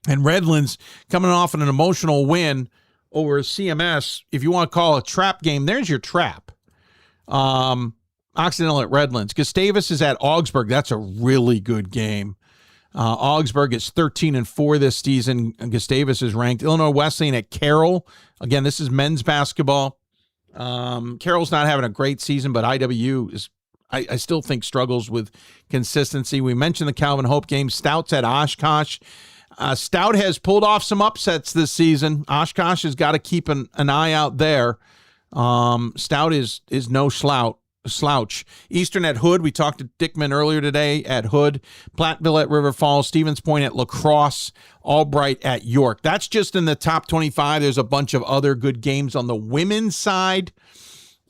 And Redlands coming off an emotional win over CMS. If you want to call a trap game, there's your trap. Occidental at Redlands. Gustavus is at Augsburg. That's a really good game. Augsburg is 13-4 this season. Gustavus is ranked. Illinois Wesleyan at Carroll. Again, this is men's basketball. Carroll's not having a great season, but IWU is, I still think, struggles with consistency. We mentioned the Calvin Hope game. Stout's at Oshkosh. Stout has pulled off some upsets this season. Oshkosh has got to keep an eye out there. Stout is no slouch. Eastern at Hood. We talked to Dickman earlier today at Hood. Platteville at River Falls. Stevens Point at La Crosse. Albright at York. That's just in the top 25. There's a bunch of other good games on the women's side.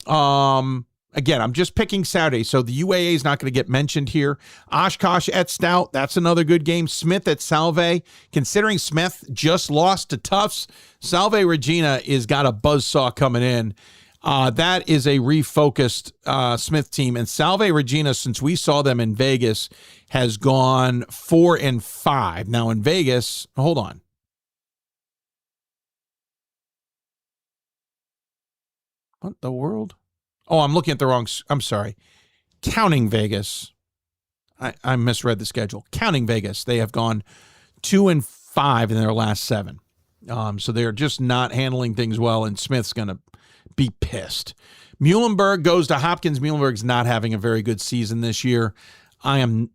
Again, I'm just picking Saturday, so the UAA is not going to get mentioned here. Oshkosh at Stout, that's another good game. Smith at Salve. Considering Smith just lost to Tufts, Salve Regina is got a buzzsaw coming in. That is a refocused Smith team. And Salve Regina, since we saw them in Vegas, has gone 4-5. Now in Vegas, hold on. What the world? Oh, I'm looking at the wrong. I'm sorry. Counting Vegas. I misread the schedule. Counting Vegas. They have gone 2-5 in their last 7. So they're just not handling things well, and Smith's going to be pissed. Muhlenberg goes to Hopkins. Muhlenberg's not having a very good season this year. Though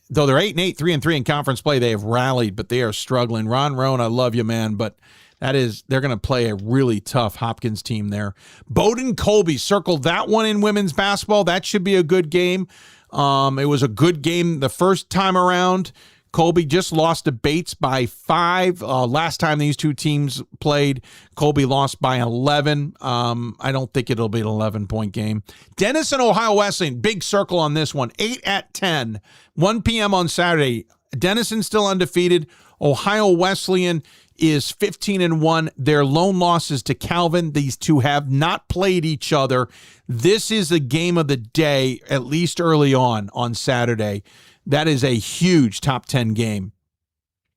they're 8-8, 3-3 in conference play, they have rallied, but they are struggling. Ron Roan, I love you, man, but They're going to play a really tough Hopkins team there. Bowdoin Colby, circle that one in women's basketball. That should be a good game. It was a good game the first time around. Colby just lost to Bates by 5. Last time these two teams played, Colby lost by 11. I don't think it'll be an 11-point game. Denison, Ohio Wesleyan, big circle on this one. 8 at 10, 1 p.m. on Saturday. Denison still undefeated. Ohio Wesleyan is 15-1. Their lone losses to Calvin. These two have not played each other. This is the game of the day, at least early on Saturday. That is a huge top 10 game.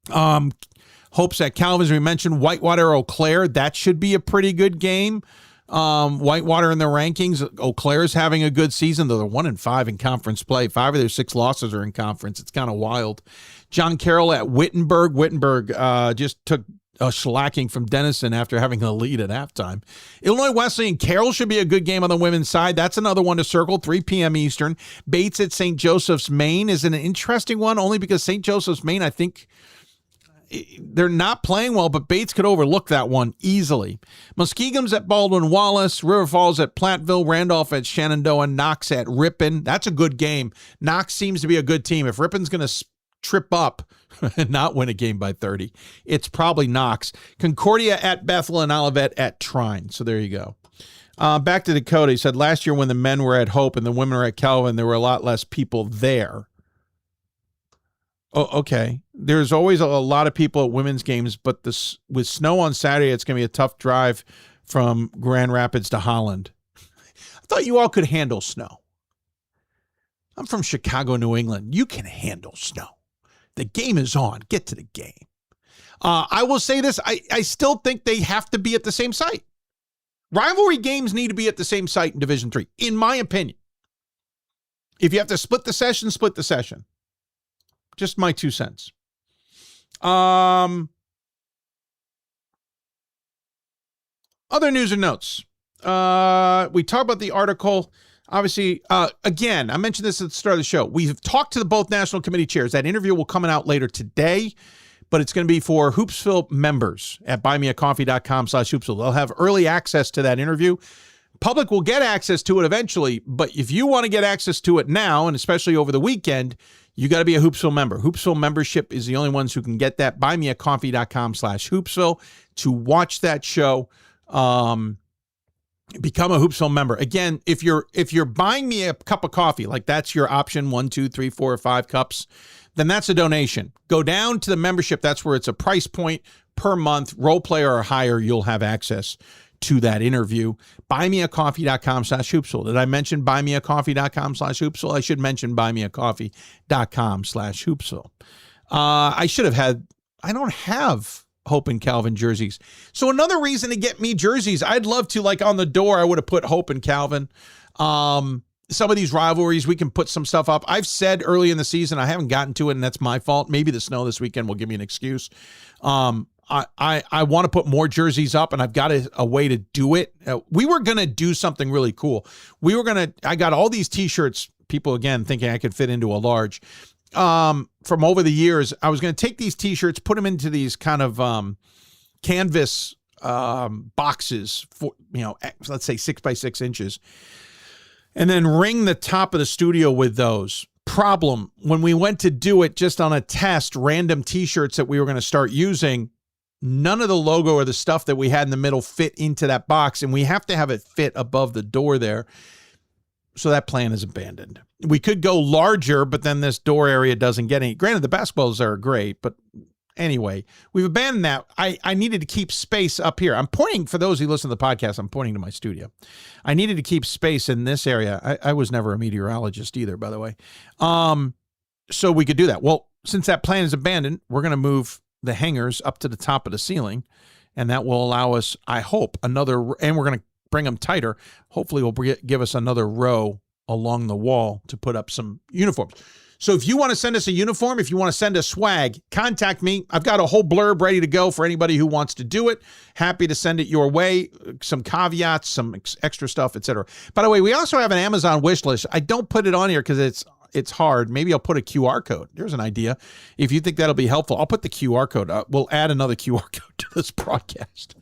Hopes at Calvin, as we mentioned, Whitewater, Eau Claire. That should be a pretty good game. Whitewater in the rankings. Eau Claire's having a good season, though they're 1-5 in conference play. 5 of their 6 losses are in conference. It's kind of wild. John Carroll at Wittenberg. Wittenberg just took a shellacking from Denison after having a lead at halftime. Illinois Wesleyan Carroll should be a good game on the women's side. That's another one to circle, 3 p.m. Eastern. Bates at St. Joseph's, Maine is an interesting one, only because St. Joseph's, Maine, I think they're not playing well, but Bates could overlook that one easily. Muskegon's at Baldwin Wallace, River Falls at Platteville, Randolph at Shenandoah, Knox at Ripon. That's a good game. Knox seems to be a good team. If Ripon's going to trip up and not win a game by 30, it's probably Knox. Concordia at Bethel and Olivet at Trine. So there you go. Back to Dakota. He said last year when the men were at Hope and the women were at Calvin, there were a lot less people there. Oh, okay. There's always a lot of people at women's games, but with snow on Saturday, it's going to be a tough drive from Grand Rapids to Holland. I thought you all could handle snow. I'm from Chicago, New England. You can handle snow. The game is on. Get to the game. I will say this. I still think they have to be at the same site. Rivalry games need to be at the same site in Division III, in my opinion. If you have to split the session, split the session. Just my 2 cents. Other news and notes. We talked about the article. Obviously, again, I mentioned this at the start of the show. We've talked to the both national committee chairs. That interview will come out later today, but it's going to be for Hoopsville members at buymeacoffee.com/Hoopsville. They'll have early access to that interview. Public will get access to it eventually, but if you want to get access to it now, and especially over the weekend, you got to be a Hoopsville member. Hoopsville membership is the only ones who can get that. Buymeacoffee.com/Hoopsville to watch that show. Become a Hoopsville member. Again, if you're buying me a cup of coffee, like that's your option, 1, 2, 3, 4, or 5 cups, then that's a donation. Go down to the membership. That's where it's a price point per month. Role player or higher, you'll have access to that interview. Buymeacoffee.com/Hoopsville. Did I mention buymeacoffee.com/Hoopsville? I should mention buymeacoffee.com/Hoopsville. I don't have Hope and Calvin jerseys. So another reason to get me jerseys, I'd love to, like on the door, I would have put Hope and Calvin. Some of these rivalries, we can put some stuff up. I've said early in the season, I haven't gotten to it, and that's my fault. Maybe the snow this weekend will give me an excuse. I want to put more jerseys up, and I've got a way to do it. We were going to do something really cool. I got all these t-shirts, people, again, thinking I could fit into a large. From over the years, I was going to take these t-shirts, put them into these kind of canvas boxes for, let's say 6 by 6 inches, and then ring the top of the studio with those. Problem, when we went to do it just on a test, random t-shirts that we were going to start using, none of the logo or the stuff that we had in the middle fit into that box, and we have to have it fit above the door there. So that plan is abandoned. We could go larger, but then this door area doesn't get any. Granted, the basketballs are great, but anyway, we've abandoned that. I needed to keep space up here. I'm pointing, for those who listen to the podcast, I'm pointing to my studio. I needed to keep space in this area. I was never a meteorologist either, by the way. So we could do that. Well, since that plan is abandoned, we're going to move the hangers up to the top of the ceiling, and that will allow us, I hope, and we're going to bring them tighter. Hopefully will give us another row along the wall to put up some uniforms. So if you want to send us a uniform, if you want to send us swag, contact me. I've got a whole blurb ready to go for anybody who wants to do it. Happy to send it your way. Some caveats, some extra stuff, etc. By the way, we also have an Amazon wish list. I don't put it on here because it's hard. Maybe I'll put a QR code. There's an idea. If you think that'll be helpful, I'll put the QR code up. We'll add another QR code to this broadcast.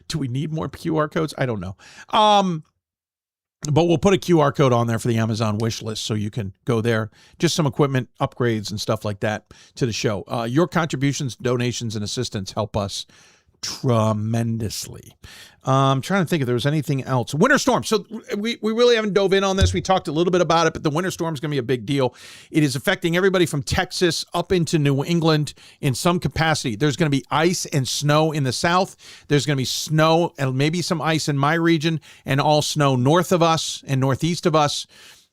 Do we need more QR codes? I don't know. But we'll put a QR code on there for the Amazon wish list so you can go there. Just some equipment upgrades and stuff like that to the show. Your contributions, donations, and assistance help us tremendously. I'm trying to think if there was anything else. Winter storm. So we really haven't dove in on this. We talked a little bit about it, but the winter storm is going to be a big deal. It is affecting everybody from Texas up into New England in some capacity. There's going to be ice and snow in the south. There's going to be snow and maybe some ice in my region, and all snow north of us and northeast of us.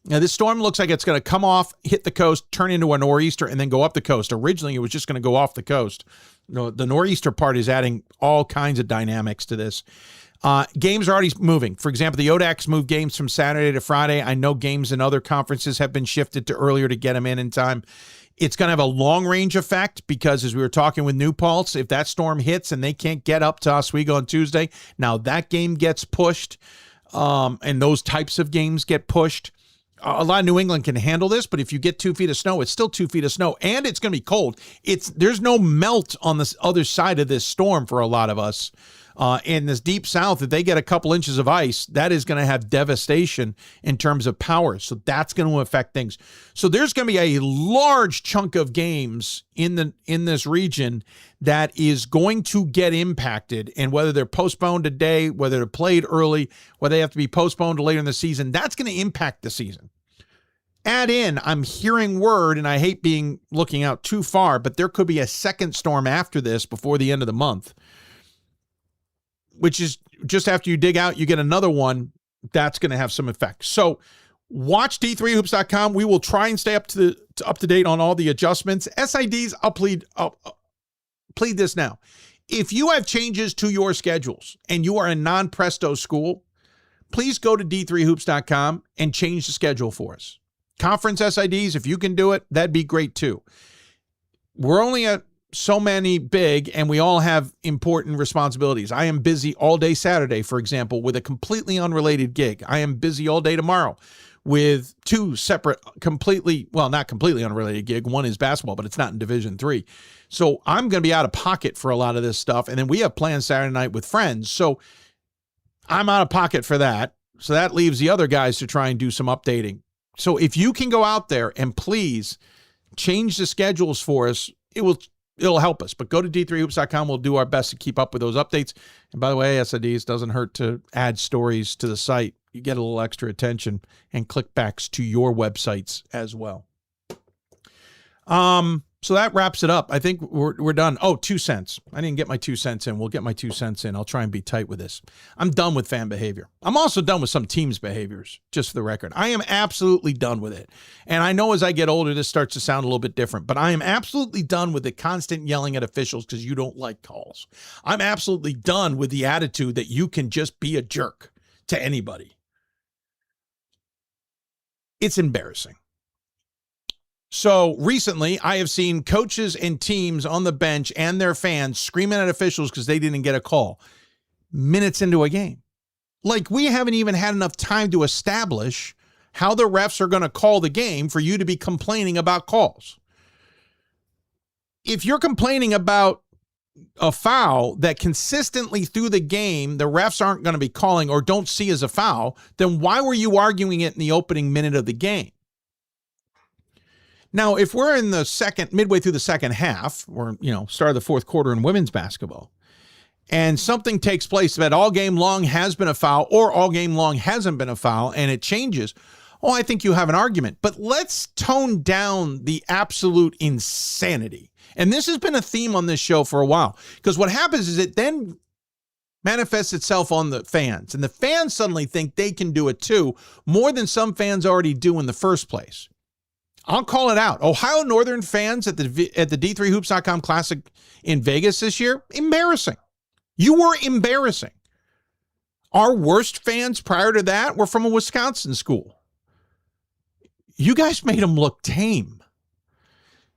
Now, this storm looks like it's going to come off, hit the coast, turn into a nor'easter, and then go up the coast. Originally, it was just going to go off the coast. No, the nor'easter part is adding all kinds of dynamics to this. Games are already moving. For example, the ODACs moved games from Saturday to Friday. I know games in other conferences have been shifted to earlier to get them in time. It's going to have a long-range effect because, as we were talking with New Paltz, if that storm hits and they can't get up to Oswego on Tuesday, now that game gets pushed, and those types of games get pushed. A lot of New England can handle this, but if you get 2 feet of snow, it's still 2 feet of snow, and it's going to be cold. There's no melt on this other side of this storm for a lot of us. In this deep south, if they get a couple inches of ice, that is going to have devastation in terms of power. So that's going to affect things. So there's going to be a large chunk of games in this region that is going to get impacted, and whether they're postponed today, whether they're played early, whether they have to be postponed to later in the season, that's going to impact the season. Add in, I'm hearing word, and I hate looking out too far, but there could be a second storm after this before the end of the month, which is just after you dig out, you get another one. That's going to have some effect. So watch D3Hoops.com. We will try and stay up to date on all the adjustments. SIDs, I'll plead this now. If you have changes to your schedules and you are a non-Presto school, please go to D3Hoops.com and change the schedule for us. Conference SIDs, if you can do it, that'd be great too. We're only at so many big, and we all have important responsibilities. I am busy all day Saturday, for example, with a completely unrelated gig. I am busy all day tomorrow with two separate, not completely unrelated gig. One is basketball, but it's not in Division III. So I'm going to be out of pocket for a lot of this stuff. And then we have plans Saturday night with friends. So I'm out of pocket for that. So that leaves the other guys to try and do some updating. So if you can go out there and please change the schedules for us, it'll help us. But go to D3Hoops.com. We'll do our best to keep up with those updates. And by the way, SIDs, doesn't hurt to add stories to the site. You get a little extra attention and clickbacks to your websites as well. So that wraps it up. I think we're done. Oh, 2 cents. I didn't get my 2 cents in. We'll get my 2 cents in. I'll try and be tight with this. I'm done with fan behavior. I'm also done with some teams' behaviors, just for the record. I am absolutely done with it. And I know as I get older, this starts to sound a little bit different, but I am absolutely done with the constant yelling at officials because you don't like calls. I'm absolutely done with the attitude that you can just be a jerk to anybody. It's embarrassing. So recently, I have seen coaches and teams on the bench and their fans screaming at officials because they didn't get a call minutes into a game. Like, we haven't even had enough time to establish how the refs are going to call the game for you to be complaining about calls. If you're complaining about a foul that consistently through the game the refs aren't going to be calling or don't see as a foul, then why were you arguing it in the opening minute of the game? Now, if we're in the midway through the second half, or, start of the fourth quarter in women's basketball, and something takes place that all game long has been a foul or all game long hasn't been a foul, and it changes, I think you have an argument. But let's tone down the absolute insanity. And this has been a theme on this show for a while, because what happens is it then manifests itself on the fans, and the fans suddenly think they can do it too, more than some fans already do in the first place. I'll call it out. Ohio Northern fans at the D3Hoops.com Classic in Vegas this year, embarrassing. You were embarrassing. Our worst fans prior to that were from a Wisconsin school. You guys made them look tame.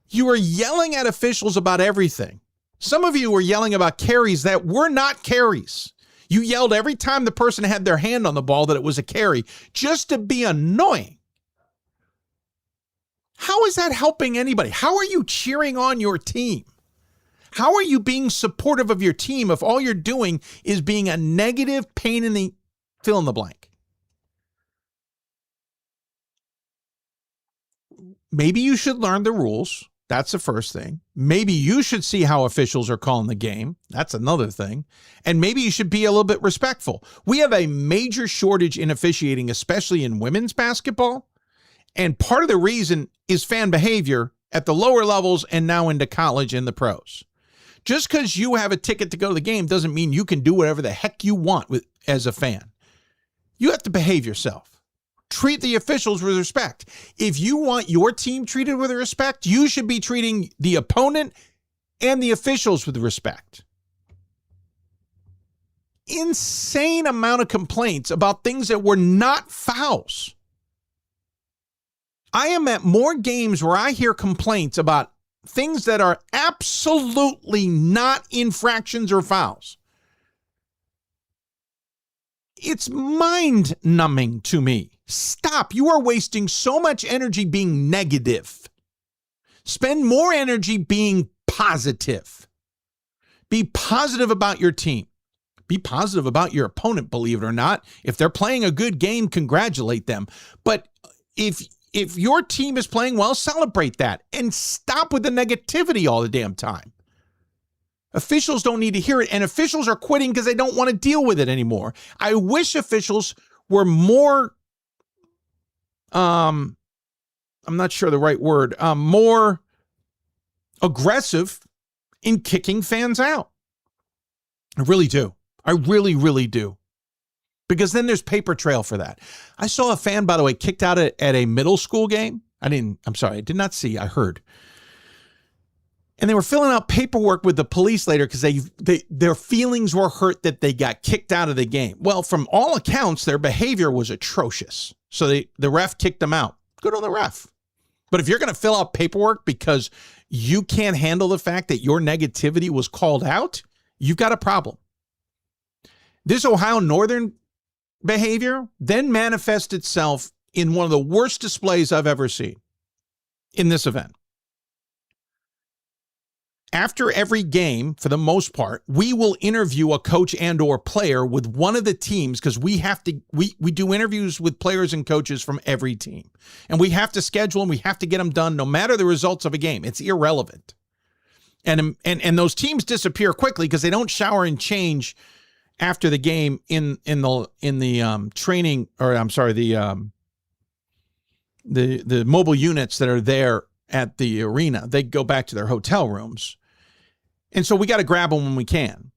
You were yelling at officials about everything. Some of you were yelling about carries that were not carries. You yelled every time the person had their hand on the ball that it was a carry, just to be annoying. How is that helping anybody? How are you cheering on your team? How are you being supportive of your team if all you're doing is being a negative pain in the fill in the blank? Maybe you should learn the rules. That's the first thing. Maybe you should see how officials are calling the game. That's another thing. And maybe you should be a little bit respectful. We have a major shortage in officiating, especially in women's basketball. And part of the reason is fan behavior at the lower levels and now into college and the pros. Just because you have a ticket to go to the game doesn't mean you can do whatever the heck you want as a fan. You have to behave yourself. Treat the officials with respect. If you want your team treated with respect, you should be treating the opponent and the officials with respect. Insane amount of complaints about things that were not fouls. I am at more games where I hear complaints about things that are absolutely not infractions or fouls. It's mind-numbing to me. Stop. You are wasting so much energy being negative. Spend more energy being positive. Be positive about your team. Be positive about your opponent, believe it or not. If they're playing a good game, congratulate them. But if your team is playing well, celebrate that. And stop with the negativity all the damn time. Officials don't need to hear it, and officials are quitting because they don't want to deal with it anymore. I wish officials were more, I'm not sure the right word, more aggressive in kicking fans out. I really do. I really, really do. Because then there's paper trail for that. I saw a fan, by the way, kicked out at a middle school game. I did not see, I heard. And they were filling out paperwork with the police later because their feelings were hurt that they got kicked out of the game. Well, from all accounts, their behavior was atrocious. So the ref kicked them out. Good on the ref. But if you're going to fill out paperwork because you can't handle the fact that your negativity was called out, you've got a problem. This Ohio Northern behavior then manifests itself in one of the worst displays I've ever seen in this event. After every game, for the most part, we will interview a coach and or player with one of the teams because we do interviews with players and coaches from every team. And we have to schedule them. We have to get them done no matter the results of a game. It's irrelevant. And those teams disappear quickly because they don't shower and change after the game in the training, or I'm sorry, the mobile units that are there at the arena. They go back to their hotel rooms. And so we got to grab them when we can.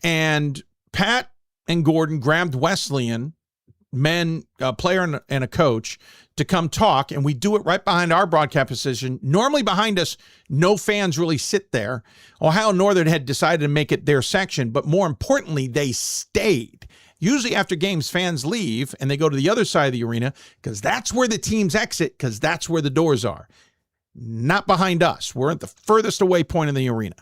And Pat and Gordon grabbed Wesleyan, a player and a coach, to come talk. And we do it right behind our broadcast position. Normally behind us, no fans really sit there. Ohio Northern had decided to make it their section, but more importantly, they stayed. Usually after games, fans leave and they go to the other side of the arena because that's where the teams exit, because that's where the doors are. Not behind us. We're at the furthest away point in the arena.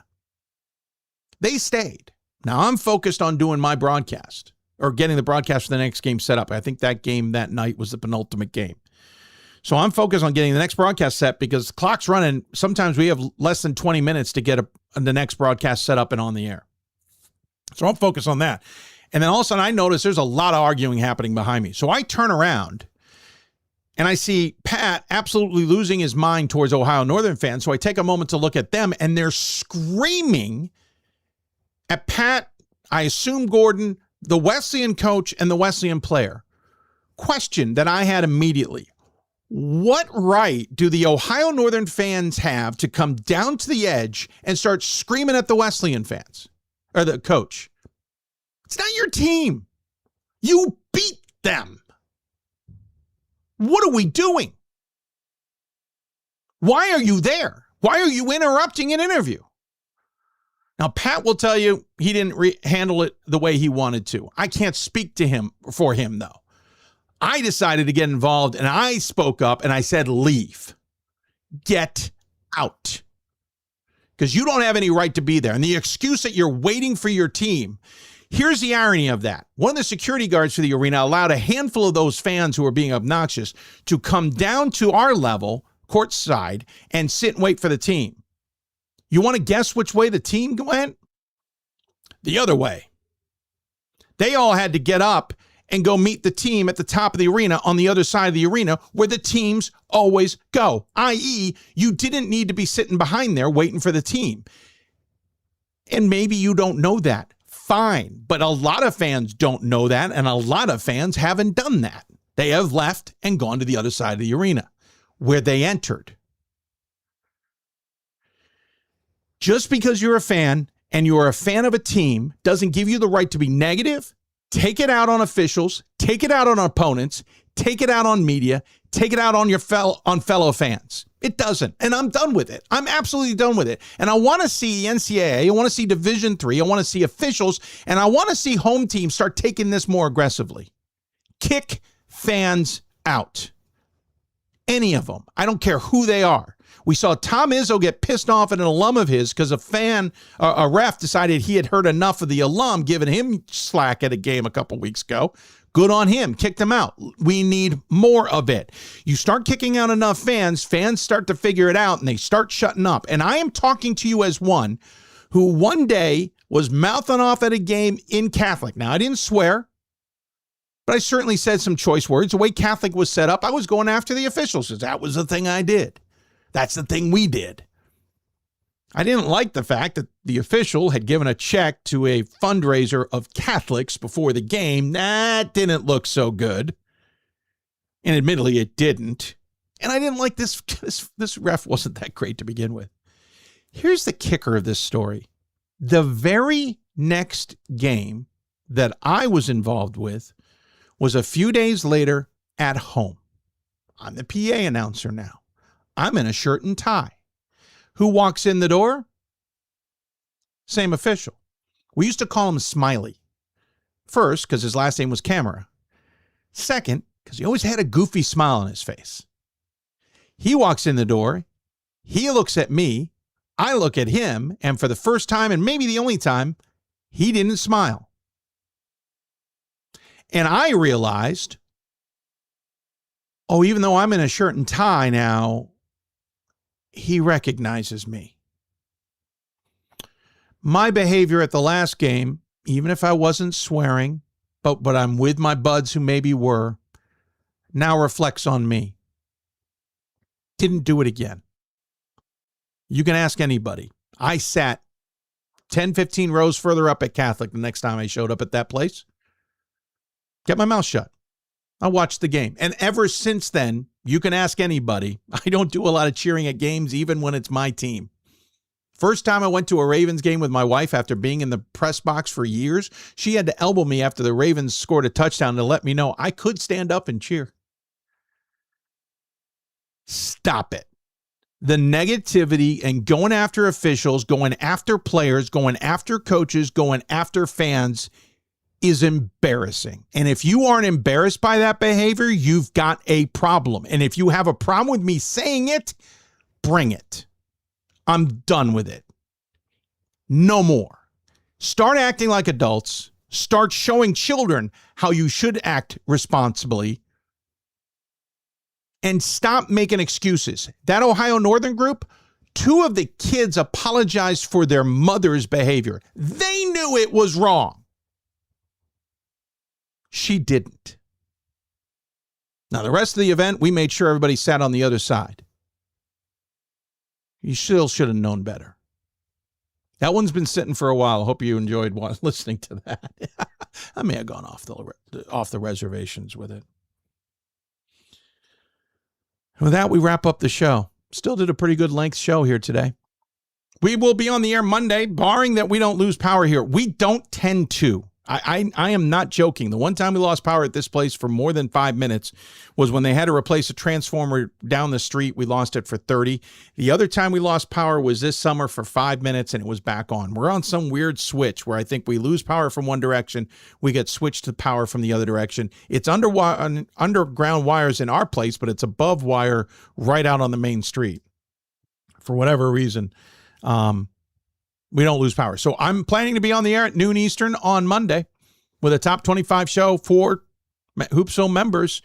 They stayed. Now I'm focused on doing my broadcast or getting the broadcast for the next game set up. I think that game that night was the penultimate game. So I'm focused on getting the next broadcast set because the clock's running. Sometimes we have less than 20 minutes to get the next broadcast set up and on the air. So I'm focused on that. And then all of a sudden I notice there's a lot of arguing happening behind me. So I turn around and I see Pat absolutely losing his mind towards Ohio Northern fans. So I take a moment to look at them, and they're screaming at Pat, I assume Gordon, the Wesleyan coach, and the Wesleyan player. Question that I had immediately. What right do the Ohio Northern fans have to come down to the edge and start screaming at the Wesleyan fans or the coach? It's not your team. You beat them. What are we doing? Why are you there? Why are you interrupting an interview? Now, Pat will tell you he didn't handle it the way he wanted to. I can't speak to him for him, though. I decided to get involved, and I spoke up, and I said, leave. Get out. Because you don't have any right to be there. And the excuse that you're waiting for your team, here's the irony of that. One of the security guards for the arena allowed a handful of those fans who were being obnoxious to come down to our level courtside and sit and wait for the team. You want to guess which way the team went? The other way. They all had to get up and go meet the team at the top of the arena on the other side of the arena where the teams always go, i.e., you didn't need to be sitting behind there waiting for the team. And maybe you don't know that. Fine. But a lot of fans don't know that, and a lot of fans haven't done that. They have left and gone to the other side of the arena where they entered. Just because you're a fan and you're a fan of a team doesn't give you the right to be negative. Take it out on officials, take it out on opponents, take it out on media, take it out on your fellow fans. It doesn't. And I'm done with it. I'm absolutely done with it. And I want to see NCAA, I want to see Division III, I want to see officials, and I want to see home teams start taking this more aggressively. Kick fans out. Any of them. I don't care who they are. We saw Tom Izzo get pissed off at an alum of his because a ref decided he had heard enough of the alum giving him slack at a game a couple weeks ago. Good on him. Kicked him out. We need more of it. You start kicking out enough fans start to figure it out, and they start shutting up. And I am talking to you as one who one day was mouthing off at a game in Catholic. Now, I didn't swear, but I certainly said some choice words. The way Catholic was set up, I was going after the officials because that was the thing I did. That's the thing we did. I didn't like the fact that the official had given a check to a fundraiser of Catholics before the game. That didn't look so good. And admittedly, it didn't. And I didn't like this ref wasn't that great to begin with. Here's the kicker of this story. The very next game that I was involved with was a few days later at home. I'm the PA announcer now. I'm in a shirt and tie. Who walks in the door? Same official. We used to call him Smiley. First, because his last name was Camera. Second, because he always had a goofy smile on his face. He walks in the door. He looks at me. I look at him. And for the first time, and maybe the only time, he didn't smile. And I realized, oh, even though I'm in a shirt and tie now, he recognizes me. My behavior at the last game, even if I wasn't swearing, but I'm with my buds who maybe were, now reflects on me. Didn't do it again. You can ask anybody. I sat 10, 15 rows further up at Catholic the next time I showed up at that place. Kept my mouth shut. I watched the game. And ever since then, you can ask anybody. I don't do a lot of cheering at games, even when it's my team. First time I went to a Ravens game with my wife after being in the press box for years, she had to elbow me after the Ravens scored a touchdown to let me know I could stand up and cheer. Stop it. The negativity and going after officials, going after players, going after coaches, going after fans is embarrassing. And if you aren't embarrassed by that behavior, you've got a problem. And if you have a problem with me saying it, bring it. I'm done with it. No more. Start acting like adults. Start showing children how you should act responsibly. And stop making excuses. That Ohio Northern group, 2 of the kids apologized for their mother's behavior. They knew it was wrong. She didn't. Now, the rest of the event, we made sure everybody sat on the other side. You still should have known better. That one's been sitting for a while. I hope you enjoyed listening to that. I may have gone off the reservations with it. With that, we wrap up the show. Still did a pretty good length show here today. We will be on the air Monday, barring that we don't lose power here. We don't tend to. I am not joking. The one time we lost power at this place for more than 5 minutes was when they had to replace a transformer down the street. We lost it for 30. The other time we lost power was this summer for 5 minutes, and it was back on. We're on some weird switch where I think we lose power from one direction, we get switched to power from the other direction. It's underground wires in our place, but it's above wire right out on the main street. For whatever reason, we don't lose power. So I'm planning to be on the air at noon Eastern on Monday with a top 25 show for Hoopsville members.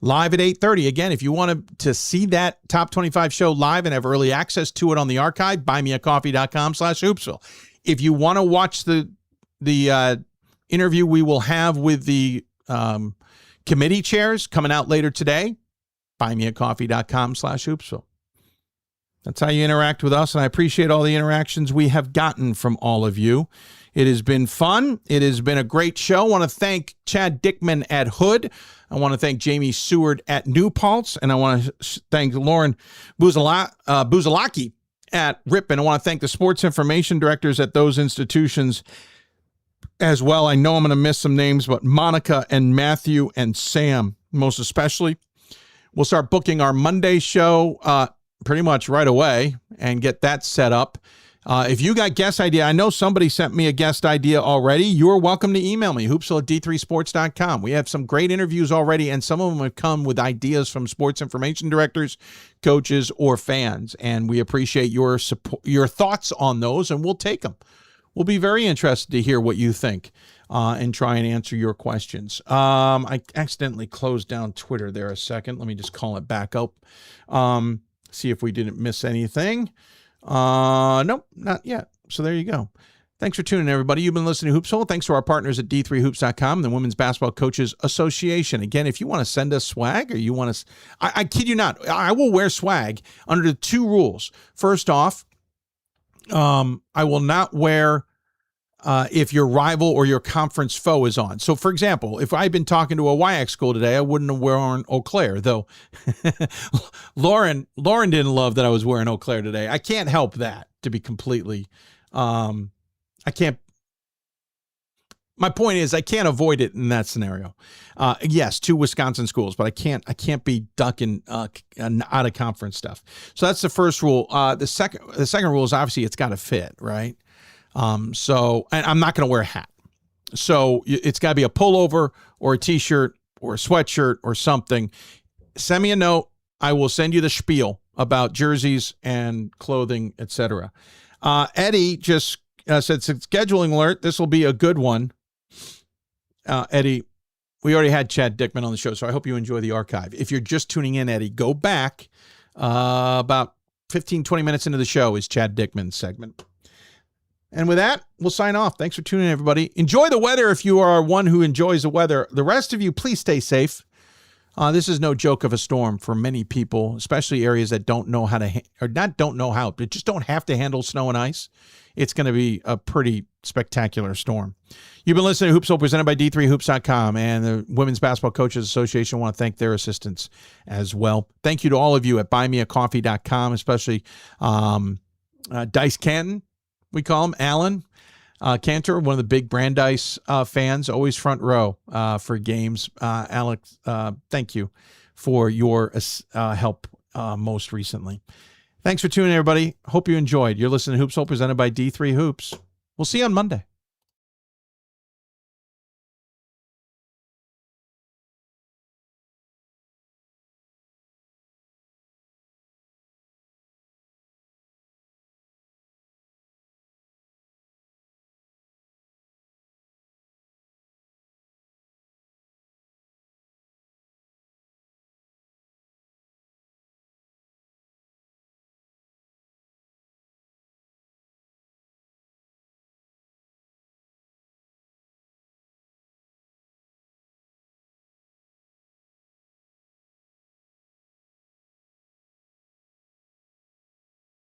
live at 8:30. Again, if you want to see that Top 25 show live and have early access to it on the archive, buymeacoffee.com/Hoopsville. If you want to watch the interview we will have with the committee chairs coming out later today, buymeacoffee.com/Hoopsville. That's how you interact with us, and I appreciate all the interactions we have gotten from all of you. It has been fun. It has been a great show. I want to thank Chad Dickman at Hood. I want to thank Jamie Seward at New Paltz, and I want to thank Lauren Busalacchi at Ripon. I want to thank the sports information directors at those institutions as well. I know I'm going to miss some names, but Monica and Matthew and Sam, most especially. We'll start booking our Monday show pretty much right away and get that set up. If you got guest idea, I know somebody sent me a guest idea already. You're welcome to email me, hoopsville@d3sports.com. We have some great interviews already, and some of them have come with ideas from sports information directors, coaches, or fans, and we appreciate your support, your thoughts on those, and we'll take them. We'll be very interested to hear what you think and try and answer your questions. I accidentally closed down Twitter there a second. Let me just call it back up. See if we didn't miss anything. Nope, not yet. So there you go. Thanks for tuning in, everybody. You've been listening to Hoopsville. Thanks to our partners at D3Hoops.com, the Women's Basketball Coaches Association. Again, if you want to send us swag or you want to, I kid you not, I will wear swag under the two rules. First off, I will not wear if your rival or your conference foe is on. So, for example, if I'd been talking to a WIAC school today, I wouldn't have worn Eau Claire, though Lauren didn't love that I was wearing Eau Claire today. I can't help that, to be completely, I can't, my point is I can't avoid it in that scenario. Yes, two Wisconsin schools, but I can't be ducking out of conference stuff. So that's the first rule. The second rule is obviously it's got to fit, right? So, and I'm not going to wear a hat. So it's got to be a pullover or a t-shirt or a sweatshirt or something. Send me a note. I will send you the spiel about jerseys and clothing, etc. Eddie just said, scheduling alert. This will be a good one. Eddie, we already had Chad Dickman on the show, so I hope you enjoy the archive. If you're just tuning in, Eddie, go back about 15, 20 minutes into the show is Chad Dickman's segment. And with that, we'll sign off. Thanks for tuning in, everybody. Enjoy the weather if you are one who enjoys the weather. The rest of you, please stay safe. This is no joke of a storm for many people, especially areas that don't know how to, or not don't know how, but just don't have to handle snow and ice. It's going to be a pretty spectacular storm. You've been listening to Hoopsville, presented by D3Hoops.com, and the Women's Basketball Coaches Association. I want to thank their assistants as well. Thank you to all of you at buymeacoffee.com, especially Dice Canton. We call him Alan Cantor, one of the big Brandeis fans, always front row for games. Alex, thank you for your help most recently. Thanks for tuning in, everybody. Hope you enjoyed. You're listening to Hoopsville, presented by D3 Hoops. We'll see you on Monday.